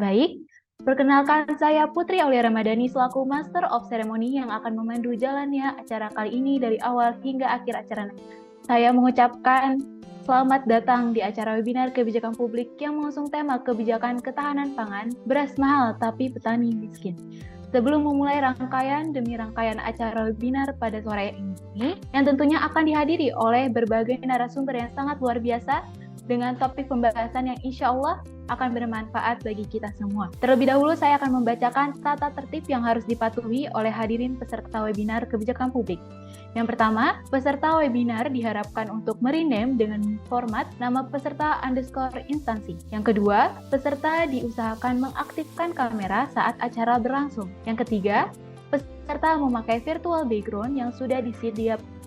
Baik, perkenalkan saya Putri Aulia Ramadhani selaku Master of Ceremony yang akan memandu jalannya acara kali ini dari awal hingga akhir acara. Saya mengucapkan selamat datang di acara webinar kebijakan publik yang mengusung tema kebijakan ketahanan pangan, beras mahal tapi petani miskin. Sebelum memulai rangkaian demi rangkaian acara webinar pada sore ini, yang tentunya akan dihadiri oleh berbagai narasumber yang sangat luar biasa, dengan topik pembahasan yang insya Allah akan bermanfaat bagi kita semua. Terlebih dahulu saya akan membacakan tata tertib yang harus dipatuhi oleh hadirin peserta webinar kebijakan publik. Yang pertama, peserta webinar diharapkan untuk merename dengan format nama peserta _ instansi. Yang kedua, peserta diusahakan mengaktifkan kamera saat acara berlangsung. Yang ketiga, peserta memakai virtual background yang sudah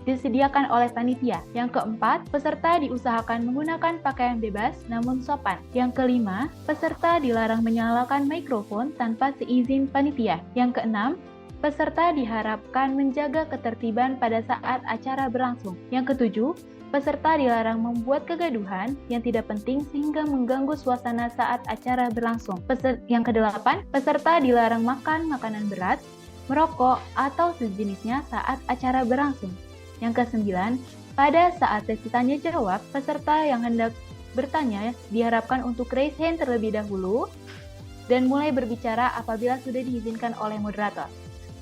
disediakan oleh panitia. Yang keempat, peserta diusahakan menggunakan pakaian bebas namun sopan. Yang kelima, peserta dilarang menyalakan mikrofon tanpa seizin panitia. Yang keenam, peserta diharapkan menjaga ketertiban pada saat acara berlangsung. Yang ketujuh, peserta dilarang membuat kegaduhan yang tidak penting sehingga mengganggu suasana saat acara berlangsung. Yang kedelapan, peserta dilarang makan makanan berat, merokok, atau sejenisnya saat acara berlangsung. Yang kesembilan, pada saat sesi tanya jawab, peserta yang hendak bertanya diharapkan untuk raise hand terlebih dahulu dan mulai berbicara apabila sudah diizinkan oleh moderator.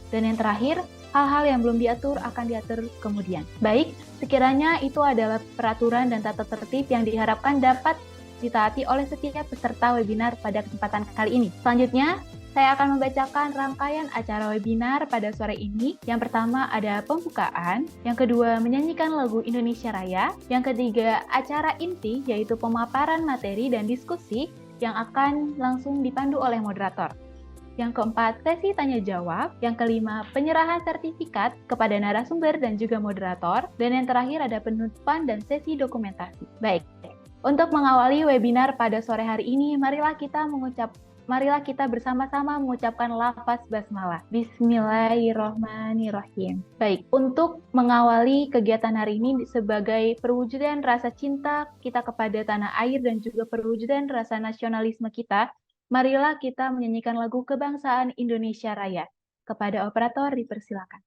Dan yang terakhir, hal-hal yang belum diatur akan diatur kemudian. Baik, sekiranya itu adalah peraturan dan tata tertib yang diharapkan dapat ditaati oleh setiap peserta webinar pada kesempatan kali ini. Selanjutnya, saya akan membacakan rangkaian acara webinar pada sore ini. Yang pertama ada pembukaan, yang kedua menyanyikan lagu Indonesia Raya, yang ketiga acara inti yaitu pemaparan materi dan diskusi yang akan langsung dipandu oleh moderator. Yang keempat, sesi tanya jawab. Yang kelima, penyerahan sertifikat kepada narasumber dan juga moderator. Dan yang terakhir ada penutupan dan sesi dokumentasi. Baik, untuk mengawali webinar pada sore hari ini, marilah kita bersama-sama mengucapkan lafaz basmalah. Bismillahirrahmanirrahim. Baik, untuk mengawali kegiatan hari ini sebagai perwujudan rasa cinta kita kepada tanah air dan juga perwujudan rasa nasionalisme kita, marilah kita menyanyikan lagu kebangsaan Indonesia Raya. Kepada operator dipersilakan.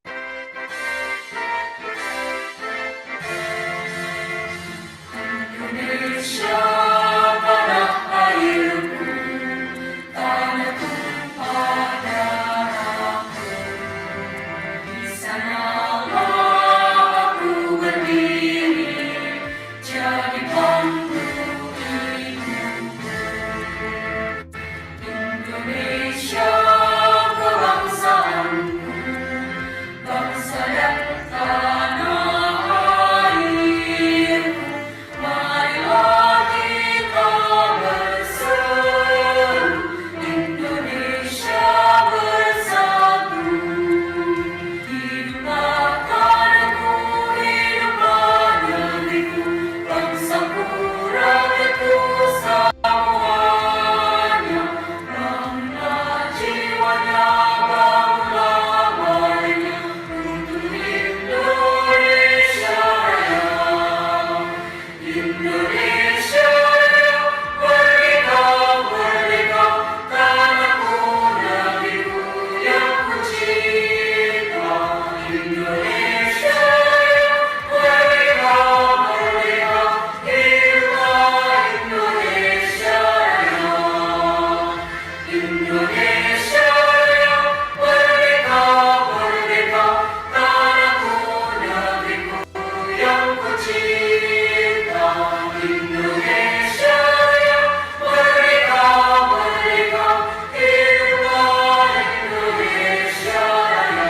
Indonesia tanah airku, tanah tumpah darahku, di sanalah aku berdiri, jadi bangku hidupku. Indonesia kebangsaanku, bangsa dan tanah airku, marilah kita bersatu, Indonesia bersatu. Hiduplah tanahku, hiduplah negeriku, bangsaku, rakyatku semuanya. Bangunlah jiwanya, bangunlah badannya, untuk Indonesia Raya. Indonesia Raya, merdeka, merdeka, tanahku, negeriku yang kucinta. Indonesia Raya, merdeka, merdeka, hiduplah Indonesia Raya. Indonesia Raya, merdeka, merdeka, tanahku, negeriku yang kucinta. Indonesia Raya, merdeka, merdeka, hiduplah Indonesia Raya.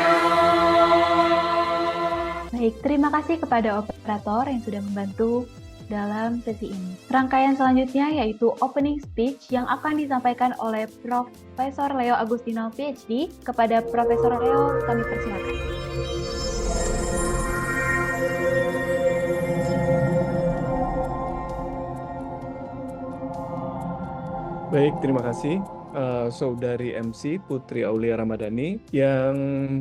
Baik, terima kasih kepada operator yang sudah membantu dalam sesi ini. Rangkaian selanjutnya yaitu opening speech yang akan disampaikan oleh Profesor Leo Agustino PhD. Kepada Profesor Leo kami persilakan. Baik, terima kasih. Saudari MC Putri Aulia Ramadhani. Yang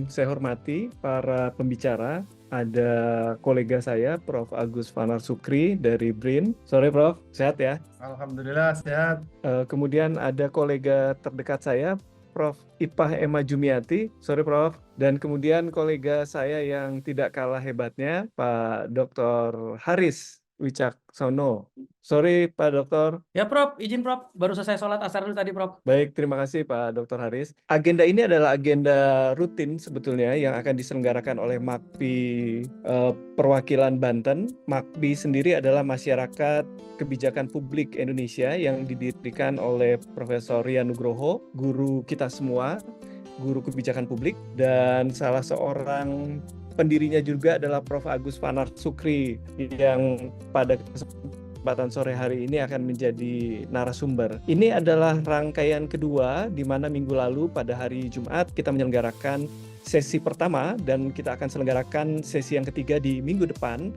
saya hormati para pembicara, ada kolega saya Prof. Agus Vanar Sukri dari BRIN. Sore Prof, sehat ya? Alhamdulillah sehat. Kemudian ada kolega terdekat saya Prof. Ipah Emma Jumiati. Sore Prof. Dan kemudian kolega saya yang tidak kalah hebatnya Pak Dr. Haris Wicaksono. Sorry Pak Dokter. Ya Prof, izin Prof, baru selesai sholat asar dulu tadi Prof. Baik, terima kasih Pak Dr. Haris. Agenda ini adalah agenda rutin sebetulnya yang akan diselenggarakan oleh MAKPI Perwakilan Banten. MAKPI sendiri adalah Masyarakat Kebijakan Publik Indonesia yang didirikan oleh Profesor Rian Nugroho, guru kita semua, guru kebijakan publik, dan salah seorang pendirinya juga adalah Prof. Agus Vanar Sukri yang pada kesempatan sore hari ini akan menjadi narasumber. Ini adalah rangkaian kedua di mana minggu lalu pada hari Jumat kita menyelenggarakan sesi pertama dan kita akan selenggarakan sesi yang ketiga di minggu depan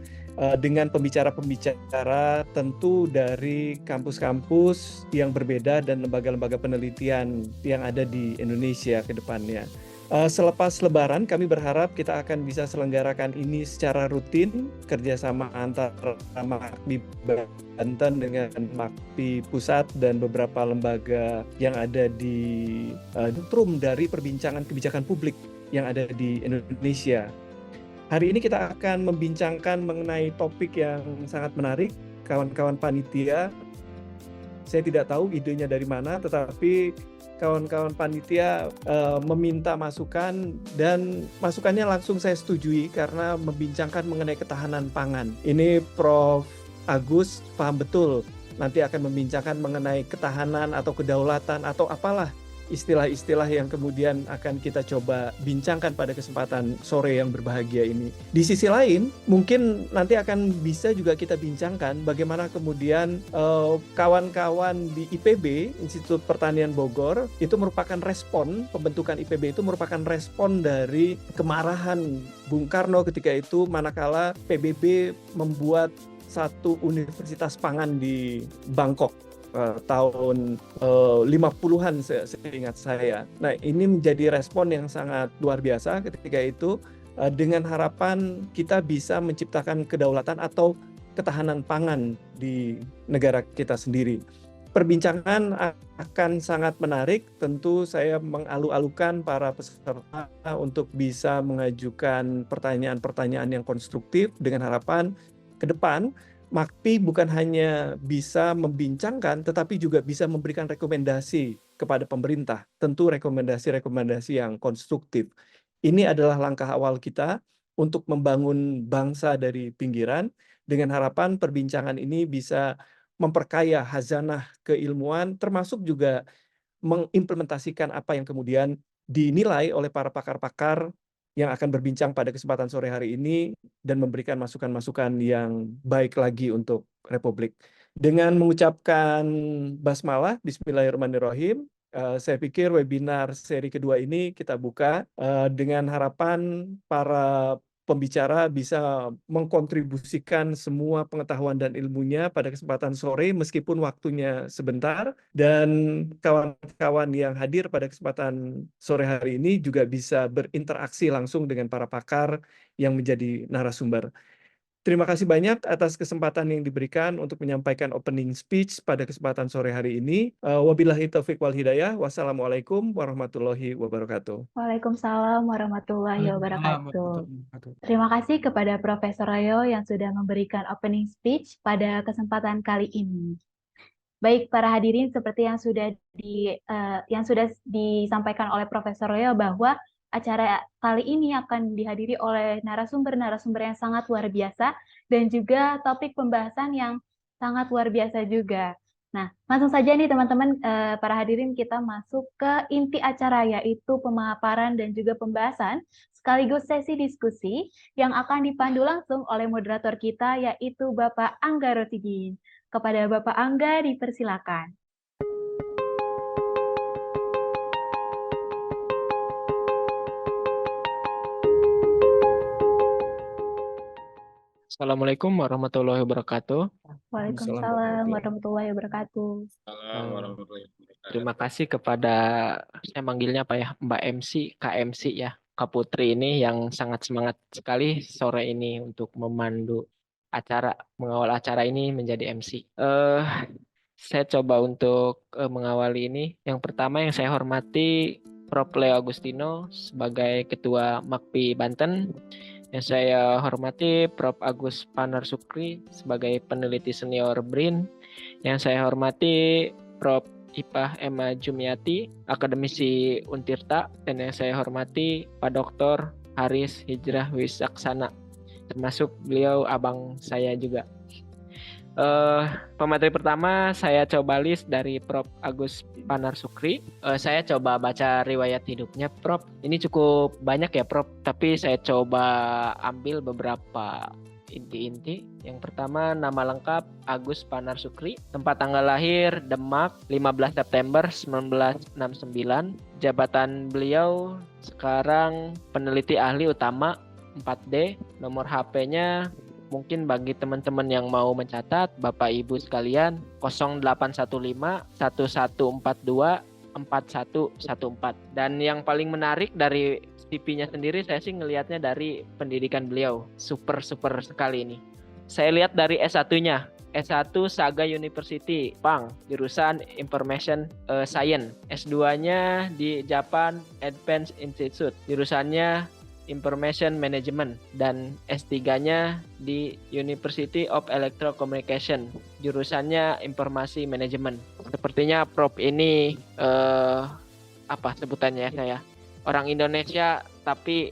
dengan pembicara-pembicara tentu dari kampus-kampus yang berbeda dan lembaga-lembaga penelitian yang ada di Indonesia ke depannya. Selepas Lebaran, kami berharap kita akan bisa selenggarakan ini secara rutin, kerjasama antara MAKPI Banten dengan MAKPI Pusat dan beberapa lembaga yang ada di newsroom dari perbincangan kebijakan publik yang ada di Indonesia. Hari ini kita akan membincangkan mengenai topik yang sangat menarik. Kawan-kawan panitia, saya tidak tahu idenya dari mana, tetapi kawan-kawan panitia meminta masukan dan masukannya langsung saya setujui karena membincangkan mengenai ketahanan pangan. Ini Prof. Agus paham betul nanti akan membincangkan mengenai ketahanan atau kedaulatan atau apalah istilah-istilah yang kemudian akan kita coba bincangkan pada kesempatan sore yang berbahagia ini. Di sisi lain, mungkin nanti akan bisa juga kita bincangkan bagaimana kemudian kawan-kawan di IPB, Institut Pertanian Bogor, itu merupakan respon, pembentukan IPB itu merupakan respon dari kemarahan Bung Karno ketika itu manakala PBB membuat satu universitas pangan di Bangkok. Tahun 50-an seingat saya. Nah, ini menjadi respon yang sangat luar biasa ketika itu dengan harapan kita bisa menciptakan kedaulatan atau ketahanan pangan di negara kita sendiri. Perbincangan akan sangat menarik. Tentu saya mengalu-alukan para peserta untuk bisa mengajukan pertanyaan-pertanyaan yang konstruktif dengan harapan ke depan MAKPI bukan hanya bisa membincangkan, tetapi juga bisa memberikan rekomendasi kepada pemerintah. Tentu rekomendasi-rekomendasi yang konstruktif. Ini adalah langkah awal kita untuk membangun bangsa dari pinggiran, dengan harapan perbincangan ini bisa memperkaya khazanah keilmuan, termasuk juga mengimplementasikan apa yang kemudian dinilai oleh para pakar-pakar yang akan berbincang pada kesempatan sore hari ini dan memberikan masukan-masukan yang baik lagi untuk Republik. Dengan mengucapkan basmalah, Bismillahirrahmanirrahim, saya pikir webinar seri kedua ini kita buka dengan harapan para pembicara bisa mengkontribusikan semua pengetahuan dan ilmunya pada kesempatan sore meskipun waktunya sebentar, dan kawan-kawan yang hadir pada kesempatan sore hari ini juga bisa berinteraksi langsung dengan para pakar yang menjadi narasumber. Terima kasih banyak atas kesempatan yang diberikan untuk menyampaikan opening speech pada kesempatan sore hari ini. Wabillahi taufiq wal hidayah. Wassalamualaikum warahmatullahi wabarakatuh. Waalaikumsalam warahmatullahi wabarakatuh. Terima kasih kepada Profesor Rayo yang sudah memberikan opening speech pada kesempatan kali ini. Baik para hadirin, seperti yang sudah disampaikan oleh Profesor Rayo bahwa acara kali ini akan dihadiri oleh narasumber-narasumber yang sangat luar biasa dan juga topik pembahasan yang sangat luar biasa juga. Nah, langsung saja nih teman-teman, para hadirin, kita masuk ke inti acara, yaitu pemaparan dan juga pembahasan sekaligus sesi diskusi yang akan dipandu langsung oleh moderator kita, yaitu Bapak Angga Rosidin. Kepada Bapak Angga dipersilakan. Assalamualaikum warahmatullahi wabarakatuh. Waalaikumsalam warahmatullahi wabarakatuh. Assalamualaikum warahmatullahi wabarakatuh. Terima kasih kepada, saya manggilnya apa ya, Mbak MC, Kak MC ya, Kak Putri ini yang sangat semangat sekali sore ini untuk memandu acara, mengawal acara ini menjadi MC. Saya coba untuk mengawali ini. Yang pertama yang saya hormati Prof. Leo Agustino sebagai Ketua MAKPI Banten. Yang saya hormati Prof. Agus Panar Sukri sebagai peneliti senior BRIN. Yang saya hormati Prof. Ipah Emma Jumiati, akademisi Untirta. Dan yang saya hormati Pak Dr. Haris Hijrah Wisaksana, termasuk beliau abang saya juga. Pemateri pertama saya coba list dari Prof. Agus Panar Sukri. Saya coba baca riwayat hidupnya Prof. Ini cukup banyak ya Prof. Tapi saya coba ambil beberapa inti-inti. Yang pertama, nama lengkap Agus Panar Sukri. Tempat tanggal lahir Demak 15 September 1969. Jabatan beliau sekarang peneliti ahli utama 4D. Nomor HP-nya mungkin bagi teman-teman yang mau mencatat, Bapak Ibu sekalian, 0815 1142 4114. Dan yang paling menarik dari CV-nya sendiri, saya sih ngelihatnya dari pendidikan beliau. Super sekali ini. Saya lihat dari S1-nya. S1 Saga University, Pang, jurusan Information Science. S2-nya di Japan Advanced Institute, jurusannya Information Management, dan S3-nya di University of Electrocommunication, jurusannya Informasi Manajemen. Sepertinya Prof ini apa sebutannya saya? Orang Indonesia tapi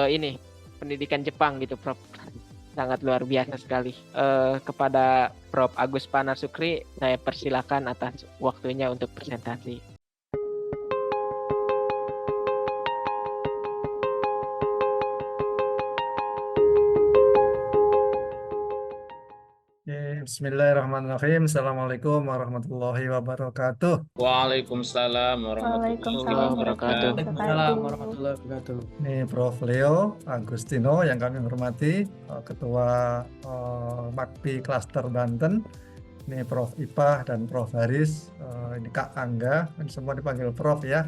ini pendidikan Jepang gitu Prof. Sangat luar biasa sekali. Kepada Prof Agus Panar Sukri, saya persilakan atas waktunya untuk presentasi. Bismillahirrahmanirrahim. Assalamualaikum warahmatullahi wabarakatuh. Waalaikumsalam warahmatullahi Waalaikumsalam wabarakatuh. Waalaikumsalam warahmatullahi wabarakatuh. Ini Prof. Leo Agustino yang kami hormati, Ketua MAKPI Klaster Banten. Ini Prof. Ipah dan Prof. Haris, ini Kak Angga, ini semua dipanggil Prof ya.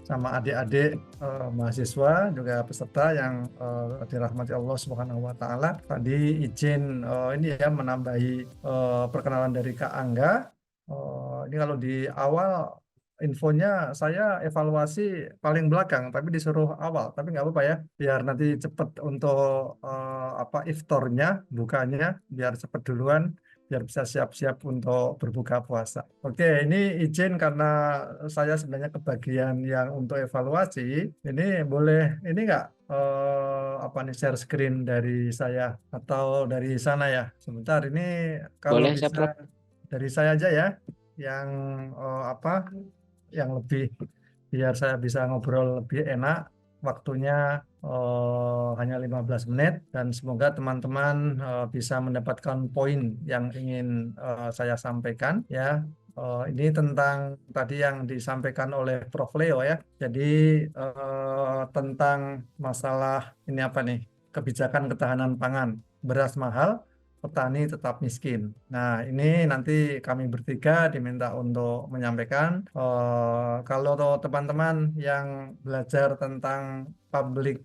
Sama adik-adik mahasiswa juga peserta yang dirahmati Allah Subhanahu wa taala. Tadi izin ini ya menambahi perkenalan dari Kak Angga. Ini kalau di awal infonya saya evaluasi paling belakang tapi disuruh awal, tapi nggak apa-apa ya, biar nanti cepet untuk iftarnya, bukanya biar cepet duluan, biar bisa siap-siap untuk berbuka puasa. Oke, ini izin karena saya sebenarnya kebagian yang untuk evaluasi. Ini boleh, ini nggak share screen dari saya atau dari sana ya? Sebentar, ini kalau Boleh, bisa Prof. dari saya aja ya, yang yang lebih, biar saya bisa ngobrol lebih enak. Waktunya hanya 15 menit dan semoga teman-teman bisa mendapatkan poin yang ingin saya sampaikan ya. Ini tentang tadi yang disampaikan oleh Prof. Leo ya. Jadi tentang masalah ini apa nih? Kebijakan ketahanan pangan. Beras mahal, petani tetap miskin. Nah, ini nanti kami bertiga diminta untuk menyampaikan. Kalau teman-teman yang belajar tentang public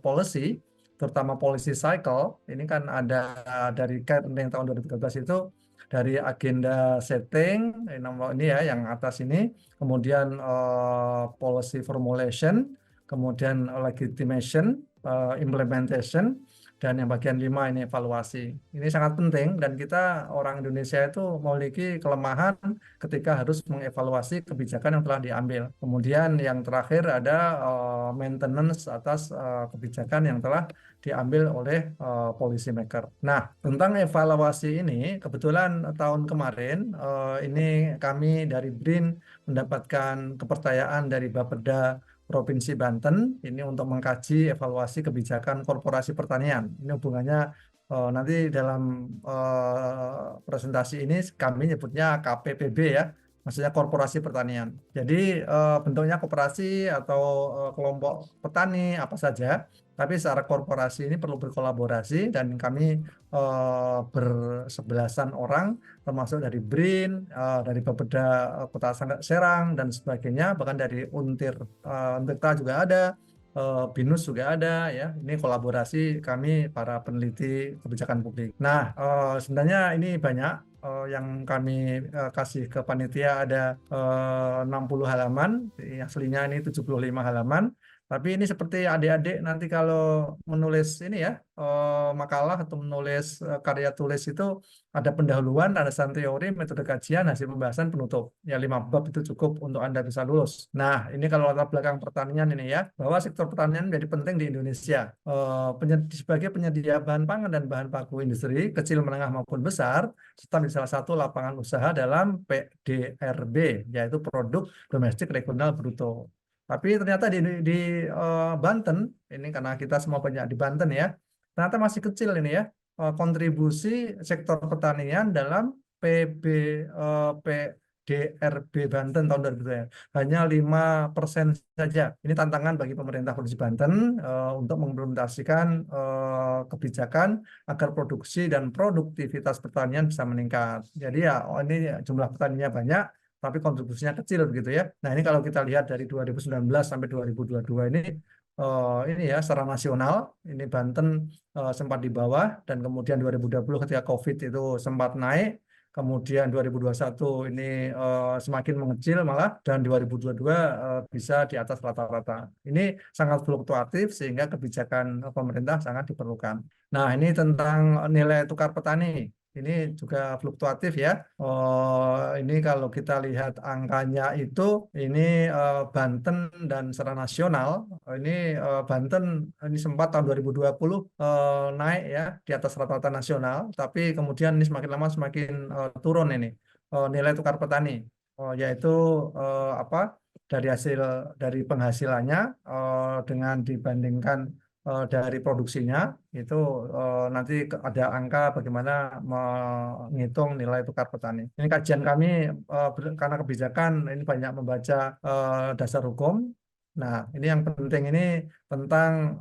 policy, terutama policy cycle, ini kan ada dari Kementerian tahun 2013 itu, dari agenda setting, nomor ini ya, yang atas ini, kemudian policy formulation, kemudian legitimation, implementation, dan yang bagian 5 ini evaluasi. Ini sangat penting dan kita orang Indonesia itu memiliki kelemahan ketika harus mengevaluasi kebijakan yang telah diambil. Kemudian yang terakhir ada maintenance atas kebijakan yang telah diambil oleh policy maker. Nah, tentang evaluasi ini, kebetulan tahun kemarin ini kami dari BRIN mendapatkan kepercayaan dari Bapeda Provinsi Banten ini untuk mengkaji evaluasi kebijakan korporasi pertanian. Ini hubungannya nanti dalam presentasi ini kami nyebutnya KPPB ya, maksudnya korporasi pertanian. Jadi bentuknya koperasi atau kelompok petani apa saja, tapi secara korporasi ini perlu berkolaborasi dan kami bersebelasan orang, termasuk dari BRIN, dari Bapeda Kota Serang dan sebagainya, bahkan dari Untirta juga ada. BINUS juga ada ya. Ini kolaborasi kami para peneliti kebijakan publik. Nah, sebenarnya ini banyak yang kami kasih ke panitia ada 60 halaman, aslinya ini 75 halaman. Tapi ini seperti adik-adik nanti kalau menulis ini ya, makalah atau menulis karya tulis itu ada pendahuluan, ada teori, metode kajian, hasil pembahasan, penutup. Ya 5 bab itu cukup untuk Anda bisa lulus. Nah, ini kalau latar belakang pertanian ini ya, bahwa sektor pertanian menjadi penting di Indonesia. Sebagai penyedia bahan pangan dan bahan baku industri, kecil, menengah maupun besar, serta menjadi salah satu lapangan usaha dalam PDRB, yaitu produk domestik regional bruto. Tapi ternyata di Banten, ini karena kita semua banyak di Banten ya, ternyata masih kecil ini ya, kontribusi sektor pertanian dalam PDRB Banten tahun 2000 hanya 5% saja. Ini tantangan bagi pemerintah Provinsi Banten untuk mengimplementasikan kebijakan agar produksi dan produktivitas pertanian bisa meningkat. Jadi ya ini jumlah petaninya banyak, tapi kontribusinya kecil begitu ya. Nah ini kalau kita lihat dari 2019 sampai 2022 ini ya secara nasional, ini Banten sempat di bawah, dan kemudian 2020 ketika COVID itu sempat naik, kemudian 2021 ini semakin mengecil malah, dan 2022 bisa di atas rata-rata. Ini sangat fluktuatif sehingga kebijakan pemerintah sangat diperlukan. Nah ini tentang nilai tukar petani. Ini juga fluktuatif ya. Ini kalau kita lihat angkanya itu, ini Banten dan secara nasional, ini Banten ini sempat tahun 2020 naik ya di atas rata-rata nasional, tapi kemudian ini semakin lama semakin turun ini nilai tukar petani, yaitu dari penghasilannya dengan dibandingkan dari produksinya itu nanti ada angka bagaimana menghitung nilai tukar petani. Ini kajian kami karena kebijakan ini banyak membaca dasar hukum. Nah, ini yang penting ini tentang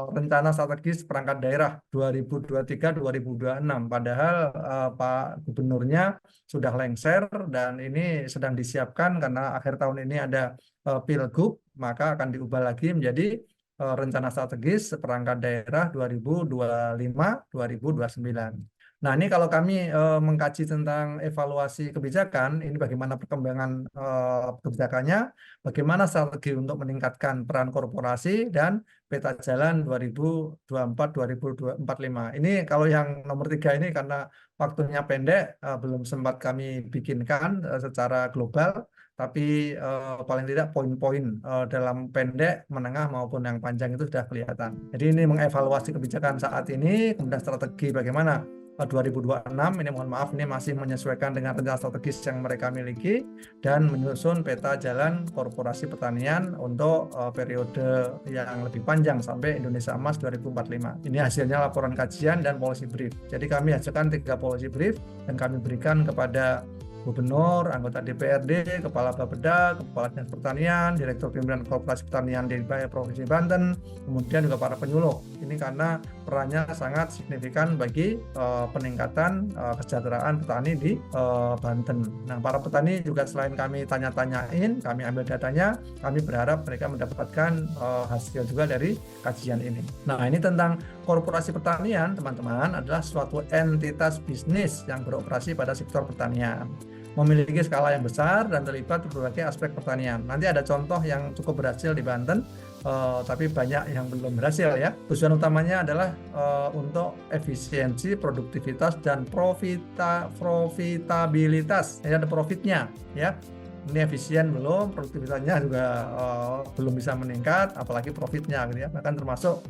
rencana strategis perangkat daerah 2023-2026. Padahal Pak Gubernurnya sudah lengser dan ini sedang disiapkan karena akhir tahun ini ada Pilgub, maka akan diubah lagi menjadi rencana strategis perangkat daerah 2025-2029. Nah, ini kalau kami mengkaji tentang evaluasi kebijakan, ini bagaimana perkembangan kebijakannya, bagaimana strategi untuk meningkatkan peran korporasi, dan peta jalan 2024-2045. Ini kalau yang nomor 3 ini karena waktunya pendek, belum sempat kami bikinkan secara global, tapi paling tidak poin-poin dalam pendek, menengah maupun yang panjang itu sudah kelihatan. Jadi ini mengevaluasi kebijakan saat ini, kemudian strategi bagaimana 2026, ini mohon maaf ini masih menyesuaikan dengan rencana strategis yang mereka miliki, dan menyusun peta jalan korporasi pertanian untuk periode yang lebih panjang sampai Indonesia Emas 2045. Ini hasilnya laporan kajian dan policy brief. Jadi kami hasilkan 3 policy brief dan kami berikan kepada Gubernur, anggota DPRD, Kepala Bapeda, Kepala Dinas Pertanian, Direktur Pimpinan Koperasi Pertanian di Provinsi Banten, kemudian juga para penyuluh. Ini karena perannya sangat signifikan bagi peningkatan kesejahteraan petani di Banten. Nah, para petani juga selain kami tanya-tanyain, kami ambil datanya, kami berharap mereka mendapatkan hasil juga dari kajian ini. Nah, ini tentang korporasi pertanian, teman-teman, adalah suatu entitas bisnis yang beroperasi pada sektor pertanian, memiliki skala yang besar dan terlibat di berbagai aspek pertanian. Nanti ada contoh yang cukup berhasil di Banten, tapi banyak yang belum berhasil ya. Tujuan utamanya adalah untuk efisiensi, produktivitas, dan profitabilitas. Jadi ada profitnya ya. Ini efisien belum, produktivitasnya juga belum bisa meningkat, apalagi profitnya gitu ya. Bahkan termasuk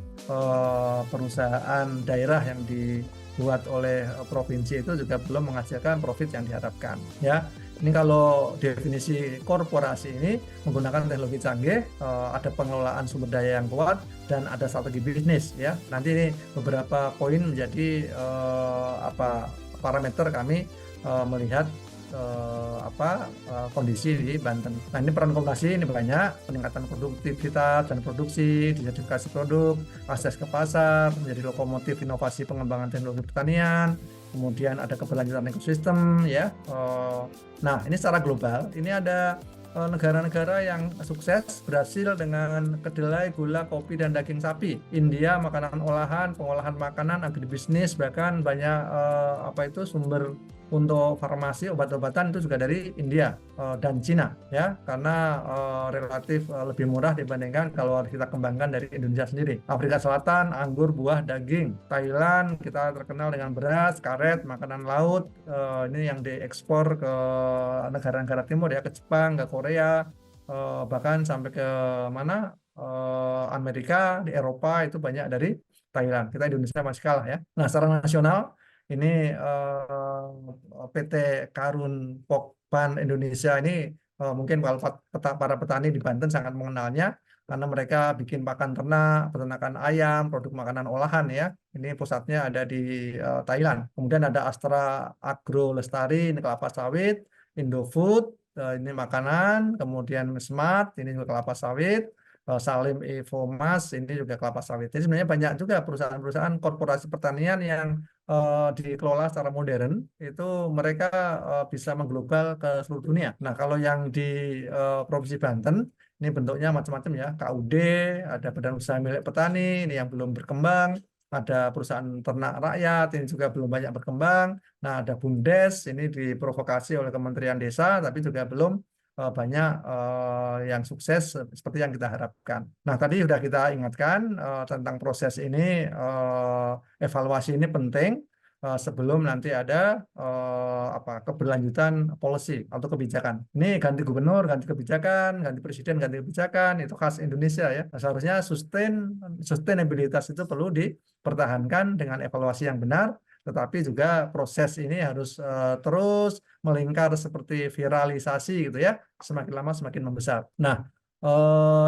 perusahaan daerah yang dibuat oleh provinsi itu juga belum menghasilkan profit yang diharapkan ya. Ini kalau definisi korporasi ini menggunakan teknologi canggih, ada pengelolaan sumber daya yang kuat, dan ada strategi bisnis ya. Nanti ini beberapa poin menjadi parameter kami melihat kondisi di Banten. Nah, ini peran koperasi ini banyak, peningkatan produktivitas dan produksi, disertifikasi produk, akses ke pasar, menjadi lokomotif inovasi pengembangan teknologi pertanian, kemudian ada keberlanjutan ekosistem ya. Nah, ini secara global, ini ada negara-negara yang sukses berhasil dengan kedelai, gula, kopi, dan daging sapi. India makanan olahan, pengolahan makanan, agribisnis, bahkan banyak sumber untuk farmasi, obat-obatan itu juga dari India dan Cina ya, karena relatif lebih murah dibandingkan kalau kita kembangkan dari Indonesia sendiri. Afrika Selatan anggur, buah, daging. Thailand kita terkenal dengan beras, karet, makanan laut. Ini yang diekspor ke negara-negara timur ya, ke Jepang, ke Korea, bahkan sampai ke mana Amerika, di Eropa itu banyak dari Thailand. Kita Indonesia masih kalah ya. Nah, secara nasional ini PT Karun Pokpan Indonesia ini mungkin kalau para petani di Banten sangat mengenalnya karena mereka bikin pakan ternak, peternakan ayam, produk makanan olahan ya. Ini pusatnya ada di Thailand. Kemudian ada Astra Agro Lestari, ini kelapa sawit, Indofood, ini makanan, kemudian Smart, ini juga kelapa sawit, Salim Evomas, ini juga kelapa sawit. Jadi sebenarnya banyak juga perusahaan-perusahaan korporasi pertanian yang dikelola secara modern, itu mereka bisa mengglobal ke seluruh dunia. Nah, kalau yang di Provinsi Banten, ini bentuknya macam-macam ya, KUD, ada badan usaha milik petani, ini yang belum berkembang, ada perusahaan ternak rakyat, ini juga belum banyak berkembang. Nah, ada BUMDes, ini diprovokasi oleh Kementerian Desa, tapi juga belum banyak yang sukses seperti yang kita harapkan. Nah, tadi sudah kita ingatkan tentang proses ini, evaluasi ini penting sebelum nanti ada keberlanjutan policy atau kebijakan. Ini ganti gubernur, ganti kebijakan, ganti presiden, ganti kebijakan, itu khas Indonesia ya. Nah, seharusnya sustainabilitas itu perlu dipertahankan dengan evaluasi yang benar, tetapi juga proses ini harus terus melingkar seperti viralisasi gitu ya, semakin lama semakin membesar. Nah,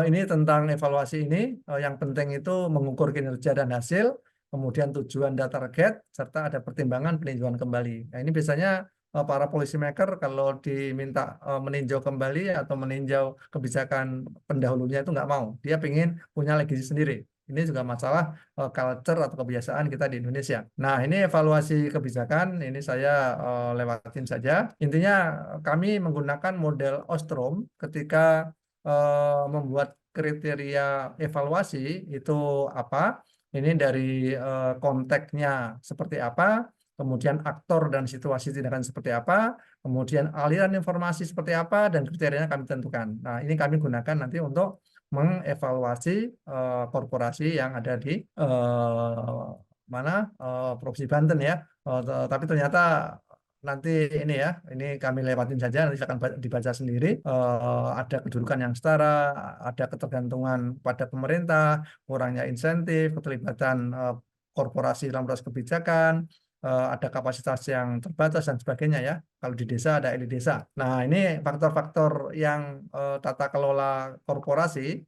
ini tentang evaluasi ini, yang penting itu mengukur kinerja dan hasil, kemudian tujuan dan target, serta ada pertimbangan peninjauan kembali. Nah, ini biasanya para policy maker kalau diminta meninjau kembali atau meninjau kebijakan pendahulunya itu nggak mau, dia ingin punya legasi sendiri. Ini juga masalah culture atau kebiasaan kita di Indonesia. Nah, ini evaluasi kebijakan, ini saya lewatin saja. Intinya kami menggunakan model Ostrom ketika membuat kriteria evaluasi itu apa. Ini dari konteksnya seperti apa, kemudian aktor dan situasi tindakan seperti apa, kemudian aliran informasi seperti apa, dan kriterianya kami tentukan. Nah, ini kami gunakan nanti untuk mengevaluasi korporasi yang ada di Provinsi Banten ya. Tapi ternyata nanti ini ya, ini kami lewatin saja, nanti akan dibaca sendiri. Ada kedudukan yang setara, ada ketergantungan pada pemerintah, kurangnya insentif, keterlibatan korporasi dalam proses kebijakan, ada kapasitas yang terbatas dan sebagainya ya. Kalau di desa ada elit desa. Nah, ini faktor-faktor yang tata kelola korporasi,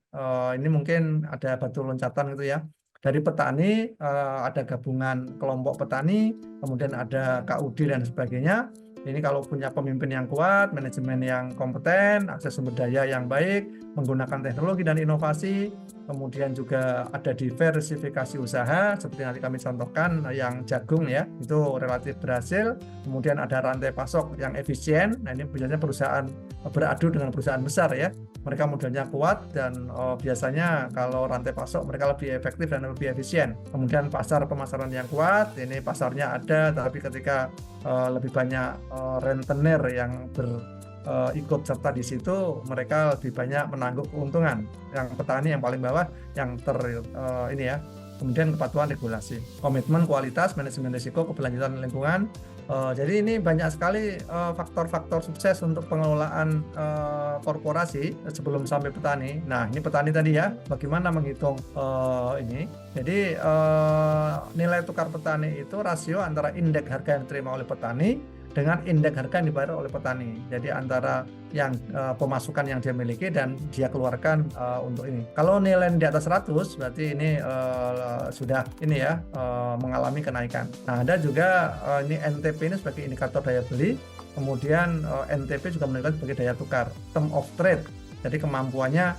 ini mungkin ada batu loncatan gitu ya. Dari petani ada gabungan kelompok petani, kemudian ada KUD dan sebagainya. Ini kalau punya pemimpin yang kuat, manajemen yang kompeten, akses sumber daya yang baik, menggunakan teknologi dan inovasi, kemudian juga ada diversifikasi usaha, seperti nanti kami contohkan yang jagung ya, itu relatif berhasil. Kemudian ada rantai pasok yang efisien. Nah, ini biasanya perusahaan beradu dengan perusahaan besar ya. Mereka modalnya kuat dan biasanya kalau rantai pasok mereka lebih efektif dan lebih efisien. Kemudian pasar pemasaran yang kuat, ini pasarnya ada, tapi ketika lebih banyak rentenir yang ikut serta di situ, mereka lebih banyak menanggung keuntungan. Yang petani yang paling bawah yang ini ya. Kemudian kepatuhan regulasi, komitmen kualitas, manajemen risiko, keberlanjutan lingkungan. Jadi ini banyak sekali faktor-faktor sukses untuk pengelolaan korporasi sebelum sampai petani. Nah, ini petani tadi ya, bagaimana menghitung ini. Jadi nilai tukar petani itu rasio antara indeks harga yang diterima oleh petani dengan indeks harga yang dibayar oleh petani. Jadi antara yang pemasukan yang dia miliki dan dia keluarkan untuk ini. Kalau nilai di atas 100 berarti ini sudah ini ya mengalami kenaikan. Nah, ada juga ini NTP ini sebagai indikator daya beli. Kemudian NTP juga menilai sebagai daya tukar, term of trade. Jadi kemampuannya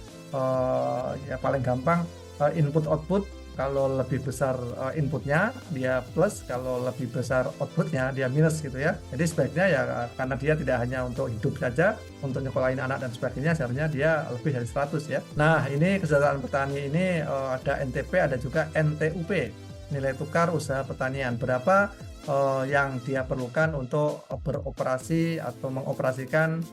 ya paling gampang input output. Kalau lebih besar inputnya dia plus, kalau lebih besar outputnya dia minus gitu ya. Jadi sebaiknya ya karena dia tidak hanya untuk hidup saja, untuk nyekolahin anak dan sebagainya, seharusnya dia lebih dari 100 ya. Nah ini kesejahteraan petani ini ada NTP, ada juga NTUP, nilai tukar usaha pertanian. Berapa yang dia perlukan untuk beroperasi atau mengoperasikan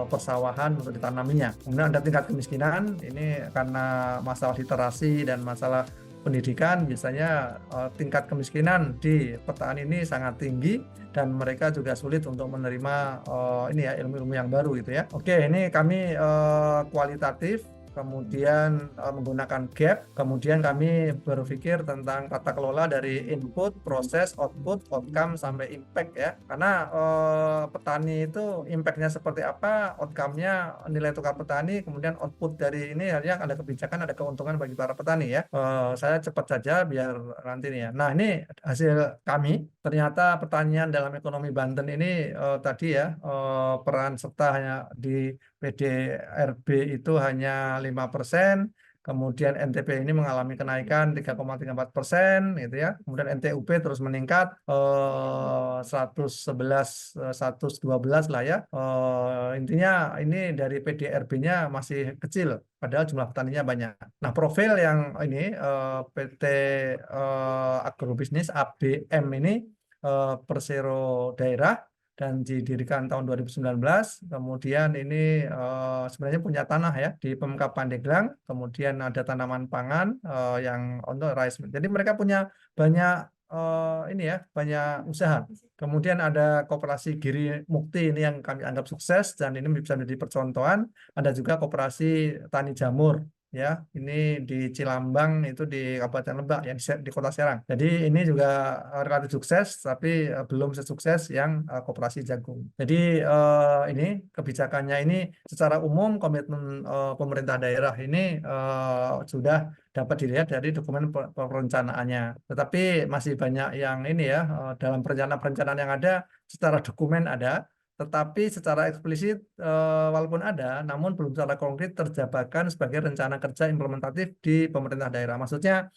persawahan untuk ditanaminya. Kemudian ada tingkat kemiskinan, ini karena masalah literasi dan masalah pendidikan, biasanya tingkat kemiskinan di petani ini sangat tinggi dan mereka juga sulit untuk menerima ini ya ilmu-ilmu yang baru gitu ya. Oke, ini kami kualitatif, kemudian menggunakan gap, kemudian kami berpikir tentang tata kelola dari input, proses, output, outcome, sampai impact ya. Karena petani itu impact-nya seperti apa, outcome-nya nilai tukar petani, kemudian output dari ini hanya ada kebijakan, ada keuntungan bagi para petani ya. Saya cepat saja biar nanti nih ya. Nah ini hasil kami, ternyata pertanian dalam ekonomi Banten ini tadi ya peran serta hanya di PDRB itu hanya 5%, kemudian NTP ini mengalami kenaikan 3,34% gitu ya, kemudian NTUP terus meningkat 111, 112 lah ya. Intinya ini dari PDRB-nya masih kecil, padahal jumlah petaninya banyak. Nah profil yang ini PT Agrobisnis ABM ini Persero Daerah dan didirikan tahun 2019. Kemudian ini sebenarnya punya tanah ya di Pemkab Pandeglang, kemudian ada tanaman pangan yang untuk rice mill. Jadi mereka punya banyak ini ya, banyak usaha. Kemudian ada koperasi Giri Mukti ini yang kami anggap sukses dan ini bisa menjadi percontohan. Ada juga koperasi Tani Jamur ya, ini di Cilambang, itu di Kabupaten Lebak ya, di Kota Serang. Jadi ini juga relatif sukses, tapi belum sesukses yang koperasi jagung. Jadi ini kebijakannya ini secara umum komitmen pemerintah daerah ini sudah dapat dilihat dari dokumen perencanaannya. Tetapi masih banyak yang ini ya, dalam perencanaan yang ada, secara dokumen ada, tetapi secara eksplisit walaupun ada, namun belum secara konkret terjabarkan sebagai rencana kerja implementatif di pemerintah daerah. Maksudnya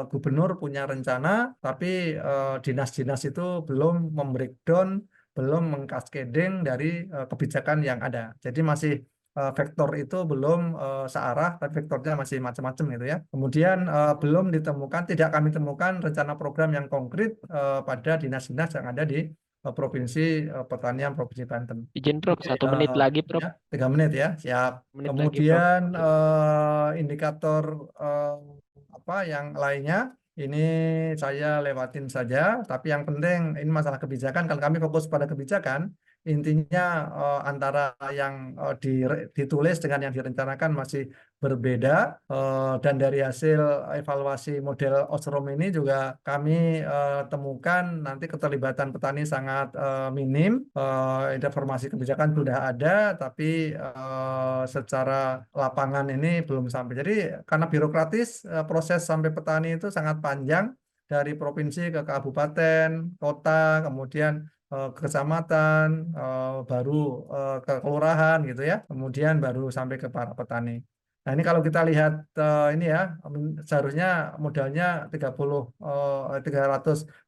gubernur punya rencana, tapi dinas-dinas itu belum membreakdown, belum mengkaskading dari kebijakan yang ada. Jadi masih vektor itu belum searah, tapi vektornya masih macam-macam gitu ya. Kemudian belum ditemukan, tidak kami temukan rencana program yang konkret pada dinas-dinas yang ada di Provinsi Pertanian Provinsi Banten. Izin Prof, Oke, 1 menit lagi Prof. ya, 3 menit ya, siap. Menit lagi, Kemudian indikator apa yang lainnya ini saya lewatin saja, tapi yang penting ini masalah kebijakan. Kalau kami fokus pada kebijakan, intinya antara yang ditulis dengan yang direncanakan masih berbeda, dan dari hasil evaluasi model Osrom ini juga kami temukan nanti keterlibatan petani sangat minim. Informasi kebijakan sudah ada, tapi secara lapangan ini belum sampai. Jadi karena birokratis, proses sampai petani itu sangat panjang, dari provinsi ke kabupaten, kota, kemudian ke kecamatan, baru ke kelurahan gitu ya, kemudian baru sampai ke para petani. Nah ini kalau kita lihat ini ya, seharusnya modalnya 300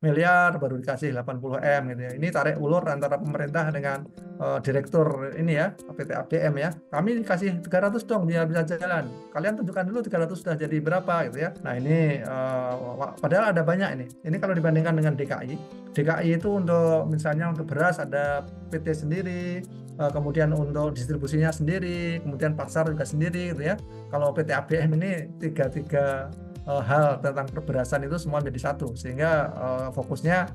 miliar baru dikasih 80 M gitu ya. Ini tarik ulur antara pemerintah dengan direktur ini ya, PT ABM ya. Kami dikasih 300 dong biar bisa jalan. Kalian tunjukkan dulu 300 sudah jadi berapa gitu ya. Nah ini padahal ada banyak ini. Ini kalau dibandingkan dengan DKI itu untuk misalnya untuk beras ada PT sendiri, kemudian untuk distribusinya sendiri, kemudian pasar juga sendiri gitu ya. Kalau PT ABM ini tiga hal tentang perberasan itu semua menjadi satu, sehingga fokusnya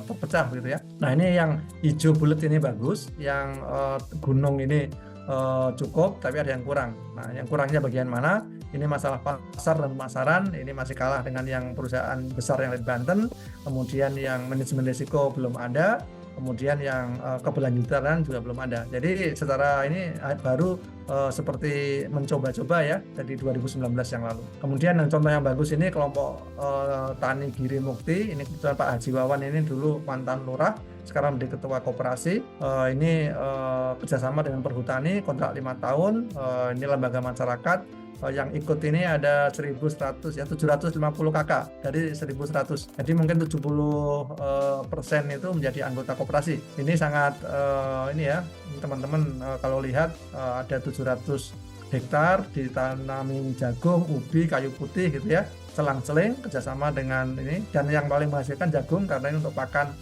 terpecah gitu ya. Nah ini yang hijau bulat ini bagus, yang gunung ini cukup, tapi ada yang kurang. Nah yang kurangnya bagian mana? Ini masalah pasar dan pemasaran, ini masih kalah dengan yang perusahaan besar yang ada di Banten. Kemudian yang manajemen risiko belum ada. kemudian yang keberlanjutan juga belum ada. Jadi secara ini baru seperti mencoba-coba ya dari 2019 yang lalu. Kemudian yang contoh yang bagus ini kelompok Tani Giri Mukti, ini kebetulan Pak Haji Wawan ini dulu mantan lurah, sekarang menjadi ketua koperasi. Ini kerjasama dengan Perhutani, kontrak 5 tahun. Ini lembaga masyarakat. Yang ikut ini ada 1.100 ya, 750 kakak dari 1.100. Jadi mungkin 70% itu menjadi anggota koperasi. Ini sangat ini ya teman-teman, kalau lihat ada 700 hektar ditanami jagung, ubi, kayu putih gitu ya, selang-seling kerjasama dengan ini. Dan yang paling menghasilkan jagung karena ini untuk pakan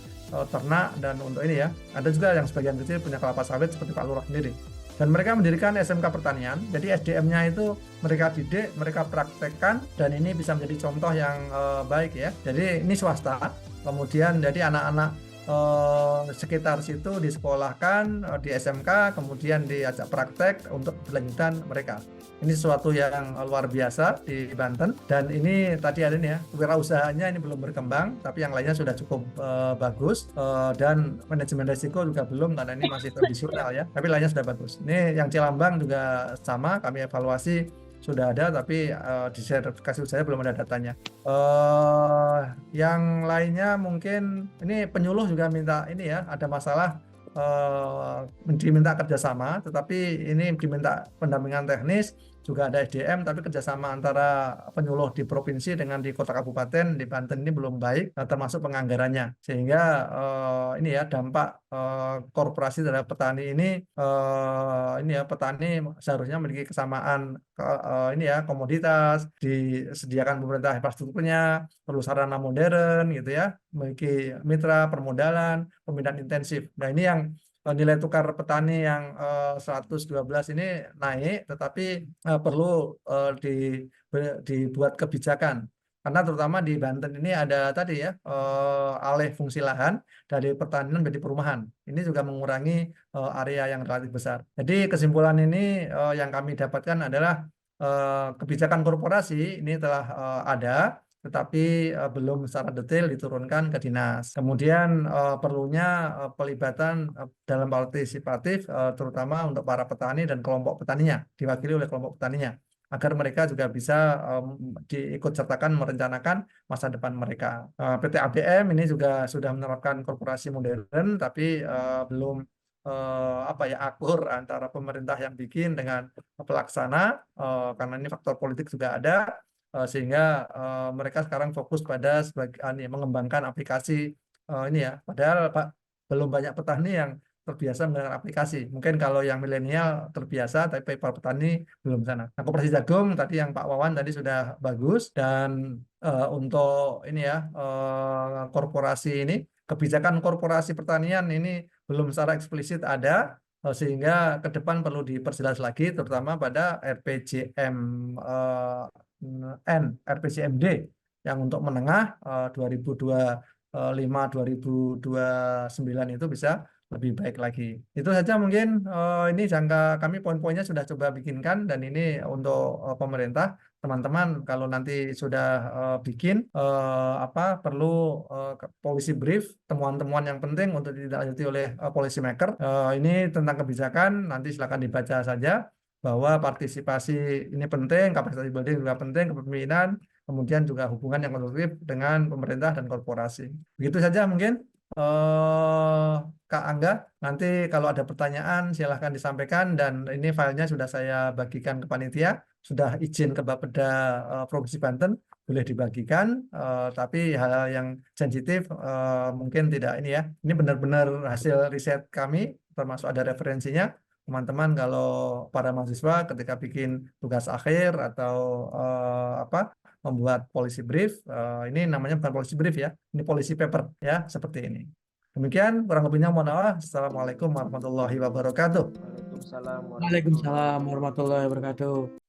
ternak dan untuk ini ya. Ada juga yang sebagian kecil punya kelapa sawit seperti Pak Lurah sendiri. Dan mereka mendirikan SMK Pertanian, jadi SDM-nya itu mereka didik, mereka praktekkan, dan ini bisa menjadi contoh yang baik ya. Jadi ini swasta, kemudian jadi anak-anak sekitar situ disekolahkan di SMK, kemudian diajak praktek untuk berlanjutan mereka. Ini sesuatu yang luar biasa di Banten, dan ini tadi ada ini ya, wirausahanya ini belum berkembang, tapi yang lainnya sudah cukup bagus, dan manajemen risiko juga belum karena ini masih tradisional ya, tapi lainnya sudah bagus. Ini yang Cilambang juga sama, kami evaluasi sudah ada, tapi di sertifikasi saya belum ada datanya. Yang lainnya mungkin ini penyuluh juga minta ini ya, ada masalah diminta kerjasama, tetapi ini diminta pendampingan teknis, juga ada SDM, tapi kerjasama antara penyuluh di provinsi dengan di kota kabupaten di Banten ini belum baik, termasuk penganggarannya, sehingga ini ya dampak korporasi terhadap petani ini ya petani seharusnya memiliki kesamaan ini ya komoditas, disediakan pemerintah infrastrukturnya, perlu sarana modern gitu ya, memiliki mitra permodalan, pemindahan intensif. Nah ini yang nilai tukar petani yang 112 ini naik, tetapi perlu dibuat kebijakan. Karena terutama di Banten ini ada tadi ya, alih fungsi lahan dari pertanian menjadi perumahan. Ini juga mengurangi area yang relatif besar. Jadi kesimpulan ini yang kami dapatkan adalah kebijakan korporasi ini telah ada, tetapi belum secara detail diturunkan ke dinas. Kemudian perlunya pelibatan dalam partisipatif, terutama untuk para petani dan kelompok petaninya, diwakili oleh kelompok petaninya, agar mereka juga bisa diikut sertakan merencanakan masa depan mereka. PT ABM ini juga sudah menerapkan korporasi modern, tapi belum akur antara pemerintah yang bikin dengan pelaksana, karena ini faktor politik juga ada. Sehingga mereka sekarang fokus pada mengembangkan aplikasi ini ya. Padahal belum banyak petani yang terbiasa menggunakan aplikasi. Mungkin kalau yang milenial terbiasa, tapi para petani belum sana. Nah, koperasi jagung tadi yang Pak Wawan tadi sudah bagus, dan untuk ini ya korporasi ini, kebijakan korporasi pertanian ini belum secara eksplisit ada, sehingga ke depan perlu diperjelas lagi, terutama pada RPJMD yang untuk menengah 2025-2029 itu bisa lebih baik lagi. Itu saja mungkin, ini jangka kami poin-poinnya sudah coba bikinkan, dan ini untuk pemerintah. Teman-teman kalau nanti sudah bikin perlu policy brief, temuan-temuan yang penting untuk ditindaklanjuti oleh policy maker. Ini tentang kebijakan, nanti silakan dibaca saja bahwa partisipasi ini penting, kapasitas building juga penting, kepemimpinan, kemudian juga hubungan yang konstruktif dengan pemerintah dan korporasi. Begitu saja mungkin. Kak Angga, nanti kalau ada pertanyaan silahkan disampaikan, dan ini filenya sudah saya bagikan ke panitia, sudah izin ke Bapeda Provinsi Banten, boleh dibagikan, tapi hal yang sensitif mungkin tidak ini ya. Ini benar-benar hasil riset kami, termasuk ada referensinya. Teman-teman kalau para mahasiswa ketika bikin tugas akhir atau membuat policy brief, ini namanya bukan policy brief ya, ini policy paper ya, seperti ini. Demikian kurang lebihnya, mohon maaf. Assalamualaikum warahmatullahi wabarakatuh. Waalaikumsalam warahmatullahi wabarakatuh.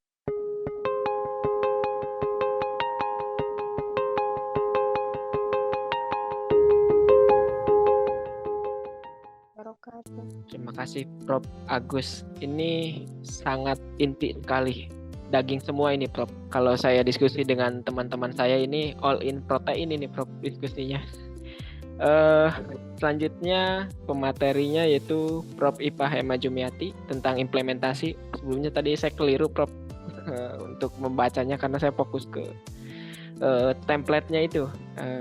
Terima kasih Prof. Agus. Ini sangat inti sekali. Daging semua ini Prof. Kalau saya diskusi dengan teman-teman saya ini all in protein ini Prof diskusinya. Eh, Selanjutnya pematerinya yaitu Prof. IPA Hema Jumiati tentang implementasi. Sebelumnya tadi saya keliru Prof untuk membacanya karena saya fokus ke template-nya itu.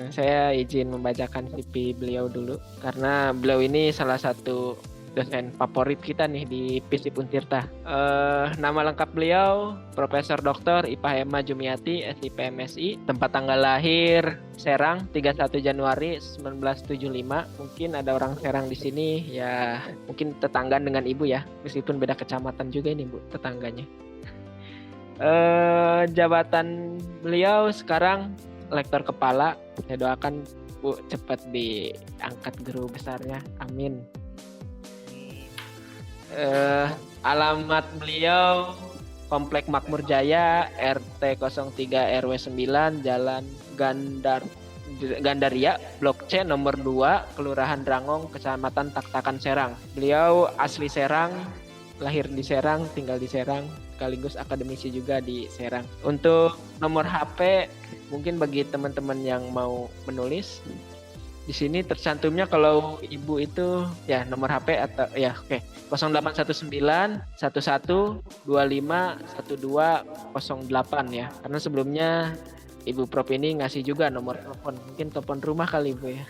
Saya izin membacakan CV beliau dulu karena beliau ini salah satu dosen favorit kita nih di FISIP Untirta. Nama lengkap beliau Profesor Dr. IPA Hema Jumiati, SIP MSI. Tempat tanggal lahir Serang 31 Januari 1975. Mungkin ada orang Serang di sini ya, mungkin tetanggaan dengan Ibu ya, meskipun beda kecamatan juga ini Bu tetangganya. Jabatan beliau sekarang lektor kepala. Saya doakan Bu cepat diangkat guru besarnya. Amin. Alamat beliau Komplek Makmur Jaya, RT 03 RW 9, Jalan Gandaria, Blok C nomor 2, Kelurahan Drangong, Kecamatan Taktakan, Serang. Beliau asli Serang, lahir di Serang, tinggal di Serang, sekaligus akademisi juga di Serang. Untuk nomor HP, mungkin bagi teman-teman yang mau menulis, di sini tercantumnya kalau Ibu itu ya nomor HP atau ya oke. 0819 11 25 1208 ya. Karena sebelumnya Ibu Prof ini ngasih juga nomor telepon. Mungkin telepon rumah kali Ibu ya.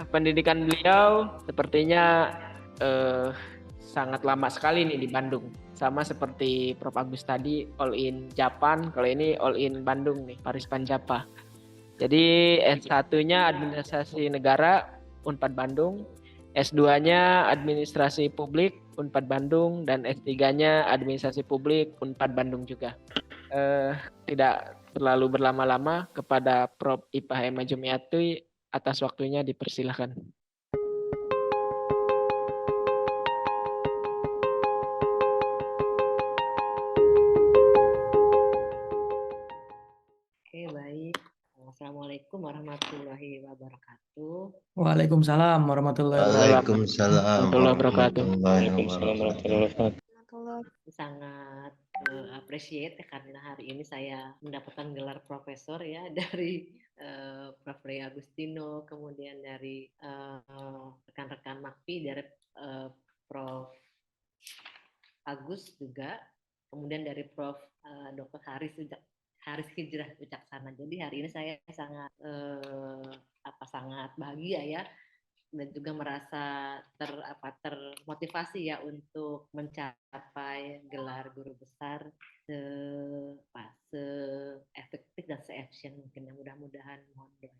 Pendidikan beliau sepertinya sangat lama sekali nih di Bandung. Sama seperti Prof Agus tadi, all in Japan. Kalau ini all in Bandung nih, Paris Panjapa. Jadi S1-nya Administrasi Negara Unpad Bandung, S2-nya Administrasi Publik Unpad Bandung, dan S3-nya Administrasi Publik Unpad Bandung juga. Tidak terlalu berlama-lama, kepada Prof. IPA Hema Jumiati atas waktunya dipersilahkan. Oke, baik. Assalamualaikum warahmatullahi wabarakatuh. Waalaikumsalam warahmatullahi wabarakatuh. Waalaikumsalam Waalaikumsalam warahmatullahi wabarakatuh. Sangat appreciate ya, karena hari ini saya mendapatkan gelar profesor ya dari Prof. Ray Agustino, kemudian dari rekan-rekan MAKPI, dari Prof. Agus juga, kemudian dari Prof. Dr. Haris Hijrah Wicaksana. Jadi hari ini saya sangat sangat bahagia ya, dan juga merasa termotivasi ya untuk mencapai gelar guru besar se-efektif dan se-efisien mungkin. Mudah-mudahan, mohon doa.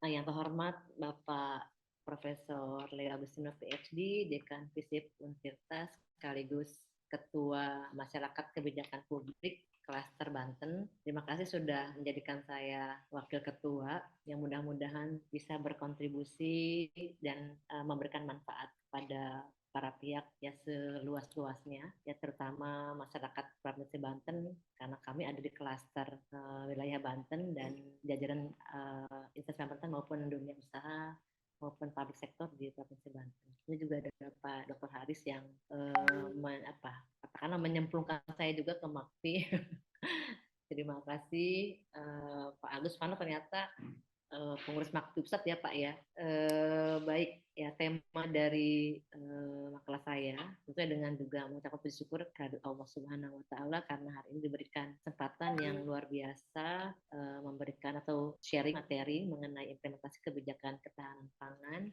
Nah, yang terhormat Bapak Profesor Leo Agustino PhD, Dekan FISIP Untirta, sekaligus Ketua Masyarakat Kebijakan Publik Klaster Banten. Terima kasih sudah menjadikan saya wakil ketua, yang mudah-mudahan bisa berkontribusi dan memberikan manfaat pada para pihak ya seluas-luasnya, ya terutama masyarakat Provinsi Banten, karena kami ada di klaster wilayah Banten dan jajaran instansi Banten maupun dunia usaha maupun public sector di Provinsi Banten. Ini juga ada Pak Dr. Haris yang karena menyemplungkan saya juga ke MAKPI. Terima kasih Pak Agus Fano, ternyata pengurus MAKPI Pusat ya Pak ya. Baik ya, tema dari makalah saya tentunya dengan juga mengucapkan puji syukur kepada Allah Subhanahu wa taala karena hari ini diberikan kesempatan yang luar biasa memberikan atau sharing materi mengenai implementasi kebijakan ketahanan pangan,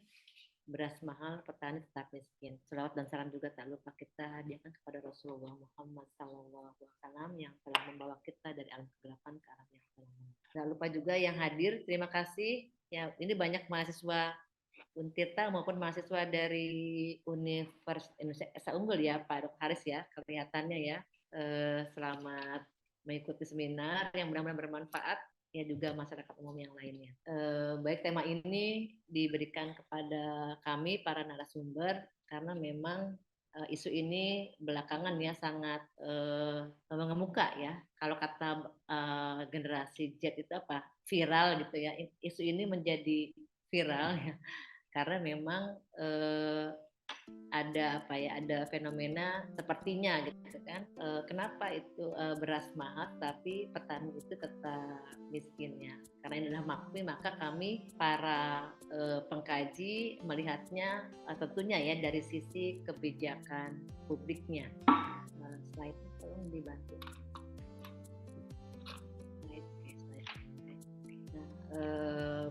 beras mahal, petani tetap miskin. Selawat dan salam juga tak lupa kita hadiahkan kepada Rasulullah Muhammad SAW yang telah membawa kita dari alam kegelapan ke arah yang terang. Tak lupa juga yang hadir, terima kasih. Ya, ini banyak mahasiswa Untirta maupun mahasiswa dari Universitas Indonesia Esa Unggul ya Pak Dr. Haris ya, kelihatannya ya. Selamat mengikuti seminar yang mudah-mudahan bermanfaat, ya juga masyarakat umum yang lainnya. Baik, tema ini diberikan kepada kami para narasumber karena memang isu ini belakangan ya sangat mengemuka ya. Kalau kata generasi Z itu apa? Viral gitu ya. Isu ini menjadi viral ya. Karena memang ada ada fenomena sepertinya gitu kan. Kenapa itu beras mahal tapi petani itu tetap miskin ya? Karena ini adalah MAKPI, maka kami para pengkaji melihatnya tentunya ya dari sisi kebijakan publiknya. Slide tolong dibantu.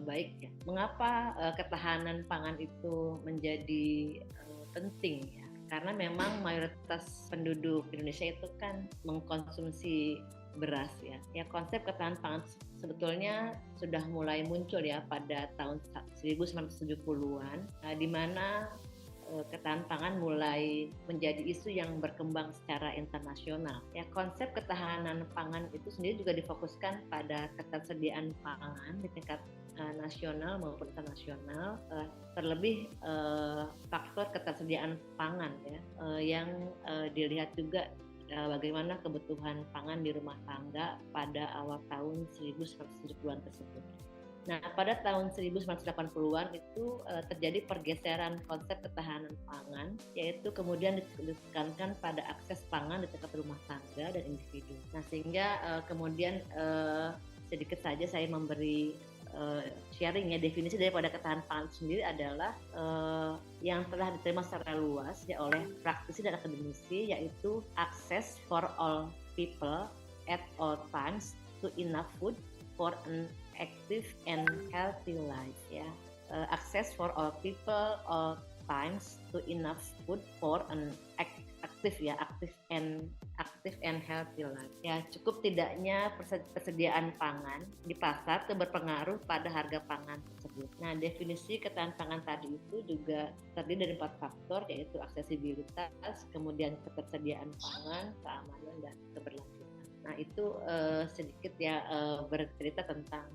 Baik ya. Mengapa ketahanan pangan itu menjadi penting ya? Karena memang mayoritas penduduk Indonesia itu kan mengkonsumsi beras ya. Ya konsep ketahanan pangan sebetulnya sudah mulai muncul ya pada tahun 1970-an, di mana ketahanan pangan mulai menjadi isu yang berkembang secara internasional. Ya, konsep ketahanan pangan itu sendiri juga difokuskan pada ketersediaan pangan di tingkat nasional maupun internasional, terlebih faktor ketersediaan pangan ya, yang dilihat juga bagaimana kebutuhan pangan di rumah tangga pada awal tahun 1970-an tersebut. Nah, pada tahun 1980-an itu terjadi pergeseran konsep ketahanan pangan, yaitu kemudian ditekankan pada akses pangan di tingkat rumah tangga dan individu. Nah, sehingga kemudian sedikit saja saya memberi sharing ya, definisi daripada ketahanan pangan sendiri adalah yang telah diterima secara luas ya oleh praktisi dan akademisi, yaitu access for all people at all times to enough food for an active and healthy life ya. Access for all people all times to enough food for an active and healthy life ya. Cukup tidaknya persediaan pangan di pasar itu berpengaruh pada harga pangan tersebut. Nah, definisi ketahanan pangan tadi itu juga terdiri dari 4 faktor, yaitu aksesibilitas, kemudian ketersediaan pangan, keamanan, dan keberlanjutan. Nah, itu sedikit ya bercerita tentang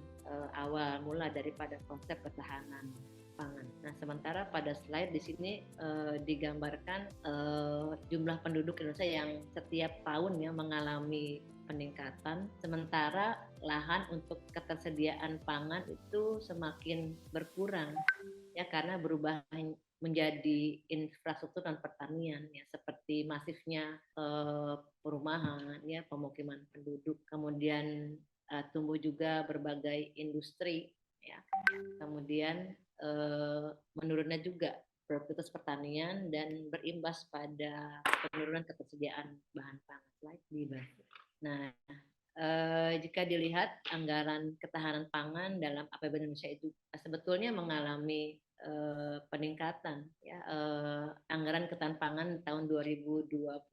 awal mula daripada konsep ketahanan pangan. Nah, sementara pada slide di sini digambarkan jumlah penduduk Indonesia yang setiap tahun ya mengalami peningkatan, sementara lahan untuk ketersediaan pangan itu semakin berkurang ya, karena berubah menjadi infrastruktur dan pertanian ya, seperti masifnya perumahan ya, pemukiman penduduk, kemudian tumbuh juga berbagai industri ya, kemudian menurunnya juga produktivitas pertanian dan berimbas pada penurunan ketersediaan bahan pangan. Slide di bawah. Nah, jika dilihat anggaran ketahanan pangan dalam APBN Indonesia itu sebetulnya mengalami peningkatan ya. Anggaran ketahanan pangan tahun 2024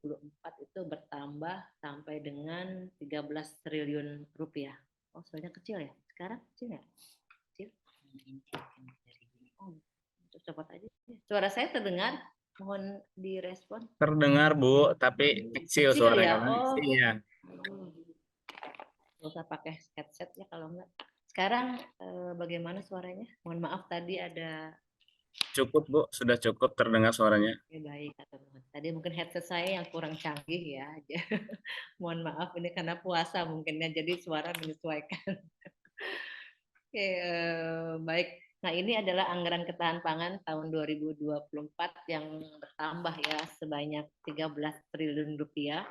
itu bertambah sampai dengan 13 triliun rupiah. Oh, soalnya kecil ya. Sekarang kecil ya? Kecil. Oh, cepat aja. Suara saya terdengar? Mohon direspon. Terdengar Bu, tapi kecil suaranya. Ya? Oh. Iya. Nggak usah pakai headset ya kalau enggak. Sekarang bagaimana suaranya? Mohon maaf tadi ada. Cukup Bu, sudah cukup terdengar suaranya. Oke, baik. Tadi mungkin headset saya yang kurang canggih ya. Mohon maaf, ini karena puasa mungkinnya jadi suara menyesuaikan. Oke, baik. Nah, ini adalah anggaran ketahanan pangan tahun 2024 yang bertambah ya sebanyak 13 triliun rupiah.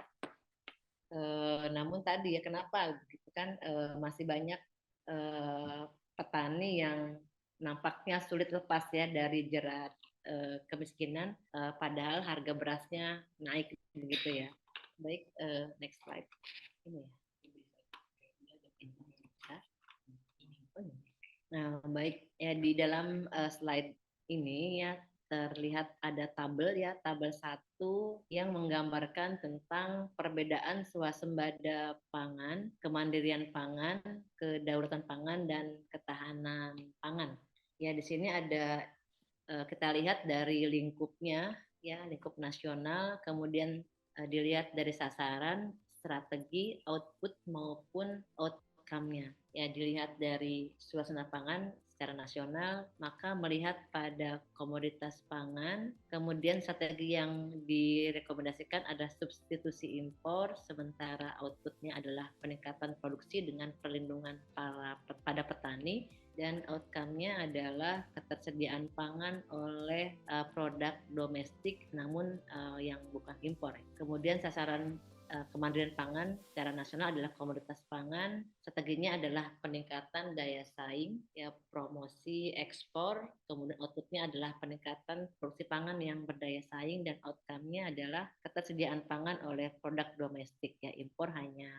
Namun tadi ya kenapa gitu kan masih banyak petani yang nampaknya sulit lepas ya dari jerat kemiskinan, padahal harga berasnya naik begitu ya. Baik, next slide. Ini ya. Nah, baik ya, di dalam slide ini ya terlihat ada tabel ya, tabel 1 yang menggambarkan tentang perbedaan swasembada pangan, kemandirian pangan, kedaulatan pangan, dan ketahanan pangan. Ya, di sini ada kita lihat dari lingkupnya ya, lingkup nasional, kemudian dilihat dari sasaran, strategi, output maupun outcome-nya. Ya, dilihat dari suasana pangan secara nasional, maka melihat pada komoditas pangan, kemudian strategi yang direkomendasikan ada substitusi impor, sementara outputnya adalah peningkatan produksi dengan perlindungan pada petani, dan outcome-nya adalah ketersediaan pangan oleh produk domestik namun yang bukan impor. Kemudian sasaran kemandirian pangan secara nasional adalah komoditas pangan, strateginya adalah peningkatan daya saing, ya promosi ekspor, kemudian outputnya adalah peningkatan produksi pangan yang berdaya saing dan outcome-nya adalah ketersediaan pangan oleh produk domestik, ya impor hanya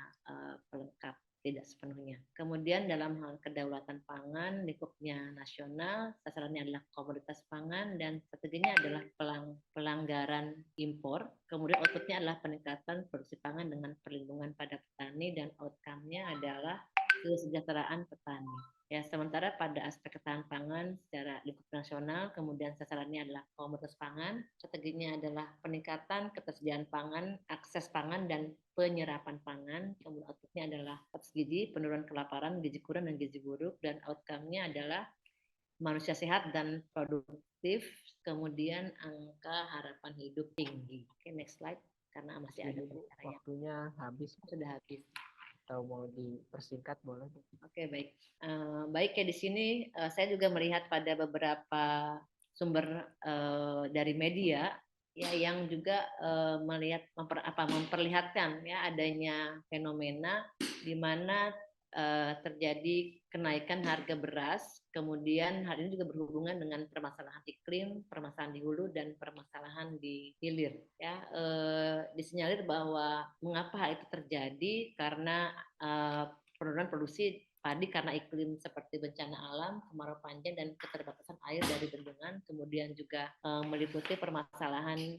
pelengkap, tidak sepenuhnya. Kemudian dalam hal kedaulatan pangan, lingkupnya nasional, sasarannya adalah komoditas pangan dan strateginya adalah pelanggaran impor. Kemudian outputnya adalah peningkatan produksi pangan dengan perlindungan pada petani dan outcome-nya adalah kesejahteraan petani. Ya, sementara pada aspek ketahanan pangan secara lingkup nasional, kemudian sasarannya adalah komoditas pangan, strateginya adalah peningkatan ketersediaan pangan, akses pangan dan penyerapan pangan, kemudian outputnya adalah gizi, penurunan kelaparan, gizi kurang dan gizi buruk, dan outcome-nya adalah manusia sehat dan produktif, kemudian angka harapan hidup tinggi. Oke, next slide, karena masih ada pembicaraan. Waktunya habis. Sudah habis. Atau mau dipersingkat boleh. Oke, baik. Baik ya, di sini saya juga melihat pada beberapa sumber dari media ya yang juga melihat memperlihatkan ya adanya fenomena di mana terjadi kenaikan harga beras, kemudian hal ini juga berhubungan dengan permasalahan iklim, permasalahan di hulu dan permasalahan di hilir. Ya, disinyalir bahwa mengapa hal itu terjadi karena penurunan produksi padi karena iklim seperti bencana alam, kemarau panjang dan keterbatasan air dari bendungan, kemudian juga meliputi permasalahan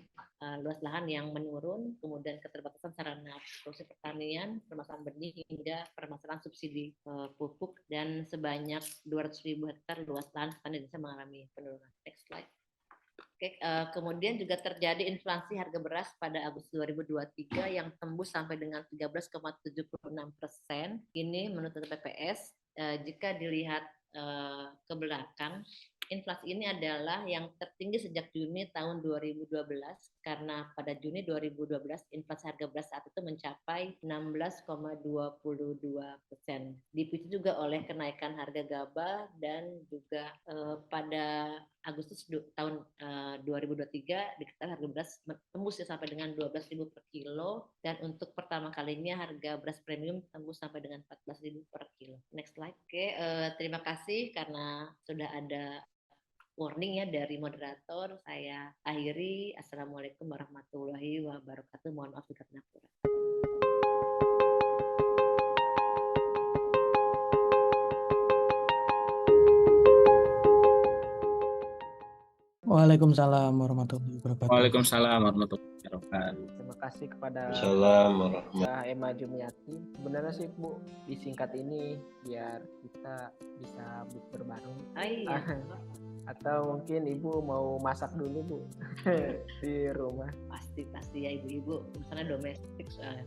luas lahan yang menurun, kemudian keterbatasan sarana produksi pertanian, permasalahan benih hingga permasalahan subsidi pupuk dan sebanyak 200.000 hektar luas lahan petani Indonesia mengalami penurunan. Next slide. Oke, kemudian juga terjadi inflasi harga beras pada Agustus 2023 yang tembus sampai dengan 13,76%. Ini menurut BPS. Jika dilihat ke belakang, inflasi ini adalah yang tertinggi sejak Juni tahun 2012 karena pada Juni 2012 inflasi harga beras saat itu mencapai 16,22%. Dipicu juga oleh kenaikan harga gabah dan juga pada Agustus tahun 2023 diketahui harga beras tembus sampai dengan 12.000 per kilo dan untuk pertama kalinya harga beras premium tembus sampai dengan 14.000 per kilo. Next slide. Oke, terima kasih karena sudah ada warning ya dari moderator. Saya akhiri. Assalamualaikum warahmatullahi wabarakatuh. Mohon maaf jika tidak kurang. Waalaikumsalam warahmatullahi wabarakatuh. Waalaikumsalam warahmatullahi wabarakatuh. Terima kasih kepada Assalamualaikum. Emma Jumiati. Sebenarnya sih Bu, disingkat ini biar kita bisa berbareng. Iya. Atau mungkin Ibu mau masak dulu Bu di rumah. Pasti ya ibu-ibu, misalnya domestik soalnya.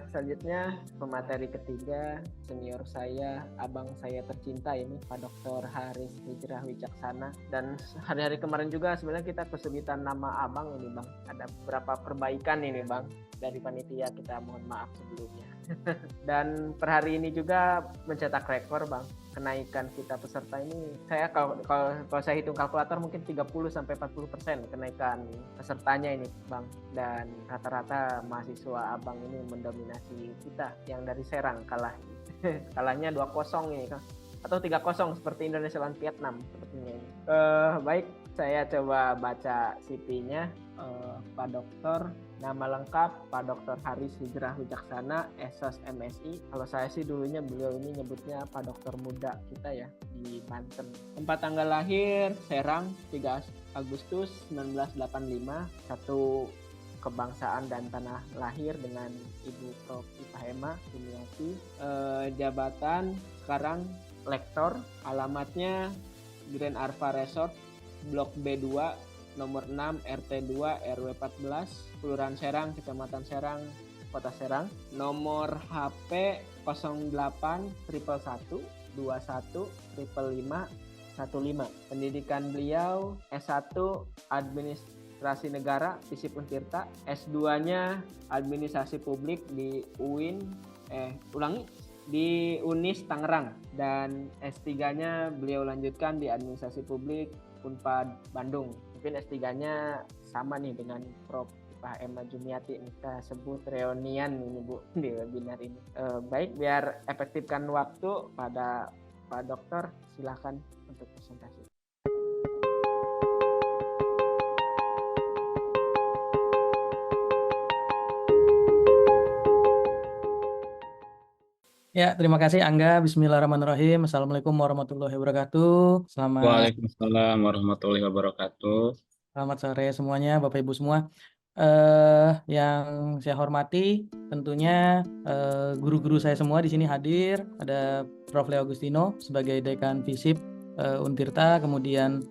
Selanjutnya pemateri ketiga, senior saya, abang saya tercinta ini Pak Dr. Haris Hijrah Wicaksana. Dan hari-hari kemarin juga sebenarnya kita kesulitan nama abang ini Bang. Ada beberapa perbaikan ini Bang dari panitia, kita mohon maaf sebelumnya. Dan per hari ini juga mencetak rekor Bang. Kenaikan kita peserta ini, saya kalau saya hitung kalkulator mungkin 30-40% kenaikan pesertanya ini Bang. Dan rata-rata mahasiswa abang ini mendominasi kita yang dari Serang kalah. Kalahnya 2-0 ini atau 3-0 seperti Indonesia lawan Vietnam sepertinya ini. Baik, saya coba baca CV-nya. Pak Dokter, nama lengkap Pak Dr. Haris Hijrah Wicaksana, SOS MSI. Kalau saya sih dulunya beliau ini nyebutnya Pak Dokter muda kita ya di Banten. Tempat tanggal lahir Serang 3 Agustus 1985. Satu kebangsaan dan tanah lahir dengan Ibu Prof. Ipahema Jumiati. Jabatan sekarang lektor. Alamatnya Grand Arva Resort, Blok B2, nomor 6 RT 2 RW 14 Kelurahan Serang, Kecamatan Serang, Kota Serang. Nomor HP 08 111 21 555 15. Pendidikan beliau S1 Administrasi Negara FISIP Untirta, S2-nya Administrasi Publik di UIN. di Unis Tangerang, dan S3-nya beliau lanjutkan di Administrasi Publik Unpad Bandung. Mungkin S3-nya sama nih dengan Prof. Pak Emma Jumiati, kita sebut reunian ini Bu di webinar ini. Baik, biar efektifkan waktu pada Pak Dokter, silakan untuk presentasi. Ya, terima kasih Angga. Bismillahirrahmanirrahim. Assalamualaikum warahmatullahi wabarakatuh. Waalaikumsalam warahmatullahi wabarakatuh. Selamat sore semuanya, Bapak Ibu semua. Yang saya hormati tentunya guru-guru saya semua di sini hadir. Ada Prof. Leo Agustino sebagai Dekan FISIP Untirta, kemudian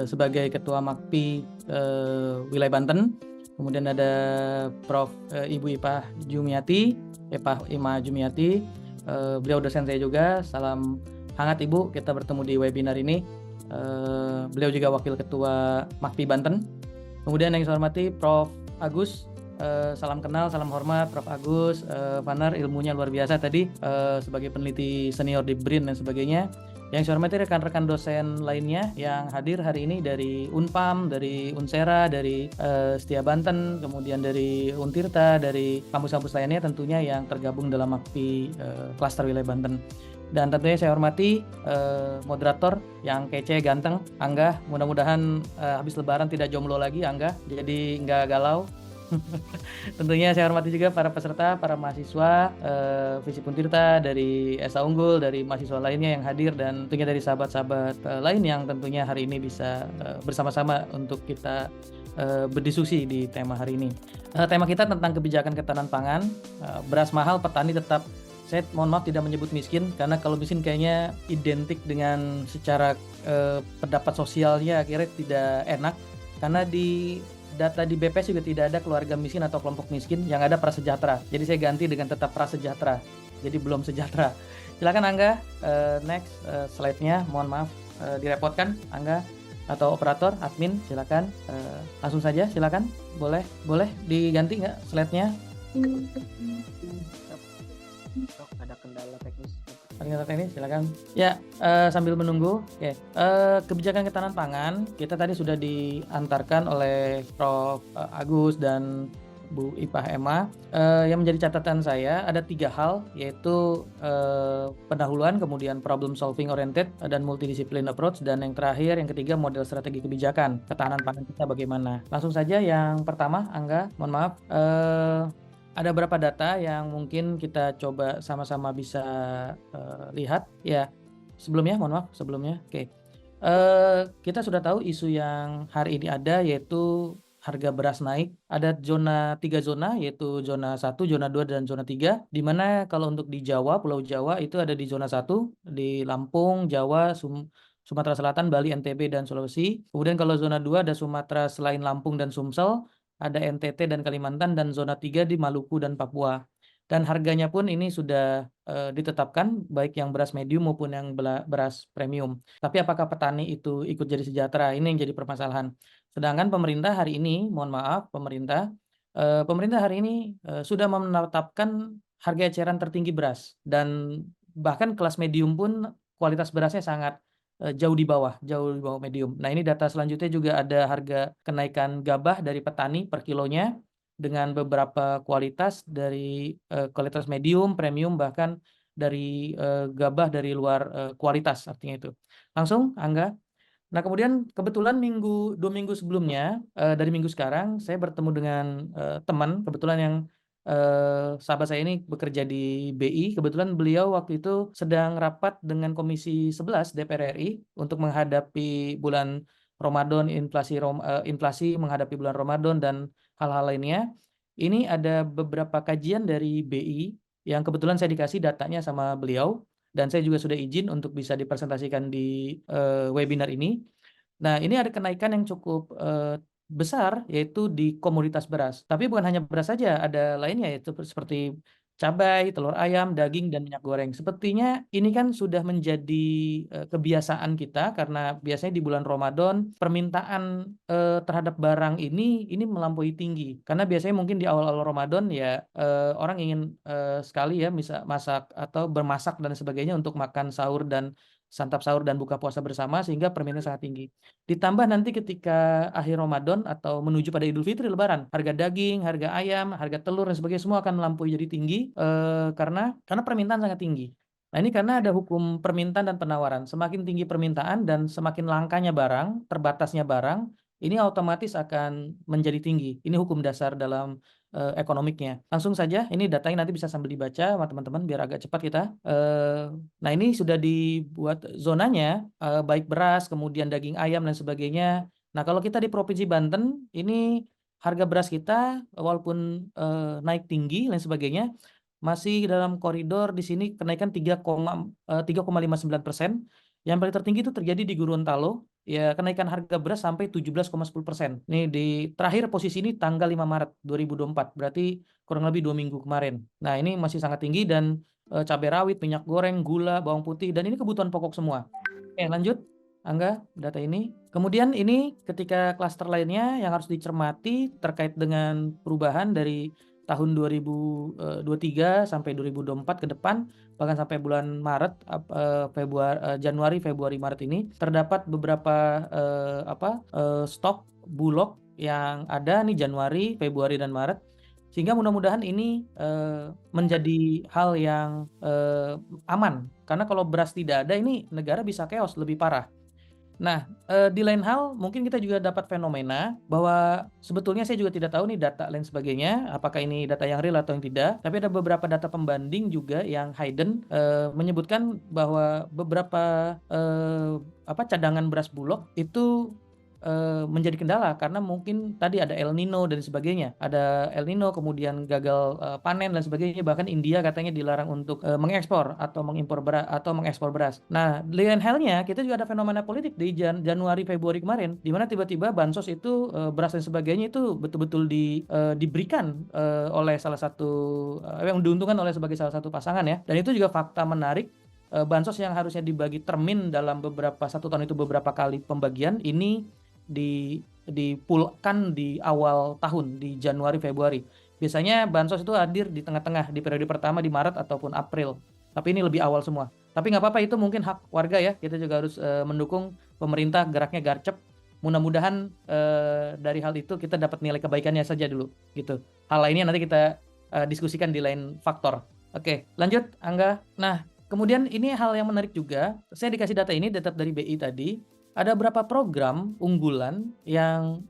sebagai Ketua MAKPI Wilayah Banten. Kemudian ada Prof. Ibu Ipah Jumiati, Ipah Ima Jumiati. Beliau dosen saya juga. Salam hangat Ibu, kita bertemu di webinar ini. Beliau juga Wakil Ketua MAKPI Banten. Kemudian yang saya hormati Prof. Agus, salam kenal, salam hormat Prof. Agus, Vaner, ilmunya luar biasa tadi sebagai peneliti senior di BRIN dan sebagainya. Yang saya hormati rekan-rekan dosen lainnya yang hadir hari ini dari Unpam, dari Unsera, dari Setia Banten, kemudian dari Untirta, dari kampus-kampus lainnya tentunya yang tergabung dalam MAKPI Klaster Wilayah Banten. Dan tentunya saya hormati moderator yang kece, ganteng, Angga. Mudah-mudahan habis lebaran tidak jomblo lagi Angga, jadi nggak galau. Tentunya saya hormati juga para peserta, para mahasiswa FISIP Untirta, dari Esa Unggul, dari mahasiswa lainnya yang hadir, dan tentunya dari sahabat-sahabat lain yang tentunya hari ini bisa bersama-sama untuk kita berdiskusi di tema hari ini. Tema kita tentang kebijakan ketahanan pangan. Beras mahal, petani tetap. Saya mohon maaf tidak menyebut miskin, karena kalau miskin kayaknya identik dengan secara pendapat sosialnya akhirnya tidak enak, karena di data di BPS juga tidak ada keluarga miskin atau kelompok miskin, yang ada prasejahtera. Jadi saya ganti dengan tetap prasejahtera, jadi belum sejahtera. Silakan Angga, next slide-nya, mohon maaf direpotkan Angga atau operator, admin, silakan langsung saja, silakan. Boleh diganti nggak slide-nya? Ada kendala teknis. Silakan. Ya, sambil menunggu. Oke. Kebijakan ketahanan pangan kita tadi sudah diantarkan oleh Prof. Agus dan Bu Ipah Emma. Yang menjadi catatan saya ada 3 hal, yaitu pendahuluan, kemudian problem solving oriented, dan multidisiplin approach, dan yang terakhir, yang ketiga, model strategi kebijakan ketahanan pangan kita bagaimana. Langsung saja yang pertama, Angga, mohon maaf. Ada beberapa data yang mungkin kita coba sama-sama bisa lihat ya. Sebelumnya, oke. Kita sudah tahu isu yang hari ini ada, yaitu harga beras naik. Ada 3 zona, yaitu zona 1, zona 2, dan zona 3. Di mana kalau untuk di Jawa, Pulau Jawa itu ada di zona 1, di Lampung, Jawa, Sumatera Selatan, Bali, NTB, dan Sulawesi. Kemudian kalau zona 2 ada Sumatera selain Lampung dan Sumsel, ada NTT dan Kalimantan, dan zona 3 di Maluku dan Papua. Dan harganya pun ini sudah ditetapkan, baik yang beras medium maupun yang beras premium. Tapi apakah petani itu ikut jadi sejahtera? Ini yang jadi permasalahan. Sedangkan pemerintah hari ini, mohon maaf, pemerintah hari ini sudah menetapkan harga eceran tertinggi beras. Dan bahkan kelas medium pun kualitas berasnya sangat jauh di bawah medium. Nah, ini data selanjutnya juga ada harga kenaikan gabah dari petani per kilonya dengan beberapa kualitas, dari kualitas medium, premium, bahkan dari gabah dari luar kualitas, artinya itu. Langsung Angga. Nah, kemudian kebetulan 2 minggu sebelumnya, dari minggu sekarang saya bertemu dengan teman kebetulan yang sahabat saya ini bekerja di BI. Kebetulan beliau waktu itu sedang rapat dengan Komisi 11 DPR RI untuk menghadapi bulan Ramadan, inflasi menghadapi bulan Ramadan dan hal-hal lainnya. Ini ada beberapa kajian dari BI yang kebetulan saya dikasih datanya sama beliau, dan saya juga sudah izin untuk bisa dipresentasikan di webinar ini. Nah, ini ada kenaikan yang cukup besar, yaitu di komoditas beras. Tapi bukan hanya beras saja, ada lainnya, yaitu seperti cabai, telur ayam, daging, dan minyak goreng. Sepertinya ini kan sudah menjadi kebiasaan kita karena biasanya di bulan Ramadan permintaan terhadap barang ini melampaui tinggi. Karena biasanya mungkin di awal-awal Ramadan ya orang ingin sekali ya masak atau bermasak dan sebagainya untuk makan sahur dan santap sahur dan buka puasa bersama sehingga permintaan sangat tinggi. Ditambah nanti ketika akhir Ramadan atau menuju pada Idul Fitri Lebaran, harga daging, harga ayam, harga telur dan sebagainya semua akan melampaui jadi tinggi karena permintaan sangat tinggi. Nah, ini karena ada hukum permintaan dan penawaran. Semakin tinggi permintaan dan semakin langkanya barang, terbatasnya barang, ini otomatis akan menjadi tinggi. Ini hukum dasar dalam ekonomiknya. Langsung saja, ini datanya nanti bisa sambil dibaca sama teman-teman biar agak cepat kita. Nah, ini sudah dibuat zonanya, baik beras, kemudian daging ayam dan sebagainya. Nah, kalau kita di Provinsi Banten, ini harga beras kita walaupun naik tinggi dan sebagainya, masih dalam koridor di sini kenaikan 3,59%. Yang paling tertinggi itu terjadi di Gorontalo, ya kenaikan harga beras sampai 17,10%. Nih di terakhir posisi ini tanggal 5 Maret 2024, berarti kurang lebih 2 minggu kemarin. Nah, ini masih sangat tinggi dan cabai rawit, minyak goreng, gula, bawang putih, dan ini kebutuhan pokok semua. Oke, lanjut. Angga, data ini. Kemudian ini ketika klaster lainnya yang harus dicermati terkait dengan perubahan dari tahun 2023 sampai 2024 ke depan, bahkan sampai bulan Maret, Januari, Februari, Maret ini terdapat beberapa stok bulog yang ada nih Januari, Februari, dan Maret, sehingga mudah-mudahan ini menjadi hal yang aman, karena kalau beras tidak ada ini negara bisa chaos lebih parah. Nah, di lain hal mungkin kita juga dapat fenomena bahwa sebetulnya saya juga tidak tahu nih data lain sebagainya, apakah ini data yang real atau yang tidak, tapi ada beberapa data pembanding juga yang hidden menyebutkan bahwa beberapa cadangan beras bulog itu menjadi kendala karena mungkin tadi ada El Nino dan sebagainya. Ada El Nino, kemudian gagal panen dan sebagainya. Bahkan India katanya dilarang untuk mengekspor atau mengimpor beras atau mengekspor beras. Nah, lain halnya kita juga ada fenomena politik di Januari Februari kemarin, di mana tiba-tiba bansos itu beras dan sebagainya itu betul-betul diberikan oleh salah satu yang diuntungkan oleh sebagai salah satu pasangan ya. Dan itu juga fakta menarik. Bansos yang harusnya dibagi termin dalam satu tahun itu beberapa kali pembagian ini dipulkan di awal tahun di Januari Februari. Biasanya bansos itu hadir di tengah-tengah di periode pertama di Maret ataupun April. Tapi ini lebih awal semua. Tapi nggak apa-apa, itu mungkin hak warga ya. Kita juga harus mendukung pemerintah geraknya garcep. Mudah-mudahan dari hal itu kita dapat nilai kebaikannya saja dulu gitu. Hal lainnya nanti kita diskusikan di lain faktor. Oke, lanjut Angga. Nah, kemudian ini hal yang menarik juga. Saya dikasih data ini dari BI tadi. Ada beberapa program unggulan yang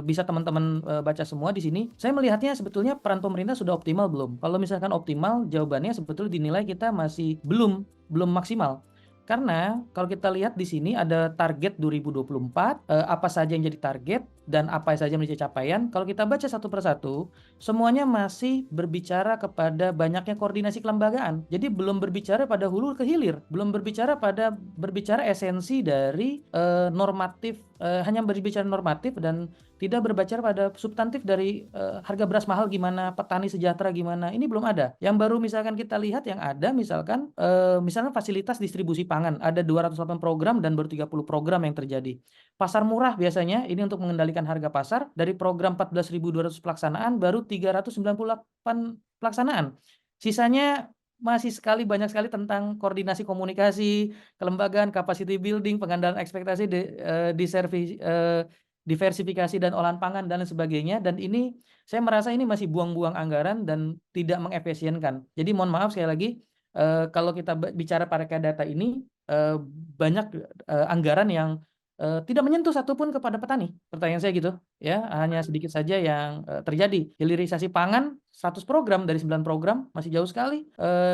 bisa teman-teman baca semua di sini. Saya melihatnya sebetulnya peran pemerintah sudah optimal belum? Kalau misalkan optimal, jawabannya sebetulnya dinilai kita masih belum maksimal. Karena kalau kita lihat di sini ada target 2024, apa saja yang jadi target dan apa saja yang menjadi capaian. Kalau kita baca satu persatu, semuanya masih berbicara kepada banyaknya koordinasi kelembagaan. Jadi belum berbicara pada hulu ke hilir, belum berbicara esensi dari normatif, hanya berbicara normatif dan tidak berbicara pada substantif dari harga beras mahal gimana, petani sejahtera gimana. Ini belum ada. Yang baru misalkan kita lihat yang ada misalkan fasilitas distribusi pangan. Ada 208 program dan baru 30 program yang terjadi. Pasar murah biasanya ini untuk mengendalikan harga pasar. Dari program 14.200 pelaksanaan baru 398 pelaksanaan. Sisanya masih banyak sekali tentang koordinasi komunikasi, kelembagaan, capacity building, pengandalan ekspektasi, diversifikasi dan olahan pangan dan lain sebagainya. Dan ini saya merasa ini masih buang-buang anggaran dan tidak mengefisienkan. Jadi mohon maaf sekali lagi, kalau kita bicara pada data ini banyak anggaran yang tidak menyentuh satupun kepada petani. Pertanyaan saya gitu ya, hanya sedikit saja yang terjadi. Hilirisasi pangan 100 program dari 9 program masih jauh sekali,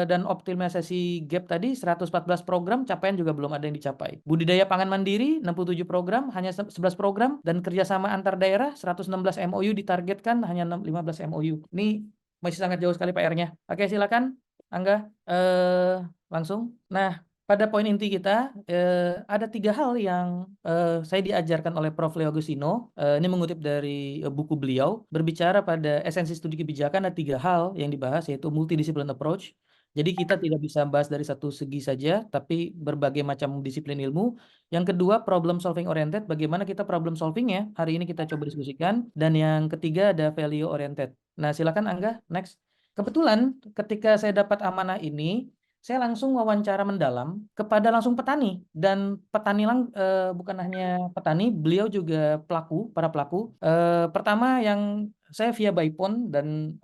dan optimalisasi gap tadi 114 program, capaian juga belum ada yang dicapai. Budidaya pangan mandiri 67 program, hanya 11 program, dan kerjasama antar daerah 116 MOU ditargetkan hanya 15 MOU. Ini masih sangat jauh sekali PR-nya. Oke, silakan Angga langsung. Nah, pada poin inti kita, ada 3 hal yang, saya diajarkan oleh Prof. Leo Agustino, ini mengutip dari, buku beliau, berbicara pada esensi studi kebijakan ada 3 hal yang dibahas, yaitu multidisiplin approach. Jadi kita tidak bisa bahas dari satu segi saja, tapi berbagai macam disiplin ilmu. Yang kedua, problem solving oriented, bagaimana kita problem solving-nya, hari ini kita coba diskusikan. Dan yang ketiga ada value oriented. Nah, silakan Angga, next. Kebetulan ketika saya dapat amanah ini, saya langsung wawancara mendalam kepada langsung petani, dan petani bukan hanya petani, beliau juga para pelaku. Pertama yang saya via by phone dan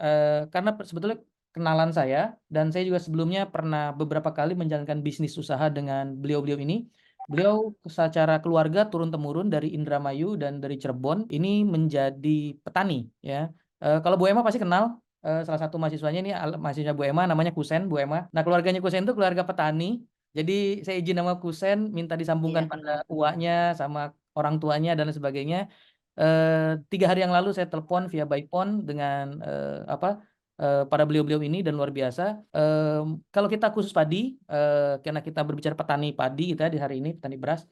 karena sebetulnya kenalan saya, dan saya juga sebelumnya pernah beberapa kali menjalankan bisnis usaha dengan beliau-beliau ini. Beliau secara keluarga turun-temurun dari Indramayu dan dari Cirebon ini menjadi petani, ya. Kalau Bu Emma pasti kenal. Salah satu mahasiswanya ini mahasiswa Bu Emma, namanya Kusen, Bu Emma. Nah, keluarganya Kusen itu keluarga petani. Jadi saya izin nama Kusen, minta disambungkan pada uaknya sama orang tuanya dan sebagainya. 3 hari yang lalu saya telepon via by phone dengan para beliau-beliau ini, dan luar biasa. Kalau kita khusus padi, karena kita berbicara petani padi kita di hari ini, petani beras.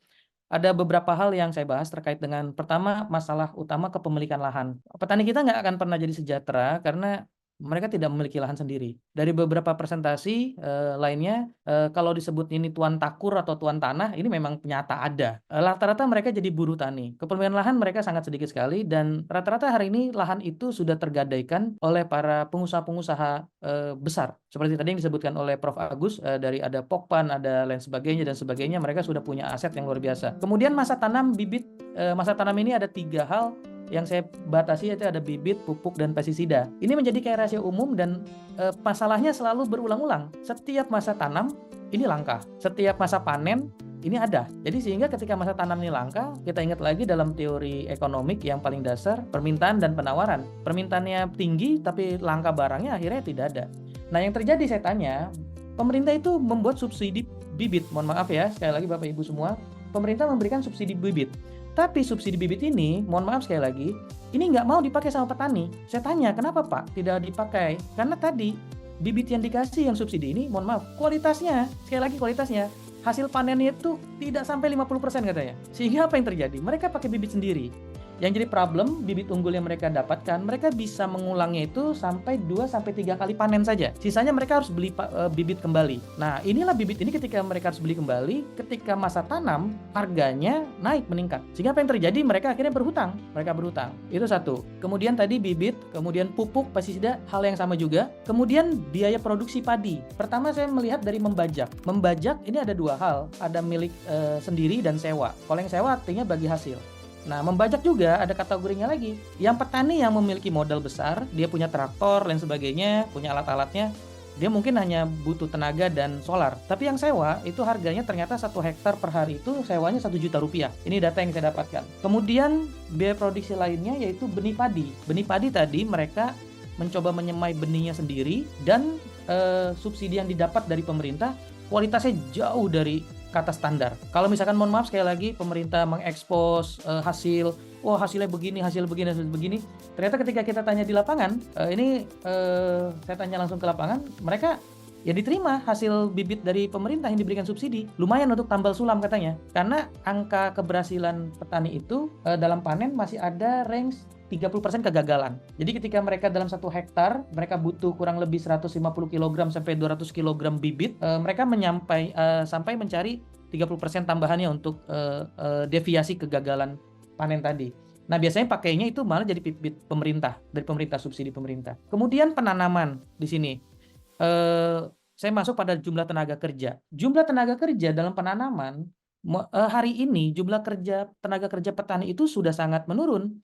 Ada beberapa hal yang saya bahas terkait dengan, pertama, masalah utama kepemilikan lahan. Petani kita nggak akan pernah jadi sejahtera karena mereka tidak memiliki lahan sendiri. Dari beberapa presentasi lainnya, kalau disebut ini tuan takur atau tuan tanah, ini memang nyata ada. Rata-rata mereka jadi buruh tani. Kepemilikan lahan mereka sangat sedikit sekali, dan rata-rata hari ini lahan itu sudah tergadaikan oleh para pengusaha-pengusaha besar. Seperti tadi yang disebutkan oleh Prof. Agus, dari ada Pokpan, ada lain sebagainya dan sebagainya, mereka sudah punya aset yang luar biasa. Kemudian masa tanam bibit, masa tanam ini ada 3 hal yang saya batasi, yaitu ada bibit, pupuk, dan pestisida. Ini menjadi kayak rahasia umum, dan masalahnya selalu berulang-ulang. Setiap masa tanam ini langka, setiap masa panen ini ada. Jadi sehingga ketika masa tanam ini langka, kita ingat lagi dalam teori ekonomik yang paling dasar, permintaan dan penawaran. Permintaannya tinggi tapi langka barangnya, akhirnya tidak ada. Nah, yang terjadi, saya tanya, pemerintah itu membuat subsidi bibit. Mohon maaf ya, sekali lagi Bapak Ibu semua, pemerintah memberikan subsidi bibit. Tapi subsidi bibit ini, mohon maaf sekali lagi, ini nggak mau dipakai sama petani. Saya tanya, kenapa Pak tidak dipakai? Karena tadi bibit yang dikasih yang subsidi ini, mohon maaf, kualitasnya, sekali lagi kualitasnya, hasil panennya itu tidak sampai 50% katanya. Sehingga apa yang terjadi? Mereka pakai bibit sendiri. Yang jadi problem, bibit unggul yang mereka dapatkan, mereka bisa mengulangnya itu sampai 2-3 kali panen saja. Sisanya mereka harus beli bibit kembali. Nah, inilah bibit ini ketika mereka harus beli kembali, ketika masa tanam, harganya naik, meningkat. Sehingga apa yang terjadi? Mereka akhirnya berhutang. Mereka berhutang. Itu satu. Kemudian tadi bibit, kemudian pupuk, pestisida, hal yang sama juga. Kemudian biaya produksi padi. Pertama saya melihat dari membajak. Membajak ini ada 2 hal. Ada milik sendiri dan sewa. Kalau yang sewa artinya bagi hasil. Nah, membajak juga ada kategorinya lagi. Yang petani yang memiliki modal besar, dia punya traktor dan sebagainya, punya alat-alatnya, dia mungkin hanya butuh tenaga dan solar. Tapi yang sewa, itu harganya ternyata 1 hektar per hari itu sewanya 1 juta rupiah. Ini data yang saya dapatkan. Kemudian biaya produksi lainnya yaitu benih padi. Benih padi tadi mereka mencoba menyemai benihnya sendiri, dan subsidi yang didapat dari pemerintah kualitasnya jauh dari kata standar. Kalau misalkan, mohon maaf sekali lagi, pemerintah mengekspos hasil, hasilnya begini, hasil begini. Ternyata ketika kita tanya di lapangan, saya tanya langsung ke lapangan, mereka ya diterima hasil bibit dari pemerintah yang diberikan subsidi. Lumayan untuk tambal sulam katanya. Karena angka keberhasilan petani itu dalam panen masih ada range 30% kegagalan. Jadi ketika mereka dalam 1 hektar, mereka butuh kurang lebih 150 kg sampai 200 kg bibit, mereka sampai mencari 30% tambahannya untuk deviasi kegagalan panen tadi. Nah, biasanya pakainya itu malah jadi bibit pemerintah, dari pemerintah, subsidi pemerintah. Kemudian penanaman di sini. Saya masuk pada jumlah tenaga kerja. Jumlah tenaga kerja dalam penanaman, hari ini jumlah tenaga kerja petani itu sudah sangat menurun.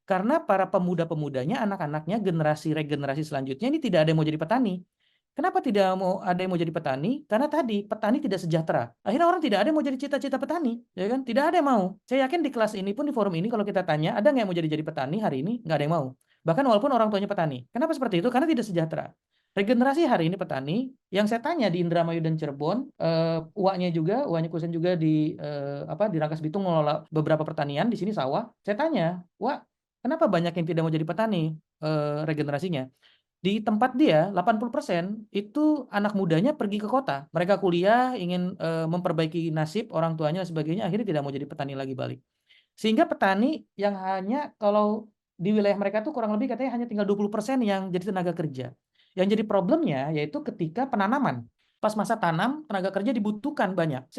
Karena para pemuda-pemudanya, anak-anaknya, regenerasi selanjutnya ini tidak ada yang mau jadi petani. Kenapa tidak mau ada yang mau jadi petani? Karena tadi petani tidak sejahtera. Akhirnya orang tidak ada yang mau jadi cita-cita petani, ya kan? Tidak ada yang mau. Saya yakin di kelas ini pun, di forum ini, kalau kita tanya, ada nggak yang mau jadi petani hari ini? Nggak ada yang mau. Bahkan walaupun orang tuanya petani. Kenapa seperti itu? Karena tidak sejahtera. Regenerasi hari ini petani, yang saya tanya di Indramayu dan Cirebon, uaknya Kusen juga di Rangkas Bitung mengelola beberapa pertanian, di sini sawah. Saya tanya, kenapa banyak yang tidak mau jadi petani regenerasinya? di tempat dia 80% itu anak mudanya pergi ke kota. Mereka kuliah, ingin memperbaiki nasib orang tuanya dan sebagainya, akhirnya tidak mau jadi petani lagi balik. Sehingga petani yang hanya kalau di wilayah mereka tuh kurang lebih katanya hanya tinggal 20% yang jadi tenaga kerja. Yang jadi problemnya yaitu ketika penanaman. Pas masa tanam, tenaga kerja dibutuhkan banyak.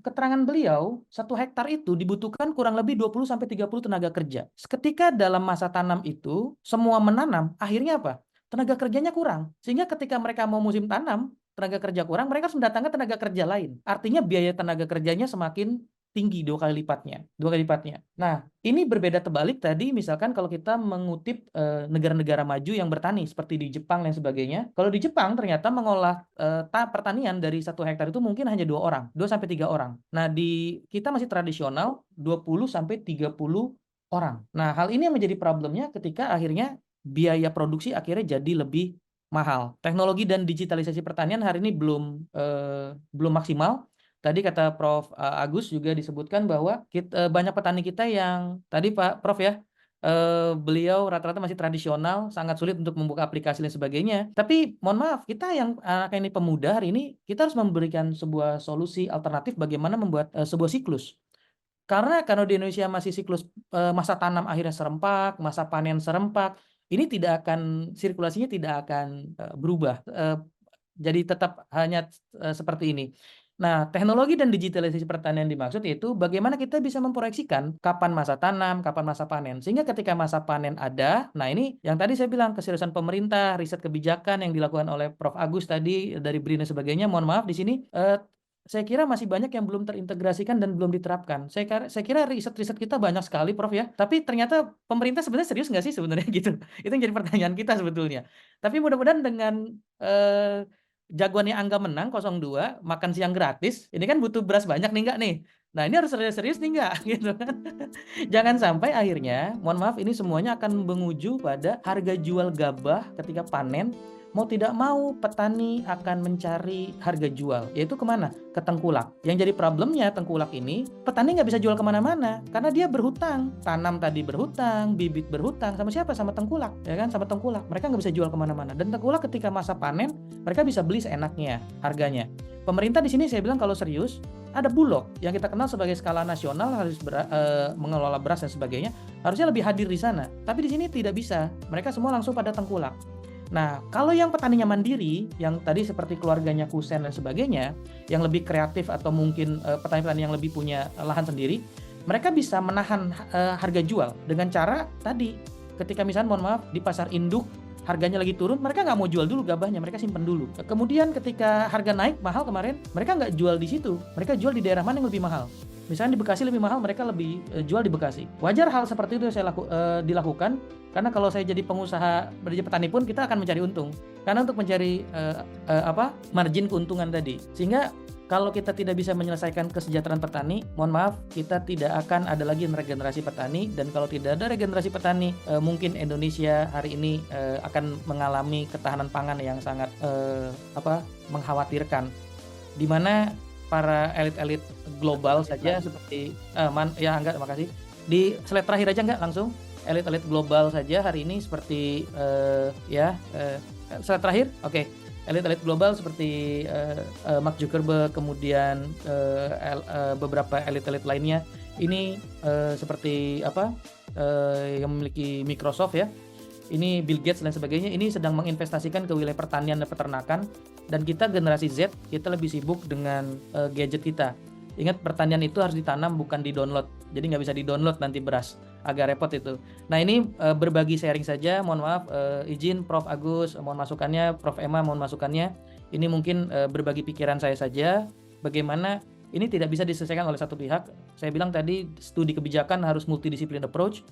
Keterangan beliau, 1 hektar itu dibutuhkan kurang lebih 20-30 tenaga kerja. Ketika dalam masa tanam itu, semua menanam, akhirnya apa? Tenaga kerjanya kurang. Sehingga ketika mereka mau musim tanam, tenaga kerja kurang, mereka harus mendatangkan tenaga kerja lain. Artinya biaya tenaga kerjanya semakin tinggi 2 kali lipatnya. Nah, ini berbeda terbalik tadi misalkan kalau kita mengutip negara-negara maju yang bertani seperti di Jepang dan sebagainya. Kalau di Jepang ternyata mengolah pertanian dari 1 hektar itu mungkin hanya 2 orang, 2-3 orang. Nah, di kita masih tradisional 20-30 orang. Nah, hal ini yang menjadi problemnya ketika akhirnya biaya produksi akhirnya jadi lebih mahal. Teknologi dan digitalisasi pertanian hari ini belum maksimal. Tadi kata Prof. Agus juga disebutkan bahwa banyak petani kita yang tadi Pak Prof ya, beliau rata-rata masih tradisional, sangat sulit untuk membuka aplikasi dan sebagainya. Tapi mohon maaf, kita yang anak ini pemuda hari ini, kita harus memberikan sebuah solusi alternatif bagaimana membuat sebuah siklus. Karena di Indonesia masih siklus masa tanam akhirnya serempak, masa panen serempak, ini sirkulasinya tidak akan berubah. Jadi tetap hanya seperti ini. Nah, teknologi dan digitalisasi pertanian dimaksud yaitu bagaimana kita bisa memproyeksikan kapan masa tanam, kapan masa panen. Sehingga ketika masa panen ada, nah ini yang tadi saya bilang keseriusan pemerintah, riset kebijakan yang dilakukan oleh Prof. Agus tadi dari BRIN dan sebagainya, mohon maaf di sini saya kira masih banyak yang belum terintegrasikan dan belum diterapkan. Saya kira riset-riset kita banyak sekali, Prof ya. Tapi ternyata pemerintah sebenarnya serius nggak sih sebenarnya gitu? Itu yang jadi pertanyaan kita sebetulnya. Tapi mudah-mudahan dengan jagoannya Angga menang 02 makan siang gratis, ini kan butuh beras banyak nih nggak nih? Nah ini harus serius-serius nih nggak gitu kan? Jangan sampai akhirnya, mohon maaf ini semuanya akan menguju pada harga jual gabah ketika panen. Mau tidak mau petani akan mencari harga jual, yaitu kemana? Ke tengkulak. Yang jadi problemnya tengkulak ini, petani nggak bisa jual kemana-mana karena dia berhutang. Tanam tadi berhutang, bibit berhutang, sama siapa? Sama tengkulak, ya kan? Sama tengkulak. Mereka nggak bisa jual kemana-mana. Dan tengkulak ketika masa panen, mereka bisa beli seenaknya harganya. Pemerintah di sini saya bilang kalau serius, ada Bulog yang kita kenal sebagai skala nasional harus mengelola beras dan sebagainya, harusnya lebih hadir di sana. Tapi di sini tidak bisa. Mereka semua langsung pada tengkulak. Nah, kalau yang petaninya mandiri, yang tadi seperti keluarganya Kusen dan sebagainya, yang lebih kreatif atau mungkin petani-petani yang lebih punya lahan sendiri, mereka bisa menahan harga jual dengan cara tadi, ketika misalnya mohon maaf di pasar induk harganya lagi turun, mereka nggak mau jual dulu gabahnya, mereka simpan dulu. Kemudian ketika harga naik mahal kemarin, mereka nggak jual di situ, mereka jual di daerah mana yang lebih mahal. Misalnya di Bekasi lebih mahal, mereka lebih jual di Bekasi. Wajar hal seperti itu saya dilakukan, karena kalau saya jadi pengusaha, jadi petani pun kita akan mencari untung. Karena untuk mencari margin keuntungan tadi. Sehingga kalau kita tidak bisa menyelesaikan kesejahteraan petani, mohon maaf, kita tidak akan ada lagi regenerasi petani. Dan kalau tidak ada regenerasi petani, mungkin Indonesia hari ini akan mengalami ketahanan pangan yang sangat mengkhawatirkan. Di mana para elit-elit global saja seperti Angga, makasih. Di slide terakhir aja nggak langsung. Elit-elit global saja hari ini seperti slide terakhir. Oke. Elit-elit global seperti Mark Zuckerberg, kemudian beberapa elit-elit lainnya ini seperti yang memiliki Microsoft ya. Ini Bill Gates dan sebagainya, ini sedang menginvestasikan ke wilayah pertanian dan peternakan, dan kita generasi Z, kita lebih sibuk dengan gadget kita. Ingat, pertanian itu harus ditanam bukan di-download, jadi nggak bisa di-download nanti beras, agak repot itu. Nah ini berbagi sharing saja, mohon maaf, izin Prof. Agus, mohon masukannya, Prof. Emma mohon masukannya. Ini mungkin berbagi pikiran saya saja, bagaimana ini tidak bisa diselesaikan oleh satu pihak. Saya bilang tadi studi kebijakan harus multidisiplin approach.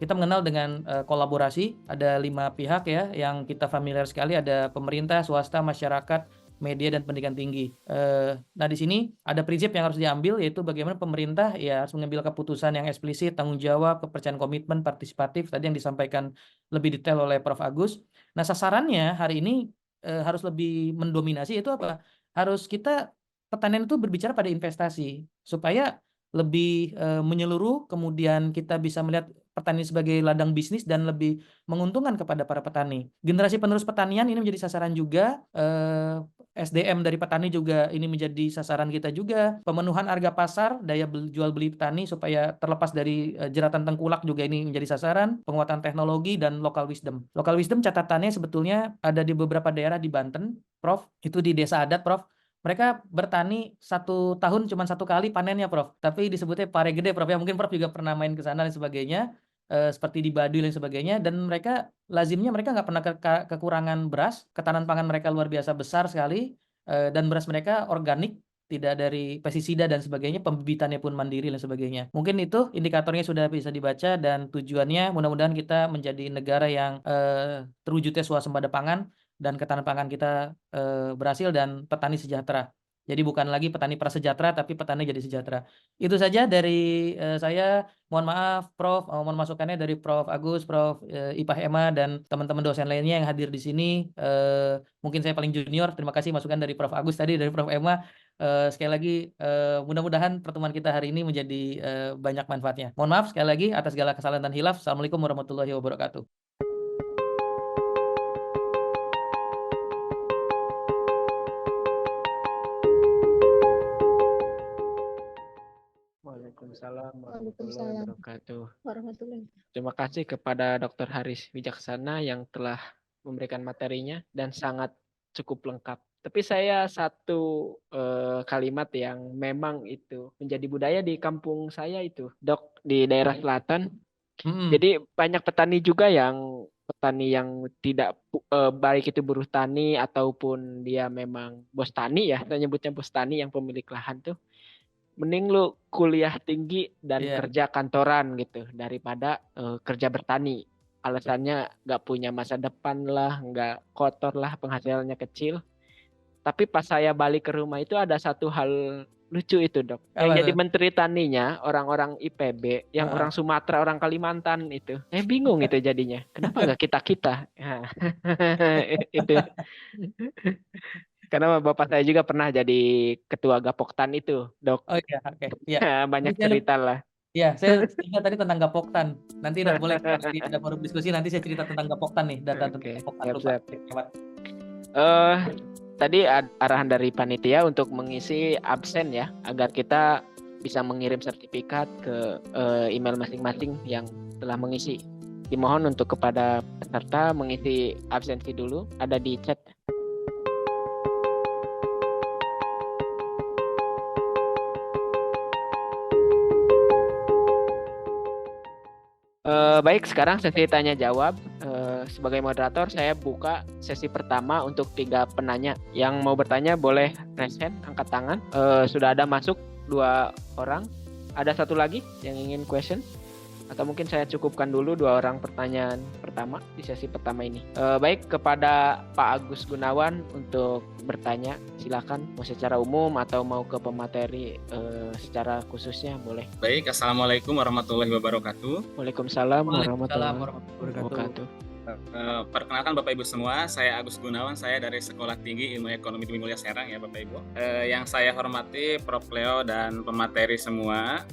Kita mengenal dengan kolaborasi. Ada 5 pihak ya yang kita familiar sekali. Ada pemerintah, swasta, masyarakat, media, dan pendidikan tinggi. Nah di sini ada prinsip yang harus diambil, yaitu bagaimana pemerintah ya harus mengambil keputusan yang eksplisit, tanggung jawab, kepercayaan, komitmen, partisipatif. Tadi yang disampaikan lebih detail oleh Prof. Agus. Nah sasarannya hari ini harus lebih mendominasi, itu apa? Harus kita pertanian itu berbicara pada investasi supaya lebih menyeluruh, kemudian kita bisa melihat pertanian sebagai ladang bisnis dan lebih menguntungkan kepada para petani. Generasi penerus pertanian ini menjadi sasaran juga, SDM dari petani juga ini menjadi sasaran kita juga. Pemenuhan harga pasar, daya jual beli petani supaya terlepas dari jeratan tengkulak juga ini menjadi sasaran. Penguatan teknologi dan local wisdom. Local wisdom catatannya sebetulnya ada di beberapa daerah di Banten, Prof. Itu di desa adat, Prof. Mereka bertani 1 tahun cuma 1 kali panennya, Prof. Tapi disebutnya pare gede, Prof. Ya mungkin Prof juga pernah main ke sana dan sebagainya, seperti di Baduy dan sebagainya. Dan mereka lazimnya mereka nggak pernah kekurangan beras. Ketahanan pangan mereka luar biasa besar sekali, dan beras mereka organik, tidak dari pestisida dan sebagainya. Pembibitannya pun mandiri dan sebagainya. Mungkin itu indikatornya sudah bisa dibaca dan tujuannya mudah-mudahan kita menjadi negara yang terwujudnya swasembada pangan dan ketahanan pangan kita berhasil dan petani sejahtera. Jadi bukan lagi petani prasejahtera tapi petani jadi sejahtera. Itu saja dari saya. Mohon maaf Prof, mohon masukannya dari Prof Agus, Prof Ipah Ema dan teman-teman dosen lainnya yang hadir di sini. Mungkin saya paling junior. Terima kasih masukan dari Prof Agus tadi, dari Prof Ema. Sekali lagi mudah-mudahan pertemuan kita hari ini menjadi banyak manfaatnya. Mohon maaf sekali lagi atas segala kesalahan dan hilaf. Assalamualaikum warahmatullahi wabarakatuh. Waalaikumsalam warahmatullahi wabarakatuh. Terima kasih kepada Dr. Haris Wijaksana yang telah memberikan materinya dan sangat cukup lengkap. Tapi saya satu kalimat yang memang itu menjadi budaya di kampung saya itu, Dok, di daerah selatan. Jadi banyak petani juga yang tidak baik itu buruh tani ataupun dia memang bos tani ya, kita nyebutnya bos tani yang pemilik lahan tuh. Mending lu kuliah tinggi dan kerja kantoran gitu daripada kerja bertani. Alasannya nggak punya masa depan lah, nggak kotor lah, penghasilannya kecil. Tapi pas saya balik ke rumah itu ada satu hal lucu itu, Dok. Yang jadi menteri taninya orang-orang IPB, yang orang Sumatera, orang Kalimantan itu. Bingung itu jadinya. Kenapa nggak kita-kita? Itu. Karena bapak saya juga pernah jadi ketua Gapoktan itu, Dok. Oh iya, oke. Ya. Banyak cerita lah. Ya, saya cerita tadi tentang Gapoktan. Nanti boleh ada forum diskusi, nanti saya cerita tentang Gapoktan nih, data tentang Gapoktan. Tadi arahan dari panitia untuk mengisi absen ya, agar kita bisa mengirim sertifikat ke email masing-masing yang telah mengisi. Dimohon untuk kepada peserta mengisi absensi dulu, ada di chat. Baik, sekarang sesi tanya jawab. Sebagai moderator, saya buka sesi pertama untuk 3 penanya. Yang mau bertanya boleh raise hand, angkat tangan. Sudah ada masuk 2 orang. Ada 1 lagi yang ingin question? Atau mungkin saya cukupkan dulu 2 orang pertanyaan pertama di sesi pertama ini. Baik, kepada Pak Agus Gunawan untuk bertanya, silakan mau secara umum atau mau ke pemateri secara khususnya boleh. Baik, Assalamualaikum warahmatullahi wabarakatuh. Waalaikumsalam warahmatullahi wabarakatuh. Perkenalkan Bapak Ibu semua, saya Agus Gunawan, saya dari Sekolah Tinggi Ilmu Ekonomi Dwi Mulia Serang ya Bapak Ibu. Yang saya hormati Prof Leo dan pemateri semua,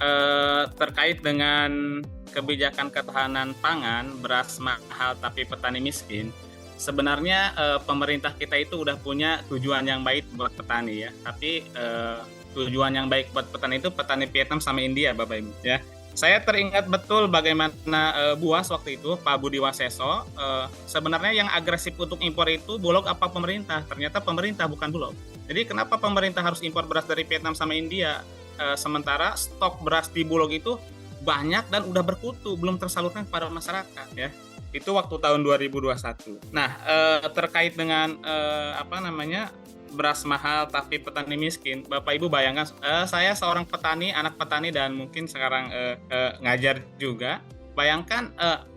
terkait dengan kebijakan ketahanan pangan, beras mahal tapi petani miskin. Sebenarnya pemerintah kita itu udah punya tujuan yang baik buat petani ya, tapi tujuan yang baik buat petani itu petani Vietnam sama India Bapak Ibu ya. Saya teringat betul bagaimana Buas waktu itu, Pak Budi Waseso, sebenarnya yang agresif untuk impor itu Bulog apa pemerintah? Ternyata pemerintah, bukan Bulog. Jadi kenapa pemerintah harus impor beras dari Vietnam sama India? Sementara stok beras di Bulog itu banyak dan udah berkutu, belum tersalurkan kepada masyarakat ya. Itu waktu tahun 2021. Nah, terkait dengan beras mahal tapi petani miskin, Bapak Ibu bayangkan, saya seorang petani, anak petani dan mungkin sekarang ngajar juga. Bayangkan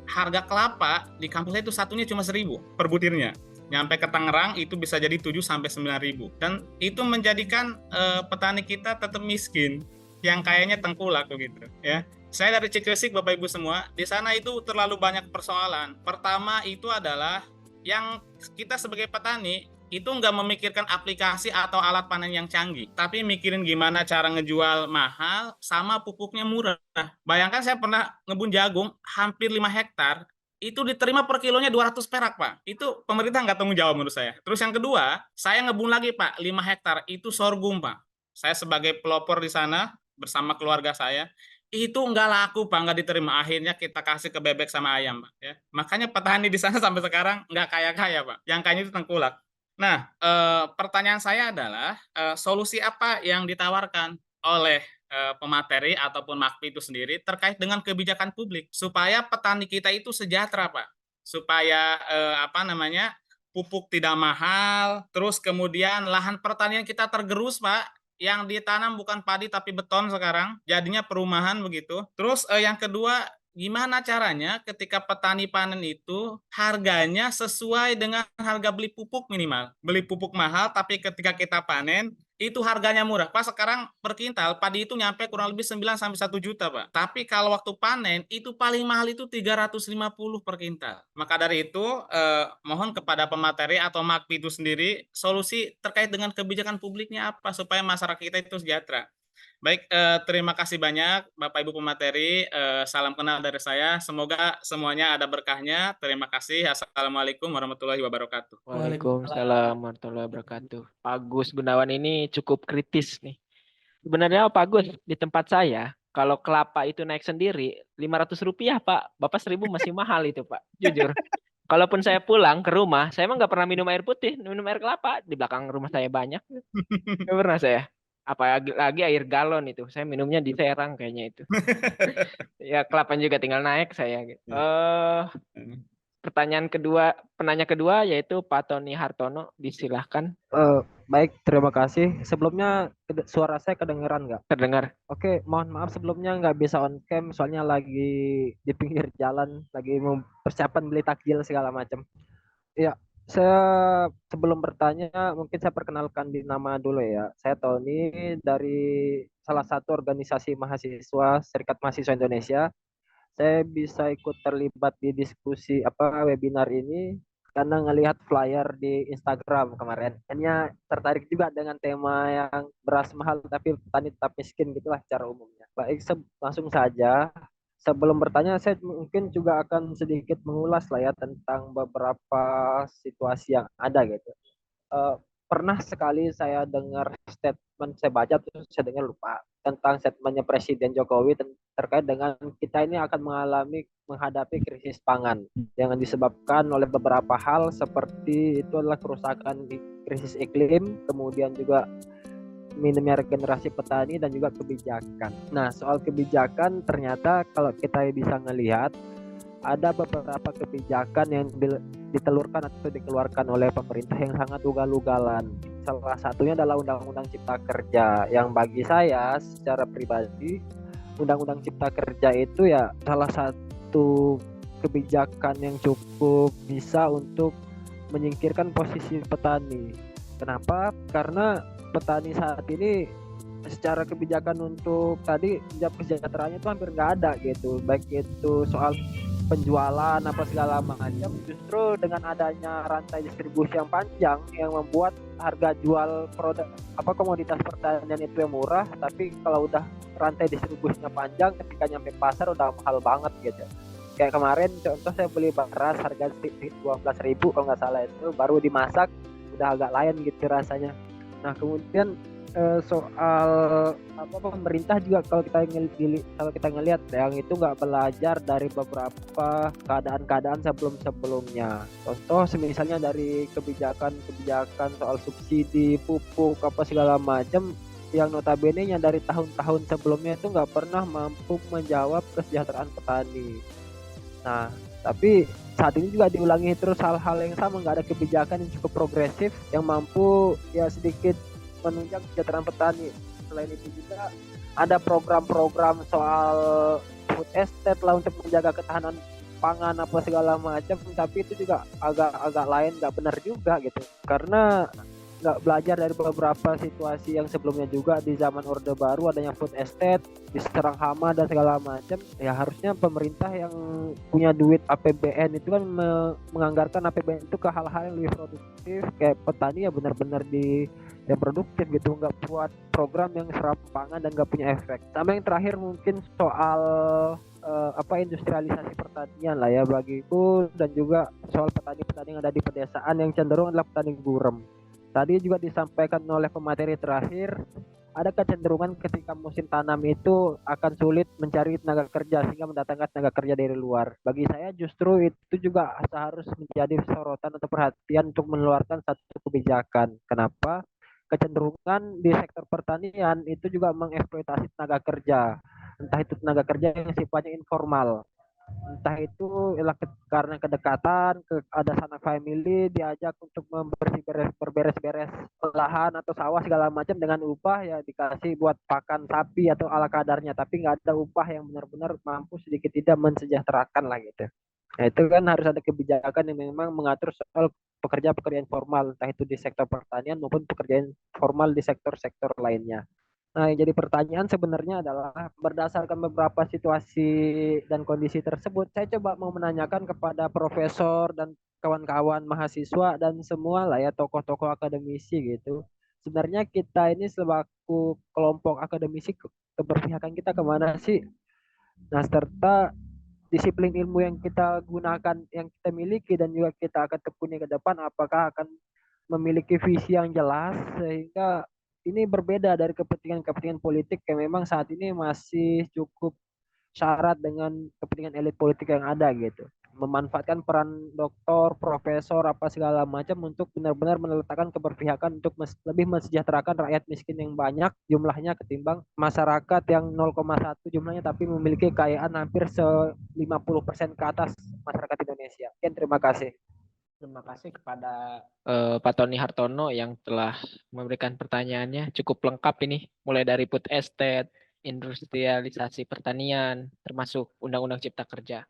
harga kelapa di kampus saya itu satunya cuma 1.000 per butirnya. Nyampe ke Tangerang itu bisa jadi 7-9.000. Dan itu menjadikan petani kita tetap miskin, yang kayaknya tengkulak begitu ya. Saya dari Cikresik Bapak Ibu semua, di sana itu terlalu banyak persoalan. Pertama itu adalah yang kita sebagai petani itu nggak memikirkan aplikasi atau alat panen yang canggih, tapi mikirin gimana cara ngejual mahal sama pupuknya murah. Bayangkan saya pernah ngebun jagung hampir 5 hektar, itu diterima per kilonya 200 perak, Pak. Itu pemerintah nggak tanggung jawab menurut saya. Terus yang kedua, saya ngebun lagi, Pak, 5 hektar, itu sorghum, Pak. Saya sebagai pelopor di sana bersama keluarga saya, itu nggak laku, Pak, nggak diterima. Akhirnya kita kasih ke bebek sama ayam, Pak. Ya. Makanya petani di sana sampai sekarang nggak kaya-kaya, Pak. Yang kayaknya itu tengkulak. Nah, pertanyaan saya adalah solusi apa yang ditawarkan oleh pemateri ataupun MAKPI itu sendiri terkait dengan kebijakan publik supaya petani kita itu sejahtera, Pak. Supaya pupuk tidak mahal, terus kemudian lahan pertanian kita tergerus, Pak. Yang ditanam bukan padi tapi beton sekarang, jadinya perumahan begitu. Terus yang kedua, gimana caranya ketika petani panen itu harganya sesuai dengan harga beli pupuk minimal. Beli pupuk mahal tapi ketika kita panen itu harganya murah. Pak, sekarang per kintal padi itu nyampe kurang lebih 9 sampai 1 juta, Pak. Tapi kalau waktu panen itu paling mahal itu 350 per kintal. Maka dari itu mohon kepada pemateri atau MAKPI itu sendiri solusi terkait dengan kebijakan publiknya apa supaya masyarakat kita itu sejahtera. Baik, terima kasih banyak Bapak Ibu pemateri. Salam kenal dari saya. Semoga semuanya ada berkahnya. Terima kasih. Assalamualaikum warahmatullahi wabarakatuh. Waalaikumsalam warahmatullahi wabarakatuh. Pak Agus Gunawan ini cukup kritis nih. Sebenarnya Pak Agus, di tempat saya, kalau kelapa itu naik sendiri, Rp500 Pak. Bapak 1.000 masih mahal itu Pak. Jujur. Kalaupun saya pulang ke rumah, saya emang nggak pernah minum air putih, minum air kelapa. Di belakang rumah saya banyak. Nggak pernah saya. Apalagi air galon itu, saya minumnya di Serang kayaknya itu. Ya kelapa juga tinggal naik saya. Penanya kedua yaitu Pak Tony Hartono, disilahkan. Baik, terima kasih. Sebelumnya suara saya kedengeran nggak? Terdengar. Oke, mohon maaf sebelumnya nggak bisa on cam, soalnya lagi di pinggir jalan, lagi mau persiapan beli takjil segala macam. Ya, saya sebelum bertanya, mungkin saya perkenalkan di nama dulu ya. Saya Tony dari salah satu organisasi mahasiswa, Serikat Mahasiswa Indonesia. Saya bisa ikut terlibat di diskusi webinar ini karena ngelihat flyer di Instagram kemarin. Hanya tertarik juga dengan tema yang beras mahal tapi petani tetap miskin gitulah secara umumnya. Baik, langsung saja. Sebelum bertanya, saya mungkin juga akan sedikit mengulas lah ya tentang beberapa situasi yang ada gitu. Pernah sekali saya dengar statement, saya baca terus saya dengar lupa, tentang statementnya Presiden Jokowi terkait dengan kita ini akan menghadapi krisis pangan yang disebabkan oleh beberapa hal seperti itu adalah kerusakan krisis iklim, kemudian juga minimnya regenerasi petani dan juga kebijakan. Nah, soal kebijakan ternyata kalau kita bisa melihat ada beberapa kebijakan yang ditelurkan atau dikeluarkan oleh pemerintah yang sangat ugal-ugalan. Salah satunya adalah Undang-Undang Cipta Kerja yang bagi saya secara pribadi Undang-Undang Cipta Kerja itu ya salah satu kebijakan yang cukup bisa untuk menyingkirkan posisi petani. Kenapa? Karena petani saat ini secara kebijakan untuk tadi kesejahteraannya itu hampir nggak ada gitu, baik itu soal penjualan apa segala macam. Justru dengan adanya rantai distribusi yang panjang yang membuat harga jual produk komoditas pertanian itu yang murah, tapi kalau udah rantai distribusinya panjang ketika nyampe pasar udah mahal banget gitu. Kayak kemarin contoh saya beli beras harga 12.000 kalau nggak salah, itu baru dimasak udah agak lain gitu rasanya. Nah, kemudian soal pemerintah juga kalau kita ngelihat yang itu nggak belajar dari beberapa keadaan-keadaan sebelumnya. Contoh misalnya dari kebijakan soal subsidi pupuk apa segala macam yang notabene-nya dari tahun-tahun sebelumnya itu nggak pernah mampu menjawab kesejahteraan petani. Nah, tapi saat ini juga diulangi terus hal-hal yang sama, nggak ada kebijakan yang cukup progresif yang mampu ya sedikit menunjang kesejahteraan petani. Selain itu juga ada program-program soal food estate lah untuk menjaga ketahanan pangan apa segala macam, tapi itu juga agak lain, nggak benar juga gitu. Karena nggak belajar dari beberapa situasi yang sebelumnya juga di zaman Orde Baru adanya food estate, diserang hama dan segala macam. Ya harusnya pemerintah yang punya duit APBN itu kan menganggarkan APBN itu ke hal-hal yang lebih produktif, kayak petani ya benar-benar yang produktif gitu, nggak buat program yang serampangan dan nggak punya efek. Sama yang terakhir mungkin soal industrialisasi pertanian lah ya bagiku, dan juga soal petani-petani yang ada di pedesaan yang cenderung adalah petani gurem. Tadi juga disampaikan oleh pemateri terakhir, ada kecenderungan ketika musim tanam itu akan sulit mencari tenaga kerja sehingga mendatangkan tenaga kerja dari luar. Bagi saya justru itu juga harus menjadi sorotan atau perhatian untuk mengeluarkan satu kebijakan. Kenapa? Kecenderungan di sektor pertanian itu juga mengeksploitasi tenaga kerja, entah itu tenaga kerja yang sifatnya informal, entah itu karena kedekatan, ada sanak family diajak untuk berberes-beres lahan atau sawah segala macam dengan upah ya dikasih buat pakan sapi atau ala kadarnya, tapi nggak ada upah yang benar-benar mampu sedikit tidak mensejahterakan lah gitu. Nah, itu kan harus ada kebijakan yang memang mengatur soal pekerja-pekerja informal, entah itu di sektor pertanian maupun pekerjaan formal di sektor-sektor lainnya. Nah, yang jadi pertanyaan sebenarnya adalah berdasarkan beberapa situasi dan kondisi tersebut, saya coba mau menanyakan kepada profesor dan kawan-kawan mahasiswa dan semua lah ya tokoh-tokoh akademisi gitu. Sebenarnya kita ini selaku kelompok akademisi keberpihakan kita kemana sih? Nah, serta disiplin ilmu yang kita gunakan, yang kita miliki dan juga kita akan tekuni ke depan, apakah akan memiliki visi yang jelas sehingga ini berbeda dari kepentingan-kepentingan politik yang memang saat ini masih cukup syarat dengan kepentingan elit politik yang ada gitu. Memanfaatkan peran doktor, profesor, apa segala macam untuk benar-benar meletakkan keberpihakan untuk lebih mensejahterakan rakyat miskin yang banyak jumlahnya ketimbang masyarakat yang 0,1 jumlahnya tapi memiliki kekayaan hampir 50% ke atas masyarakat Indonesia. Sekian, terima kasih. Terima kasih kepada Pak Tony Hartono yang telah memberikan pertanyaannya cukup lengkap ini, mulai dari food estate, industrialisasi pertanian, termasuk Undang-Undang Cipta Kerja.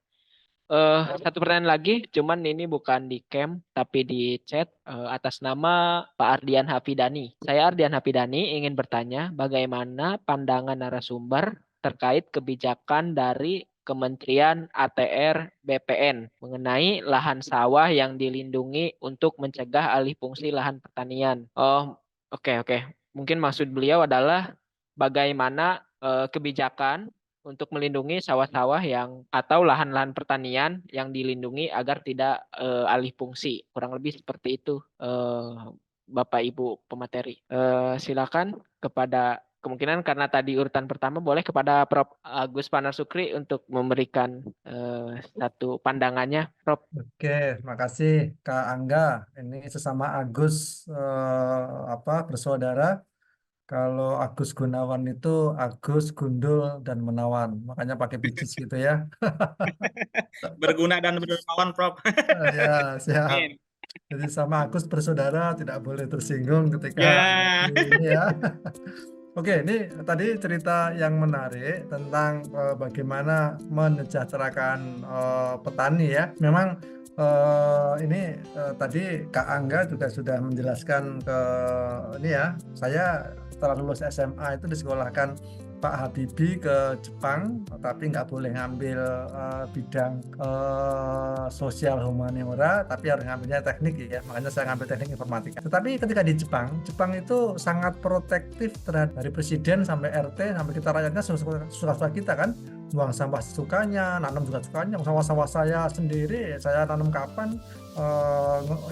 Satu pertanyaan lagi, cuman ini bukan di camp tapi di chat, atas nama Pak Ardian Hafidani. Saya Ardian Hafidani ingin bertanya bagaimana pandangan narasumber terkait kebijakan dari Kementerian ATR BPN mengenai lahan sawah yang dilindungi untuk mencegah alih fungsi lahan pertanian. Oke. Mungkin maksud beliau adalah bagaimana kebijakan untuk melindungi sawah-sawah yang atau lahan-lahan pertanian yang dilindungi agar tidak alih fungsi. Kurang lebih seperti itu, Bapak Ibu pemateri. Silakan kepada, kemungkinan karena tadi urutan pertama, boleh kepada Prof. Agus Panar Sukri untuk memberikan satu pandangannya, Prof. Oke, makasih Kak Angga. Ini sesama Agus bersaudara. Kalau Agus Gunawan itu Agus Gundul dan Menawan, makanya pakai bijis gitu ya. Berguna dan berkawan, Prof. Ya, siap. Amin. Jadi sama Agus bersaudara, tidak boleh tersinggung ketika Ya. ini ya. Oke, ini tadi cerita yang menarik tentang bagaimana mensejahterakan petani ya. Memang ini tadi Kak Angga juga sudah menjelaskan ke ini ya. Saya setelah lulus SMA itu disekolahkan Pak Habibie ke Jepang, tapi nggak boleh ngambil bidang sosial humaniora, tapi harus ngambilnya teknik ya. Makanya saya ngambil teknik informatika. Tetapi ketika di Jepang itu sangat protektif terhadap dari presiden sampai RT sampai kita rakyatnya suka-suka kita kan. Buang sampah sesukanya, nanam juga sukanya. Sawah-sawah saya sendiri, saya tanam kapan,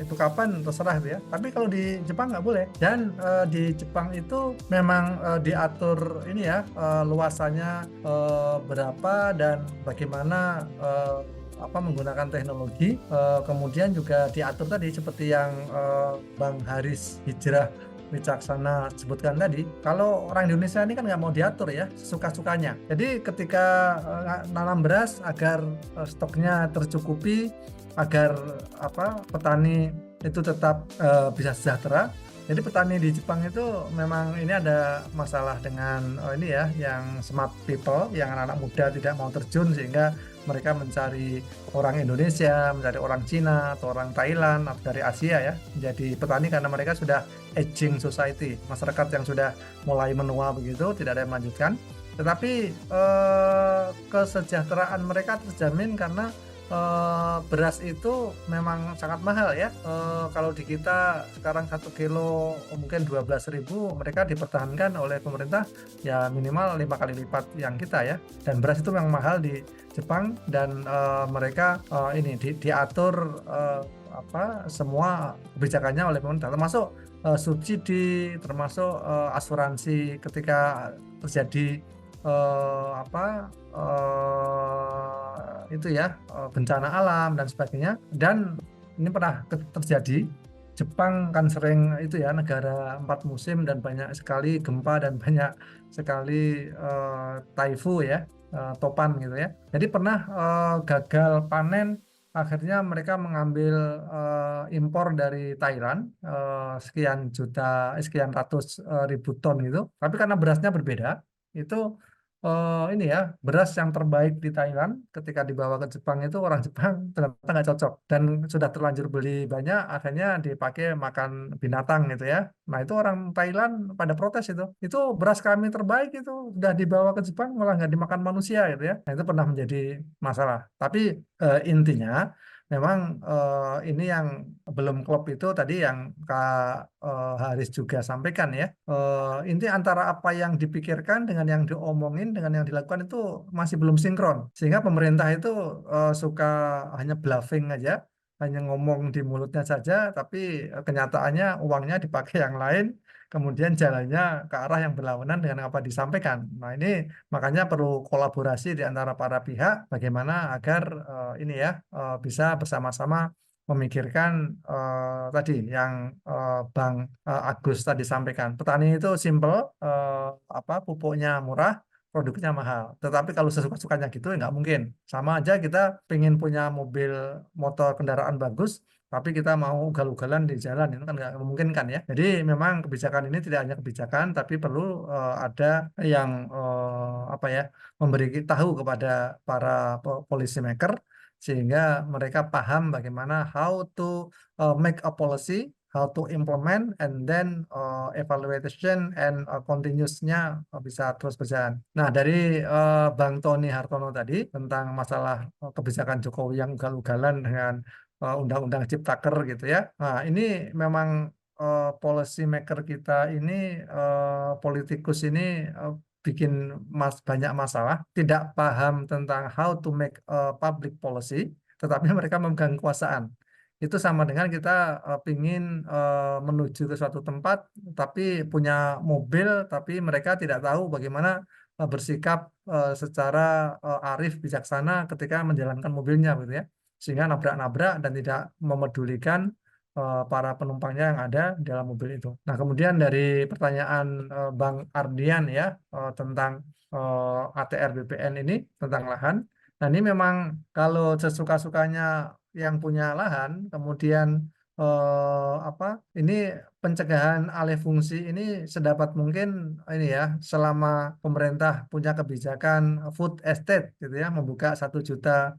itu kapan terserah gitu ya. Tapi kalau di Jepang nggak boleh. Dan di Jepang itu memang diatur ini ya, luasannya berapa dan bagaimana menggunakan teknologi. Kemudian juga diatur tadi seperti yang Bang Haris Hijrah Wicaksana sebutkan tadi, kalau orang Indonesia ini kan nggak mau diatur ya, suka-sukanya. Jadi ketika nanam beras agar stoknya tercukupi, agar petani itu tetap bisa sejahtera, Jadi petani di Jepang itu memang ini ada masalah dengan ini ya, yang smart people, yang anak-anak muda tidak mau terjun sehingga mereka mencari orang Indonesia, mencari orang Cina atau orang Thailand atau dari Asia ya menjadi petani karena mereka sudah aging society, masyarakat yang sudah mulai menua begitu, tidak ada yang melanjutkan. Tetapi kesejahteraan mereka terjamin karena beras itu memang sangat mahal ya. Kalau di kita sekarang 1 kilo mungkin 12.000, mereka dipertahankan oleh pemerintah ya minimal 5 kali lipat yang kita ya. Dan beras itu memang mahal di Jepang dan mereka ini diatur semua kebijakannya oleh pemerintah, termasuk subsidi, termasuk asuransi ketika terjadi itu ya bencana alam dan sebagainya. Dan ini pernah terjadi, Jepang kan sering itu ya negara 4 musim dan banyak sekali gempa dan banyak sekali taifu ya, topan gitu ya. Jadi pernah gagal panen, akhirnya mereka mengambil impor dari Thailand sekian ratus ribu ton gitu. Tapi karena berasnya berbeda, itu ini ya beras yang terbaik di Thailand ketika dibawa ke Jepang itu orang Jepang ternyata nggak cocok dan sudah terlanjur beli banyak, akhirnya dipakai makan binatang gitu ya. Nah itu orang Thailand pada protes, itu beras kami terbaik itu udah dibawa ke Jepang malah nggak dimakan manusia gitu ya. Nah itu pernah menjadi masalah. Tapi intinya memang ini yang belum klop itu tadi yang Kak Haris juga sampaikan ya. Inti antara apa yang dipikirkan dengan yang diomongin dengan yang dilakukan itu masih belum sinkron. Sehingga pemerintah itu suka hanya bluffing aja, hanya ngomong di mulutnya saja, tapi kenyataannya uangnya dipakai yang lain, kemudian jalannya ke arah yang berlawanan dengan apa disampaikan. Nah ini makanya perlu kolaborasi di antara para pihak bagaimana agar ini ya bisa bersama-sama memikirkan tadi yang Bang Agus tadi sampaikan. Petani itu simple, pupuknya murah, produknya mahal. Tetapi kalau sesuka-sukanya gitu nggak mungkin. Sama aja kita pengen punya mobil, motor, kendaraan bagus, tapi kita mau ugal-ugalan di jalan, itu kan nggak memungkinkan ya. Jadi memang kebijakan ini tidak hanya kebijakan, tapi perlu ada yang memberi tahu kepada para policy maker sehingga mereka paham bagaimana how to make a policy, how to implement, and then evaluation and continuousnya bisa terus berjalan. Nah, dari Bang Tony Hartono tadi tentang masalah kebijakan Jokowi yang ugal-ugalan dengan undang-undang Ciptaker gitu ya. Nah, ini memang policy maker kita ini, politikus ini bikin banyak masalah, tidak paham tentang how to make public policy, tetapi mereka memegang kekuasaan. Itu sama dengan kita pingin menuju ke suatu tempat, tapi punya mobil, tapi mereka tidak tahu bagaimana bersikap secara arif, bijaksana ketika menjalankan mobilnya, gitu ya. Sehingga nabrak-nabrak dan tidak memedulikan para penumpangnya yang ada di dalam mobil itu. Nah, kemudian dari pertanyaan Bang Ardian ya tentang ATR BPN ini, tentang lahan. Nah, ini memang kalau sesuka-sukanya yang punya lahan, kemudian ini pencegahan alih fungsi ini sedapat mungkin ini ya, selama pemerintah punya kebijakan food estate gitu ya, membuka 1 juta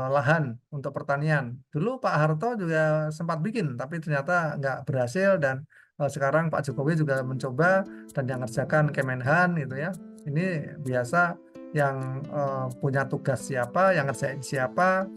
lahan untuk pertanian. Dulu Pak Harto juga sempat bikin, tapi ternyata nggak berhasil, dan sekarang Pak Jokowi juga mencoba dan yang ngerjakan Kemenhan gitu ya. Ini biasa yang punya tugas siapa, yang ngerjain siapa,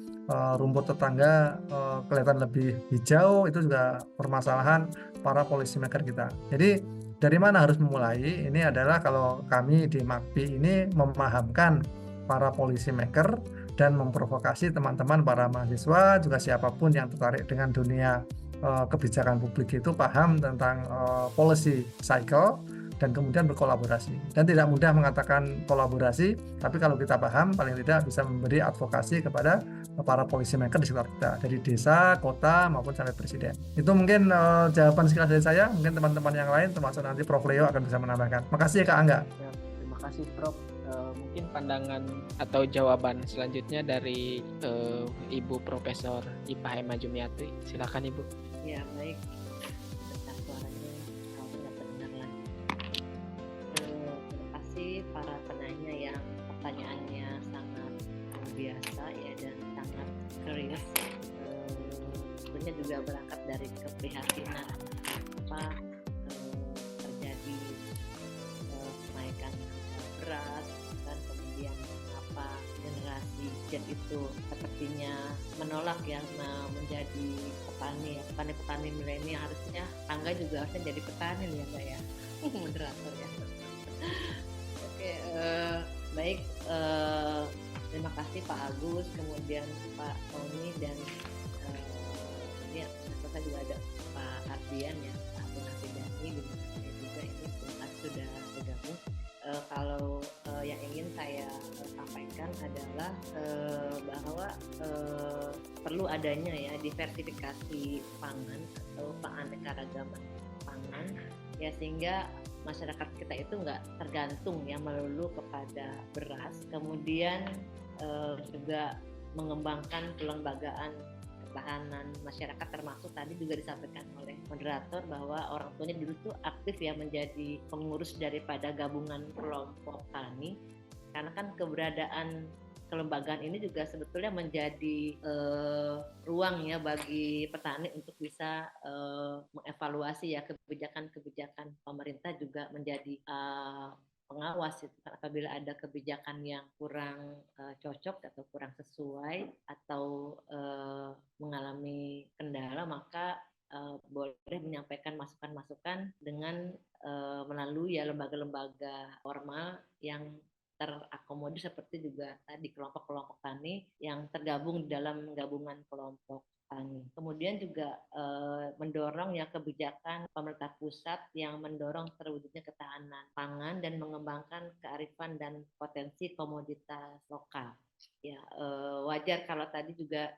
rumput tetangga kelihatan lebih hijau, itu juga permasalahan para policy maker kita. Jadi dari mana harus memulai? Ini adalah kalau kami di MAKPI ini memahamkan para policy maker dan memprovokasi teman-teman para mahasiswa, juga siapapun yang tertarik dengan dunia kebijakan publik itu paham tentang policy cycle, dan kemudian berkolaborasi. Dan tidak mudah mengatakan kolaborasi, tapi kalau kita paham, paling tidak bisa memberi advokasi kepada para policy maker di sekitar kita, dari desa, kota, maupun sampai presiden. Itu mungkin jawaban sekilas dari saya. Mungkin teman-teman yang lain, termasuk nanti Prof. Leo akan bisa menambahkan. Makasih Kak Angga. Ya, terima kasih Prof. Mungkin pandangan atau jawaban selanjutnya dari Ibu Profesor IPA Hema Jumiati. Silakan Ibu. Ya, baik. Suaranya. serius. Sebenarnya juga berangkat dari keprihatinan terjadi kenaikan beras dan kemudian generasi Z itu sepertinya menolak ya menjadi petani milenial. Harusnya Angga juga harusnya jadi petani ya Mbak ya, moderator ya. Oke, baik, terima kasih Pak Agus, kemudian Pak Tony, dan ini saya juga ada Pak Ardian ya, Pak Abdul Hafidani, dan juga ini terima kasih sudah bergabung. Kalau yang ingin saya sampaikan adalah bahwa perlu adanya ya diversifikasi pangan atau keanekaragaman pangan ya, sehingga masyarakat kita itu nggak tergantung ya melulu kepada beras. Kemudian juga mengembangkan kelembagaan ketahanan masyarakat, termasuk tadi juga disampaikan oleh moderator bahwa orang tuanya dulu tuh aktif ya menjadi pengurus daripada gabungan kelompok tani, karena kan keberadaan kelembagaan ini juga sebetulnya menjadi ruang ya bagi petani untuk bisa mengevaluasi ya kebijakan-kebijakan pemerintah, juga menjadi pengawas itu. Apabila ada kebijakan yang kurang cocok atau kurang sesuai atau mengalami kendala, maka boleh menyampaikan masukan-masukan dengan melalui ya lembaga-lembaga formal yang terakomodir, seperti juga tadi kelompok-kelompok tani yang tergabung dalam gabungan kelompok tani. Kemudian juga mendorong ya kebijakan pemerintah pusat yang mendorong terwujudnya ketahanan pangan dan mengembangkan kearifan dan potensi komoditas lokal. Ya, wajar kalau tadi juga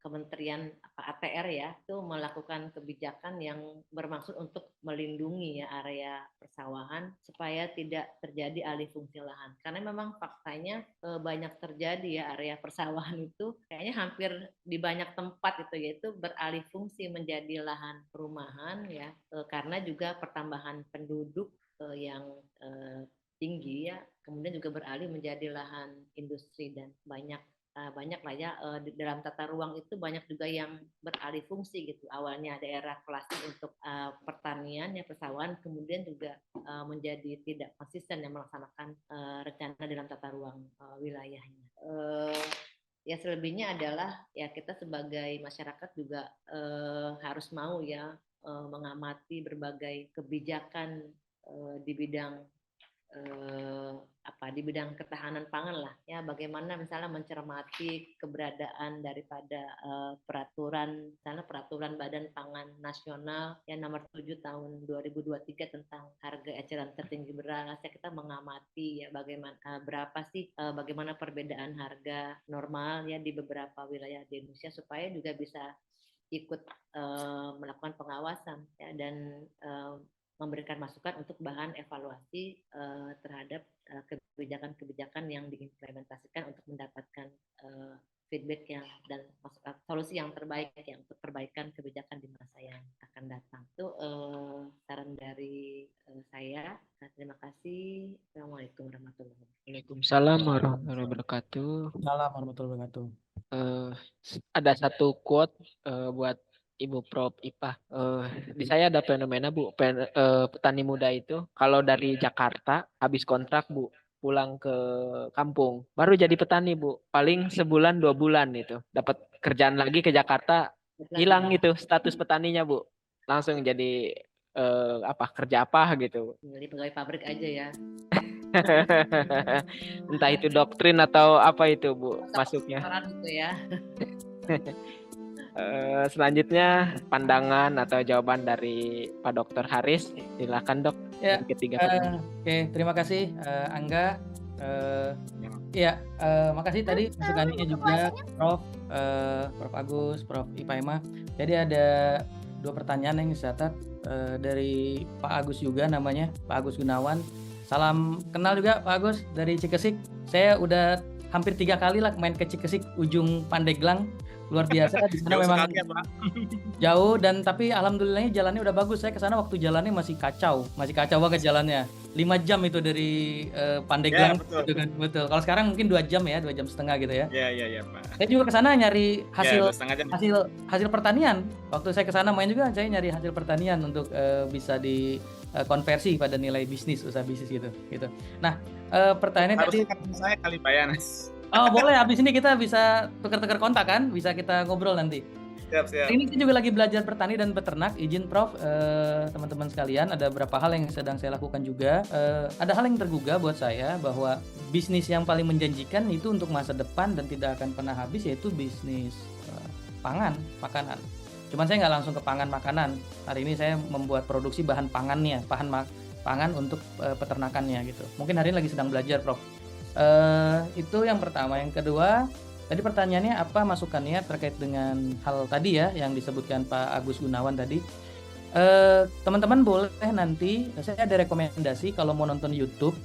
Kementerian ATR ya itu melakukan kebijakan yang bermaksud untuk melindungi ya area persawahan supaya tidak terjadi alih fungsi lahan, karena memang faktanya banyak terjadi ya area persawahan itu kayaknya hampir di banyak tempat itu yaitu beralih fungsi menjadi lahan perumahan ya, karena juga pertambahan penduduk yang tinggi ya, kemudian juga beralih menjadi lahan industri, dan banyak lah ya di dalam tata ruang itu banyak juga yang beralih fungsi gitu. Awalnya daerah klasik untuk pertanian ya persawahan, kemudian juga menjadi tidak konsisten yang melaksanakan rencana dalam tata ruang wilayahnya. Ya selebihnya adalah ya kita sebagai masyarakat juga harus mau ya mengamati berbagai kebijakan di bidang di bidang ketahanan pangan lah ya, bagaimana misalnya mencermati keberadaan daripada peraturan Badan Pangan Nasional yang nomor 7 tahun 2023 tentang harga eceran tertinggi beras ya, kita mengamati ya bagaimana perbedaan harga normal ya di beberapa wilayah di Indonesia, supaya juga bisa ikut melakukan pengawasan ya, dan memberikan masukan untuk bahan evaluasi terhadap kebijakan-kebijakan yang diimplementasikan untuk mendapatkan feedback yang dan solusi yang terbaik ya untuk perbaikan kebijakan di masa yang akan datang. Itu saran dari saya. Terima kasih. Assalamualaikum warahmatullahi wabarakatuh. Waalaikumsalam warahmatullahi wabarakatuh. Salam warahmatullahi wabarakatuh. Ada satu quote buat Ibu Prof IPA. Di saya ada fenomena Bu, petani muda itu kalau dari Jakarta habis kontrak Bu, pulang ke kampung baru jadi petani Bu, paling sebulan 2 bulan itu dapat kerjaan lagi ke Jakarta, hilang itu status petaninya Bu, langsung jadi kerja apa gitu. Jadi pegawai pabrik aja ya. Entah itu doktrin atau apa itu Bu masuknya. Gitu ya. Selanjutnya pandangan atau jawaban dari Pak Dr. Haris, silakan Dok. Ya, Ketiga. Oke, terima kasih Angga. Makasih tadi masukannya juga Prof Agus, Prof Ipaima. Jadi ada 2 pertanyaan yang dicatat dari Pak Agus juga, namanya Pak Agus Gunawan. Salam kenal juga Pak Agus dari Cikesik. Saya udah hampir 3 kali lah main ke Cikesik ujung Pandeglang. Luar biasa di sana memang jauh, dan tapi alhamdulillahnya jalannya udah bagus. Saya ke sana waktu jalannya masih kacau banget jalannya. 5 jam itu dari Ya, Pandeglang betul. gitu kan. Betul. Kalau sekarang mungkin 2 jam ya, 2 jam setengah gitu ya. Ya, Pak. Saya juga ke sana nyari Ya, hasil 2,5 jam. hasil pertanian. Waktu saya ke sana main juga saya nyari hasil pertanian untuk bisa dikonversi pada nilai bisnis, usaha bisnis gitu. Nah, pertanyaannya tadi Harusnya ketemu saya kali Pak ya. oh boleh, habis ini kita bisa tukar-tukar kontak kan, bisa kita ngobrol nanti. Siap. Ini kita juga lagi belajar bertani dan beternak. Izin Prof, teman-teman sekalian, ada beberapa hal yang sedang saya lakukan juga. Ada hal yang tergugah buat saya bahwa bisnis yang paling menjanjikan itu untuk masa depan dan tidak akan pernah habis, yaitu bisnis makanan. Cuman saya nggak langsung ke pangan makanan. Hari ini saya membuat produksi bahan pangannya, pangan untuk peternakannya gitu. Mungkin hari ini lagi sedang belajar, Prof. Itu yang pertama. Yang kedua, tadi pertanyaannya apa masukannya terkait dengan hal tadi ya yang disebutkan Pak Agus Gunawan tadi. Teman-teman boleh nanti, saya ada rekomendasi kalau mau nonton YouTube.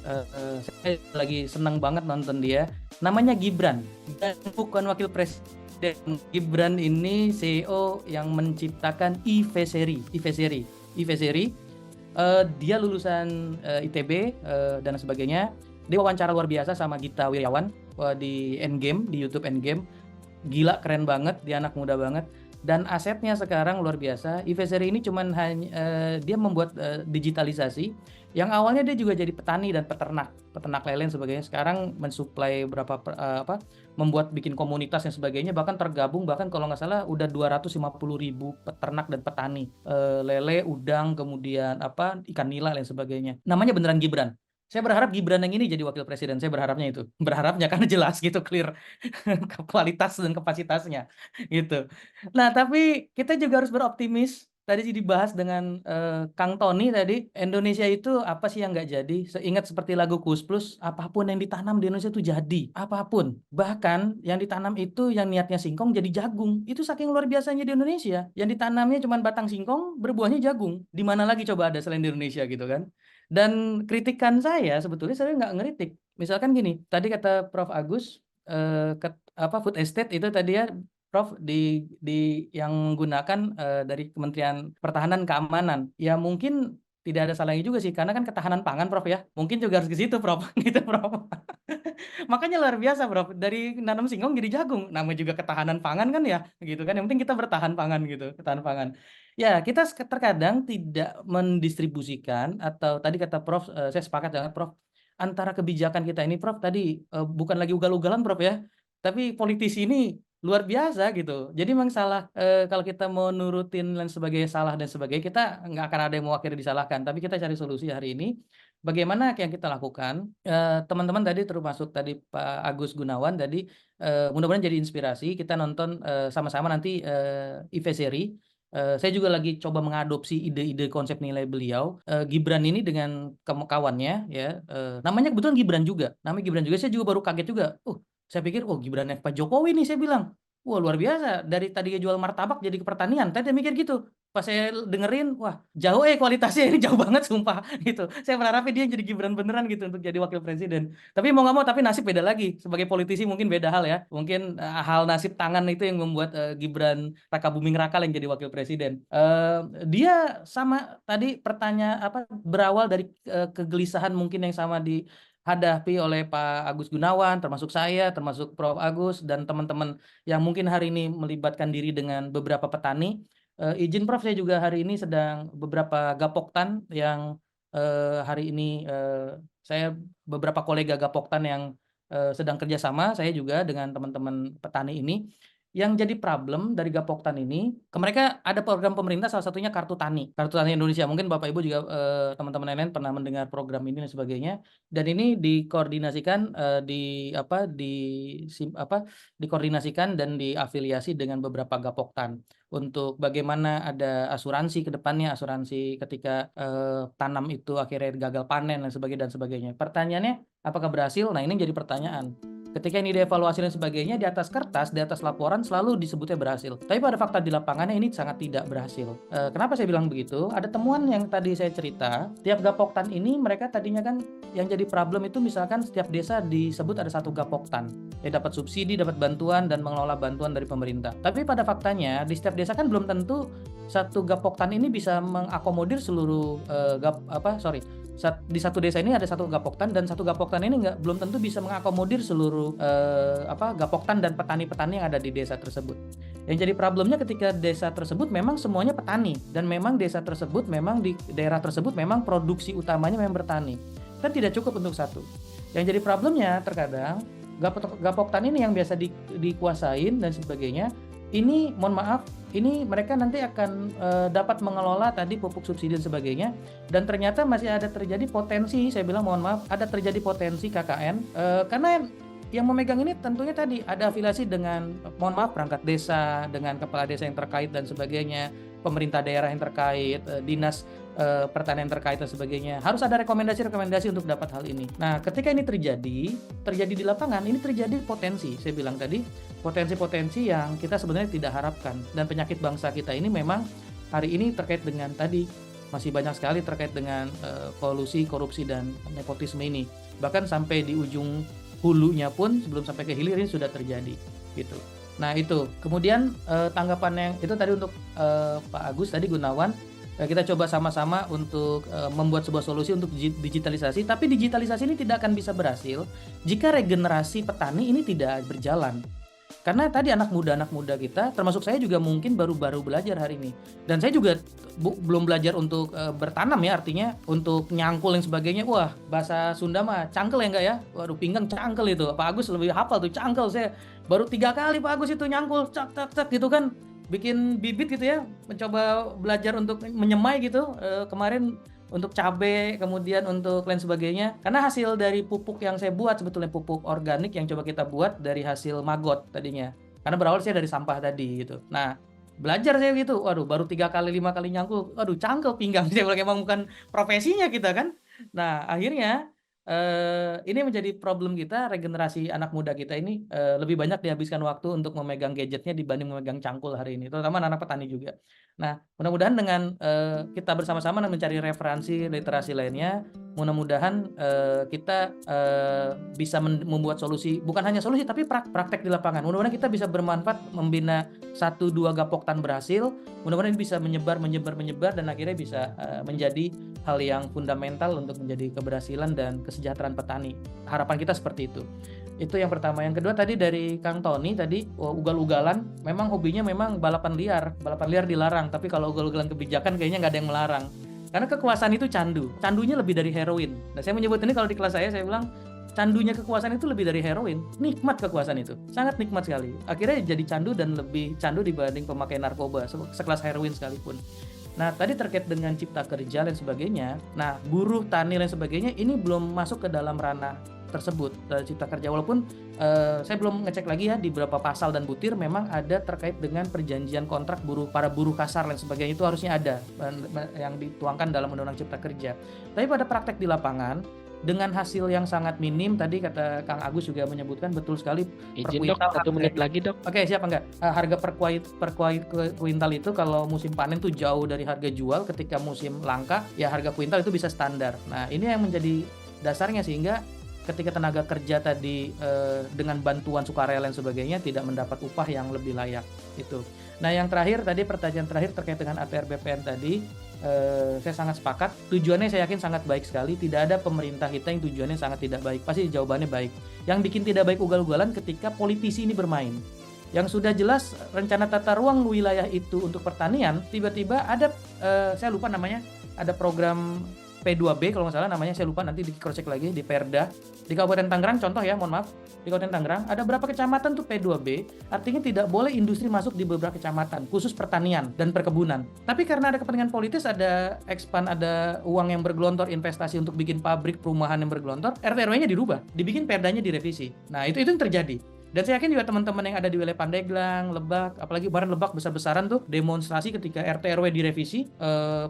Saya lagi senang banget nonton dia. Namanya Gibran, dan bukan wakil presiden. Gibran ini CEO yang menciptakan IVSeri. Dia lulusan ITB dan sebagainya. Dia wawancara luar biasa sama Gita Wirjawan di Endgame, di YouTube Endgame. Gila, keren banget, dia anak muda banget. Dan asetnya sekarang luar biasa. IVSeri ini cuman hanya dia membuat digitalisasi. Yang awalnya dia juga jadi petani dan peternak lele dan sebagainya. Sekarang mensuplai membuat bikin komunitas dan sebagainya. Bahkan tergabung, bahkan kalau nggak salah udah 250.000 peternak dan petani. Lele, udang, kemudian ikan nila dan sebagainya. Namanya beneran Gibran. Saya berharap Gibran yang ini jadi wakil presiden. Saya berharapnya itu. Berharapnya karena jelas gitu, clear kualitas dan kapasitasnya gitu. Nah, tapi kita juga harus beroptimis. Tadi dibahas dengan Kang Tony tadi, Indonesia itu apa sih yang nggak jadi? Ingat seperti lagu Kus Plus, apapun yang ditanam di Indonesia itu jadi. Apapun. Bahkan yang ditanam itu yang niatnya singkong jadi jagung. Itu saking luar biasanya di Indonesia. Yang ditanamnya cuma batang singkong, berbuahnya jagung. Di mana lagi coba ada selain di Indonesia gitu kan? Dan kritikan saya sebetulnya saya nggak ngeritik. Misalkan gini, tadi kata Prof Agus, food estate itu tadi ya, Prof, di yang menggunakan dari Kementerian Pertahanan Keamanan. Ya mungkin tidak ada salahnya juga sih, karena kan ketahanan pangan, Prof ya. Mungkin juga harus ke situ, Prof. Gitu, Prof. Makanya luar biasa, Prof. Dari nanam singkong jadi jagung. Namanya juga ketahanan pangan kan ya, gitu kan. Yang penting kita bertahan pangan gitu, ketahanan pangan. Ya, kita terkadang tidak mendistribusikan atau tadi kata Prof, saya sepakat dengan Prof, antara kebijakan kita ini, Prof, tadi bukan lagi ugal-ugalan, Prof ya, tapi politisi ini luar biasa gitu. Jadi memang salah kalau kita mau nurutin dan sebagainya salah dan sebagainya, kita nggak akan ada yang mau akhirnya disalahkan. Tapi kita cari solusi hari ini. Bagaimana yang kita lakukan? Teman-teman tadi termasuk tadi Pak Agus Gunawan tadi mudah-mudahan jadi inspirasi. Kita nonton sama-sama nanti IVSeri. Saya juga lagi coba mengadopsi ide-ide konsep nilai beliau. Gibran ini dengan kawannya ya, namanya kebetulan Gibran juga. Namanya Gibran juga. Saya juga baru kaget juga. Saya pikir Gibran Pak Jokowi nih, saya bilang. Wah, luar biasa. Dari tadi jual martabak jadi ke pertanian. Tadi saya mikir gitu. Pas saya dengerin, wah jauh kualitasnya ini jauh banget sumpah gitu. Saya berharapnya dia jadi Gibran beneran gitu untuk jadi wakil presiden. Tapi mau nggak mau, tapi nasib beda lagi. Sebagai politisi mungkin beda hal ya. Mungkin hal nasib tangan itu yang membuat Gibran Raka Buming Raka yang jadi wakil presiden. Dia sama tadi berawal dari kegelisahan mungkin yang sama dihadapi oleh Pak Agus Gunawan, termasuk saya, termasuk Prof Agus dan teman-teman yang mungkin hari ini melibatkan diri dengan beberapa petani. Izin Prof, saya juga hari ini sedang beberapa gapoktan yang hari ini saya beberapa kolega gapoktan yang sedang kerjasama saya juga dengan teman-teman petani ini. Yang jadi problem dari gapoktan ini, mereka ada program pemerintah, salah satunya Kartu Tani Indonesia. Mungkin Bapak Ibu juga teman-teman lain pernah mendengar program ini dan sebagainya. Dan ini dikoordinasikan dikoordinasikan dan diafiliasi dengan beberapa gapoktan untuk bagaimana ada asuransi ke depannya, asuransi ketika tanam itu akhirnya gagal panen dan sebagainya. Pertanyaannya, apakah berhasil? Nah, ini jadi pertanyaan. Ketika ini dievaluasi dan sebagainya, di atas kertas, di atas laporan selalu disebutnya berhasil. Tapi pada fakta di lapangannya ini sangat tidak berhasil. Kenapa saya bilang begitu? Ada temuan yang tadi saya cerita, tiap gapoktan ini mereka tadinya kan yang jadi problem itu misalkan setiap desa disebut ada satu gapoktan. Ya dapat subsidi, dapat bantuan dan mengelola bantuan dari pemerintah. Tapi pada faktanya di setiap desa kan belum tentu satu gapoktan ini bisa mengakomodir seluruh di satu desa ini ada satu gapoktan, dan satu gapoktan ini belum tentu bisa mengakomodir seluruh gapoktan dan petani-petani yang ada di desa tersebut. Yang jadi problemnya ketika desa tersebut memang semuanya petani, dan memang desa tersebut memang di daerah tersebut memang produksi utamanya memang bertani, kan tidak cukup untuk satu. Yang jadi problemnya terkadang gapoktan ini yang biasa dikuasain dan sebagainya, ini mohon maaf, ini mereka nanti akan dapat mengelola tadi pupuk subsidi dan sebagainya, dan ternyata masih ada terjadi potensi, saya bilang mohon maaf, ada terjadi potensi KKN, karena yang memegang ini tentunya tadi ada afiliasi dengan, mohon maaf, perangkat desa, dengan kepala desa yang terkait dan sebagainya, pemerintah daerah yang terkait, dinas pertanian terkait dan sebagainya. Harus ada rekomendasi-rekomendasi untuk dapat hal ini. Nah, ketika ini terjadi di lapangan, ini terjadi potensi, saya bilang tadi, potensi-potensi yang kita sebenarnya tidak harapkan. Dan penyakit bangsa kita ini memang hari ini terkait dengan tadi, masih banyak sekali terkait dengan kolusi, korupsi, dan nepotisme ini. Bahkan sampai di ujung hulunya pun sebelum sampai ke hilir ini sudah terjadi gitu. Nah, itu. Kemudian tanggapan yang itu tadi untuk Pak Agus tadi, Gunawan, kita coba sama-sama untuk membuat sebuah solusi untuk digitalisasi, tapi digitalisasi ini tidak akan bisa berhasil jika regenerasi petani ini tidak berjalan. Karena tadi anak muda kita, termasuk saya juga mungkin baru-baru belajar hari ini. Dan saya juga belum belajar untuk bertanam ya, artinya untuk nyangkul dan sebagainya. Wah, bahasa Sunda mah cangkel ya enggak ya? Waduh, pinggang cangkel itu. Pak Agus lebih hafal tuh cangkel. Saya baru 3 kali Pak Agus itu nyangkul, cak gitu kan. Bikin bibit gitu ya, mencoba belajar untuk menyemai gitu, kemarin untuk cabai, kemudian untuk lain sebagainya. Karena hasil dari pupuk yang saya buat sebetulnya pupuk organik yang coba kita buat dari hasil maggot tadinya. Karena berawal saya dari sampah tadi gitu. Nah, belajar saya gitu, waduh baru 3 kali 5 kali nyangkul, waduh cangkel pinggang saya, emang bukan profesinya kita kan. Nah, akhirnya ini menjadi problem kita, regenerasi anak muda kita ini lebih banyak dihabiskan waktu untuk memegang gadgetnya dibanding memegang cangkul hari ini, terutama anak petani juga. Nah, mudah-mudahan dengan kita bersama-sama mencari referensi literasi lainnya, mudah-mudahan kita bisa membuat solusi, bukan hanya solusi tapi praktek di lapangan. Mudah-mudahan kita bisa bermanfaat membina 1-2 gapoktan berhasil, mudah-mudahan ini bisa menyebar dan akhirnya bisa menjadi hal yang fundamental untuk menjadi keberhasilan dan kesejahteraan petani. Harapan kita seperti itu. Itu yang pertama. Yang kedua tadi dari Kang Tony tadi, ugal-ugalan, memang hobinya memang balapan liar dilarang, tapi kalau ugal-ugalan kebijakan kayaknya nggak ada yang melarang. Karena kekuasaan itu candunya lebih dari heroin. Nah, saya menyebut ini kalau di kelas saya bilang candunya kekuasaan itu lebih dari heroin. Nikmat kekuasaan itu, sangat nikmat sekali. Akhirnya jadi candu dan lebih candu dibanding pemakai narkoba sekelas heroin sekalipun. Nah, tadi terkait dengan cipta kerja dan sebagainya. Nah, buruh, tani dan sebagainya ini belum masuk ke dalam ranah tersebut cipta kerja, walaupun saya belum ngecek lagi ya di beberapa pasal dan butir memang ada terkait dengan perjanjian kontrak para buruh kasar dan sebagainya, itu harusnya ada yang dituangkan dalam undang-undang cipta kerja. Tapi pada praktek di lapangan dengan hasil yang sangat minim, tadi kata Kang Agus juga menyebutkan betul sekali. Izin dok, 1 menit lagi dok. Oke, siapa enggak? Harga per kuintal itu kalau musim panen tuh jauh dari harga jual, ketika musim langka ya harga kuintal itu bisa standar. Nah, ini yang menjadi dasarnya sehingga ketika tenaga kerja tadi dengan bantuan sukarela dan sebagainya tidak mendapat upah yang lebih layak itu. Nah, yang terakhir tadi, pertanyaan terakhir terkait dengan ATR BPN tadi, saya sangat sepakat. Tujuannya saya yakin sangat baik sekali. Tidak ada pemerintah kita yang tujuannya sangat tidak baik. Pasti jawabannya baik. Yang bikin tidak baik ugal-ugalan ketika politisi ini bermain. Yang sudah jelas rencana tata ruang wilayah itu untuk pertanian, tiba-tiba ada, saya lupa namanya, ada program P2B kalau nggak salah namanya, saya lupa, nanti di cross check lagi di Perda. Di Kabupaten Tangerang contoh ya, mohon maaf, di Kabupaten Tangerang ada berapa kecamatan tuh P2B, artinya tidak boleh industri masuk di beberapa kecamatan, khusus pertanian dan perkebunan. Tapi karena ada kepentingan politis, ada ada uang yang bergelontor, investasi untuk bikin pabrik, perumahan yang bergelontor, RT/RW-nya dirubah, dibikin perdanya direvisi. Nah, itu yang terjadi. Dan saya yakin juga teman-teman yang ada di wilayah Pandeglang, Lebak, apalagi bahan Lebak besar-besaran tuh demonstrasi ketika RT/RW direvisi,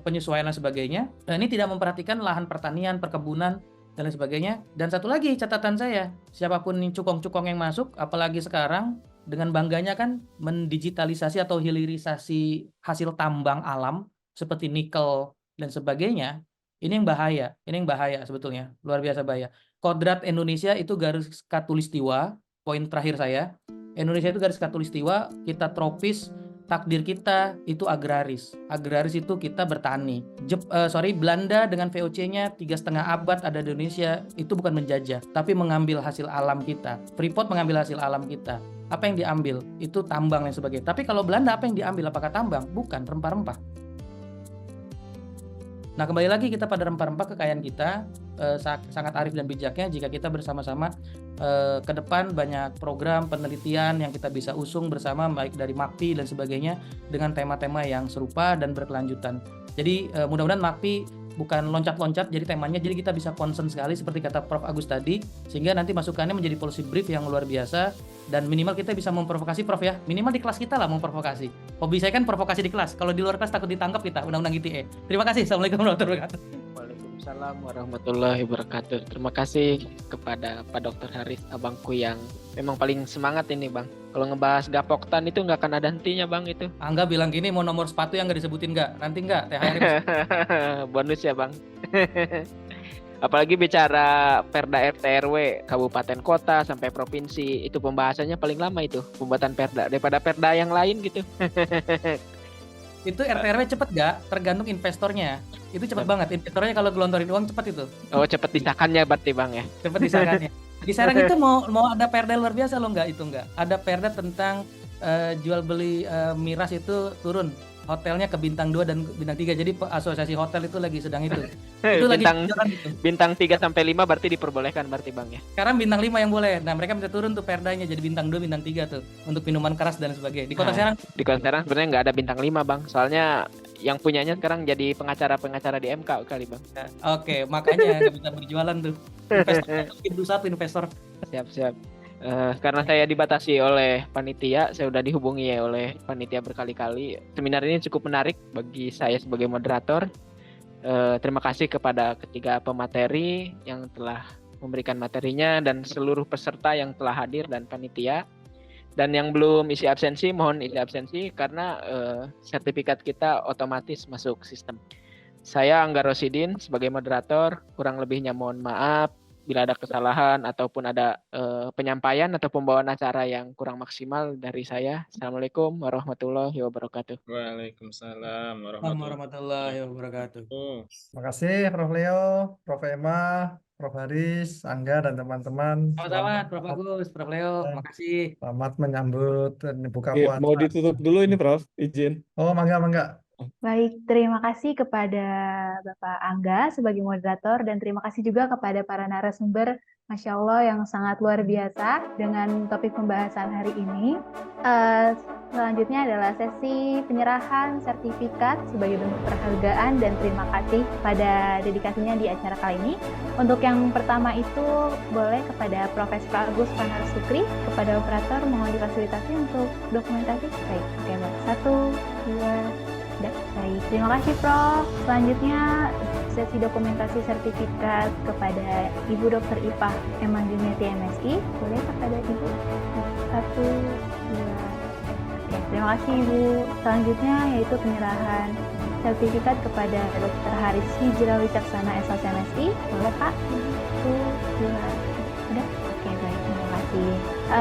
penyesuaian dan sebagainya. Dan ini tidak memperhatikan lahan pertanian, perkebunan, dan lain sebagainya. Dan satu lagi catatan saya, siapapun cukong-cukong yang masuk, apalagi sekarang dengan bangganya kan mendigitalisasi atau hilirisasi hasil tambang alam seperti nikel dan sebagainya, ini yang bahaya sebetulnya, luar biasa bahaya. Kodrat Indonesia itu garis khatulistiwa. Poin terakhir saya, Indonesia itu garis khatulistiwa, kita tropis, takdir kita itu agraris. Agraris itu kita bertani. Belanda dengan VOC-nya 3,5 abad ada di Indonesia, itu bukan menjajah, tapi mengambil hasil alam kita. Freeport mengambil hasil alam kita. Apa yang diambil? Itu tambang dan sebagainya. Tapi kalau Belanda apa yang diambil? Apakah tambang? Bukan, rempah-rempah. Nah, kembali lagi kita pada rempah-rempah kekayaan kita, sangat arif dan bijaknya jika kita bersama-sama ke depan banyak program penelitian yang kita bisa usung bersama, baik dari MAKPI dan sebagainya, dengan tema-tema yang serupa dan berkelanjutan. Jadi mudah-mudahan MAKPI bukan loncat-loncat jadi temanya, jadi kita bisa concern sekali seperti kata Prof. Agus tadi, sehingga nanti masukannya menjadi policy brief yang luar biasa, dan minimal kita bisa memprovokasi, Prof ya, minimal di kelas kita lah memprovokasi. Hobi saya kan provokasi di kelas, kalau di luar kelas takut ditangkap kita, undang-undang ITE. Terima kasih, Assalamualaikum warahmatullahi wabarakatuh. Waalaikumsalam warahmatullahi wabarakatuh. Terima kasih kepada Pak Dr. Haris, abangku yang memang paling semangat ini, Bang. Kalau ngebahas gapoktan itu nggak akan ada hentinya, Bang, itu. Angga bilang gini, mau nomor sepatu yang nggak disebutin nggak? Nanti nggak, THR. Bonus ya, Bang. Apalagi bicara Perda RT RW, kabupaten kota sampai provinsi, itu pembahasannya paling lama itu, pembuatan Perda daripada Perda yang lain gitu. Itu RT RW cepet nggak? Tergantung investornya. Itu cepet banget. Investornya kalau gelontorin uang cepet itu. Oh, cepet disahkannya berarti, Bang ya. Cepet disahkannya. Di Serang itu mau ada perda luar biasa loh, itu nggak? Ada perda tentang jual beli miras itu turun. Hotelnya ke bintang 2 dan bintang 3. Jadi asosiasi hotel itu lagi sedang itu. Itu bintang 3 sampai 5 berarti diperbolehkan berarti, Bang ya. Sekarang bintang 5 yang boleh. Nah, mereka minta turun tuh perdanya jadi bintang 2, bintang 3 tuh untuk minuman keras dan sebagainya. Di Kota Serang. Di Kota Serang sebenarnya nggak ada bintang 5, Bang. Soalnya yang punyanya sekarang jadi pengacara di MK kali, Bang. Oke, makanya nggak bisa berjualan tuh. Investor investor. Siap. Karena saya dibatasi oleh panitia, saya sudah dihubungi oleh panitia berkali-kali. Seminar ini cukup menarik bagi saya sebagai moderator. Terima kasih kepada ketiga pemateri yang telah memberikan materinya dan seluruh peserta yang telah hadir dan panitia. Dan yang belum isi absensi, mohon isi absensi karena sertifikat kita otomatis masuk sistem. Saya Angga Rosidin sebagai moderator, kurang lebihnya mohon maaf bila ada kesalahan ataupun ada penyampaian atau pembawaan acara yang kurang maksimal dari saya. Assalamualaikum warahmatullahi wabarakatuh. Waalaikumsalam warahmatullahi wabarakatuh. Terima kasih Prof. Leo, Prof. Emma, Prof. Haris, Angga, dan teman-teman. Sama-sama, Prof. Agus, Prof. Leo, makasih. Selamat menyambut dan buka puasa. Mau ditutup dulu ini, Prof. Izin. Oh, mangga. Baik, terima kasih kepada Bapak Angga sebagai moderator dan terima kasih juga kepada para narasumber, Masya Allah yang sangat luar biasa dengan topik pembahasan hari ini. Selanjutnya adalah sesi penyerahan sertifikat sebagai bentuk penghargaan dan terima kasih pada dedikasinya di acara kali ini. Untuk yang pertama itu boleh kepada Profesor Agus Panar Sukri, kepada operator mohon difasilitasi untuk dokumentasi. Baik, oke, 1, 2, baik, terima kasih Prof. Selanjutnya sesi dokumentasi sertifikat kepada Ibu Dr. Ipah Emma Juniati MSI. Boleh kepada Ibu? 1, 2. Oke, terima kasih Ibu. Selanjutnya yaitu penyerahan sertifikat kepada Dr. Haris Hijra Wicaksana SLC MSI. Boleh Pak? 1, 2. Udah? Oke, baik, terima kasih.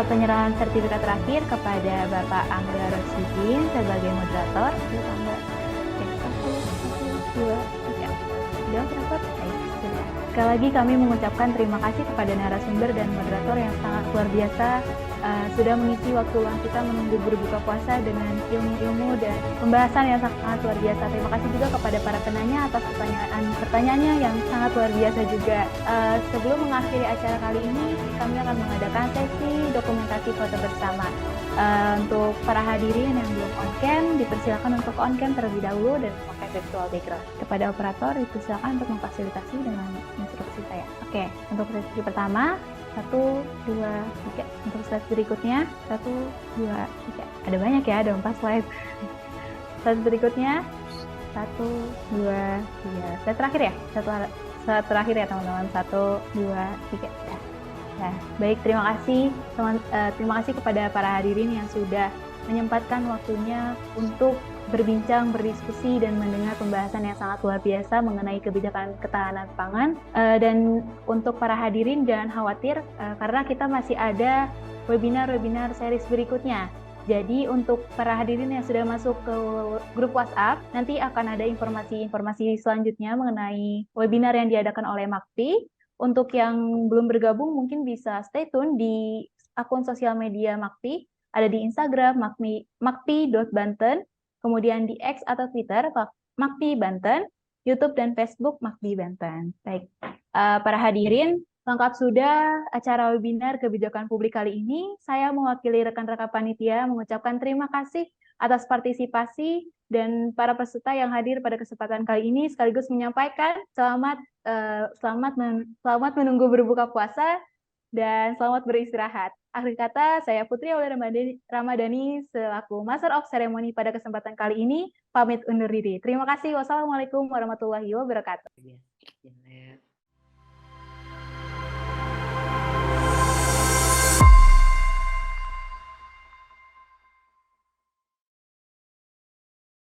Penyerahan sertifikat terakhir kepada Bapak Angga Rosidin sebagai moderator. Angga. Oke, 1, 2, 3. Sudah operator? Baik, sudah. Sekali lagi kami mengucapkan terima kasih kepada narasumber dan moderator yang sangat luar biasa sudah mengisi waktu luang kita menunggu berbuka puasa dengan ilmu-ilmu dan pembahasan yang sangat luar biasa. Terima kasih juga kepada para penanya atas pertanyaannya yang sangat luar biasa juga. Sebelum mengakhiri acara kali ini, kami akan mengadakan sesi dokumentasi foto bersama. Untuk para hadirin yang belum on-cam, dipersilakan untuk on-cam terlebih dahulu dan memakai virtual background. Kepada operator, dipersilakan untuk memfasilitasi dengan instruksi saya. Oke, untuk sesi pertama, 1, 2, 3. Untuk slide berikutnya, 1, 2, 3. Ada banyak ya, ada 4 slide. Slide berikutnya, 1, 2, 3. Slide terakhir ya? Slide terakhir ya teman-teman. 1, 2, 3. Ya, baik, terima kasih kepada para hadirin yang sudah menyempatkan waktunya untuk berbincang, berdiskusi, dan mendengar pembahasan yang sangat luar biasa mengenai kebijakan ketahanan pangan. Dan untuk para hadirin jangan khawatir, karena kita masih ada webinar-webinar series berikutnya Jadi untuk para hadirin yang sudah masuk ke grup WhatsApp, nanti akan ada informasi-informasi selanjutnya mengenai webinar yang diadakan oleh MAKPI. Untuk yang belum bergabung mungkin bisa stay tune di akun sosial media MAKPI, ada di Instagram makpi.banten, kemudian di X atau Twitter MAKPI Banten, YouTube dan Facebook MAKPI Banten. Baik, para hadirin, lengkap sudah acara webinar kebijakan publik kali ini. Saya mewakili rekan-rekan panitia mengucapkan terima kasih atas partisipasi dan para peserta yang hadir pada kesempatan kali ini, sekaligus menyampaikan selamat menunggu berbuka puasa dan selamat beristirahat. Akhir kata, saya Putri Aulia Ramadhani selaku Master of Ceremony pada kesempatan kali ini pamit undur diri. Terima kasih. Wassalamualaikum warahmatullahi wabarakatuh.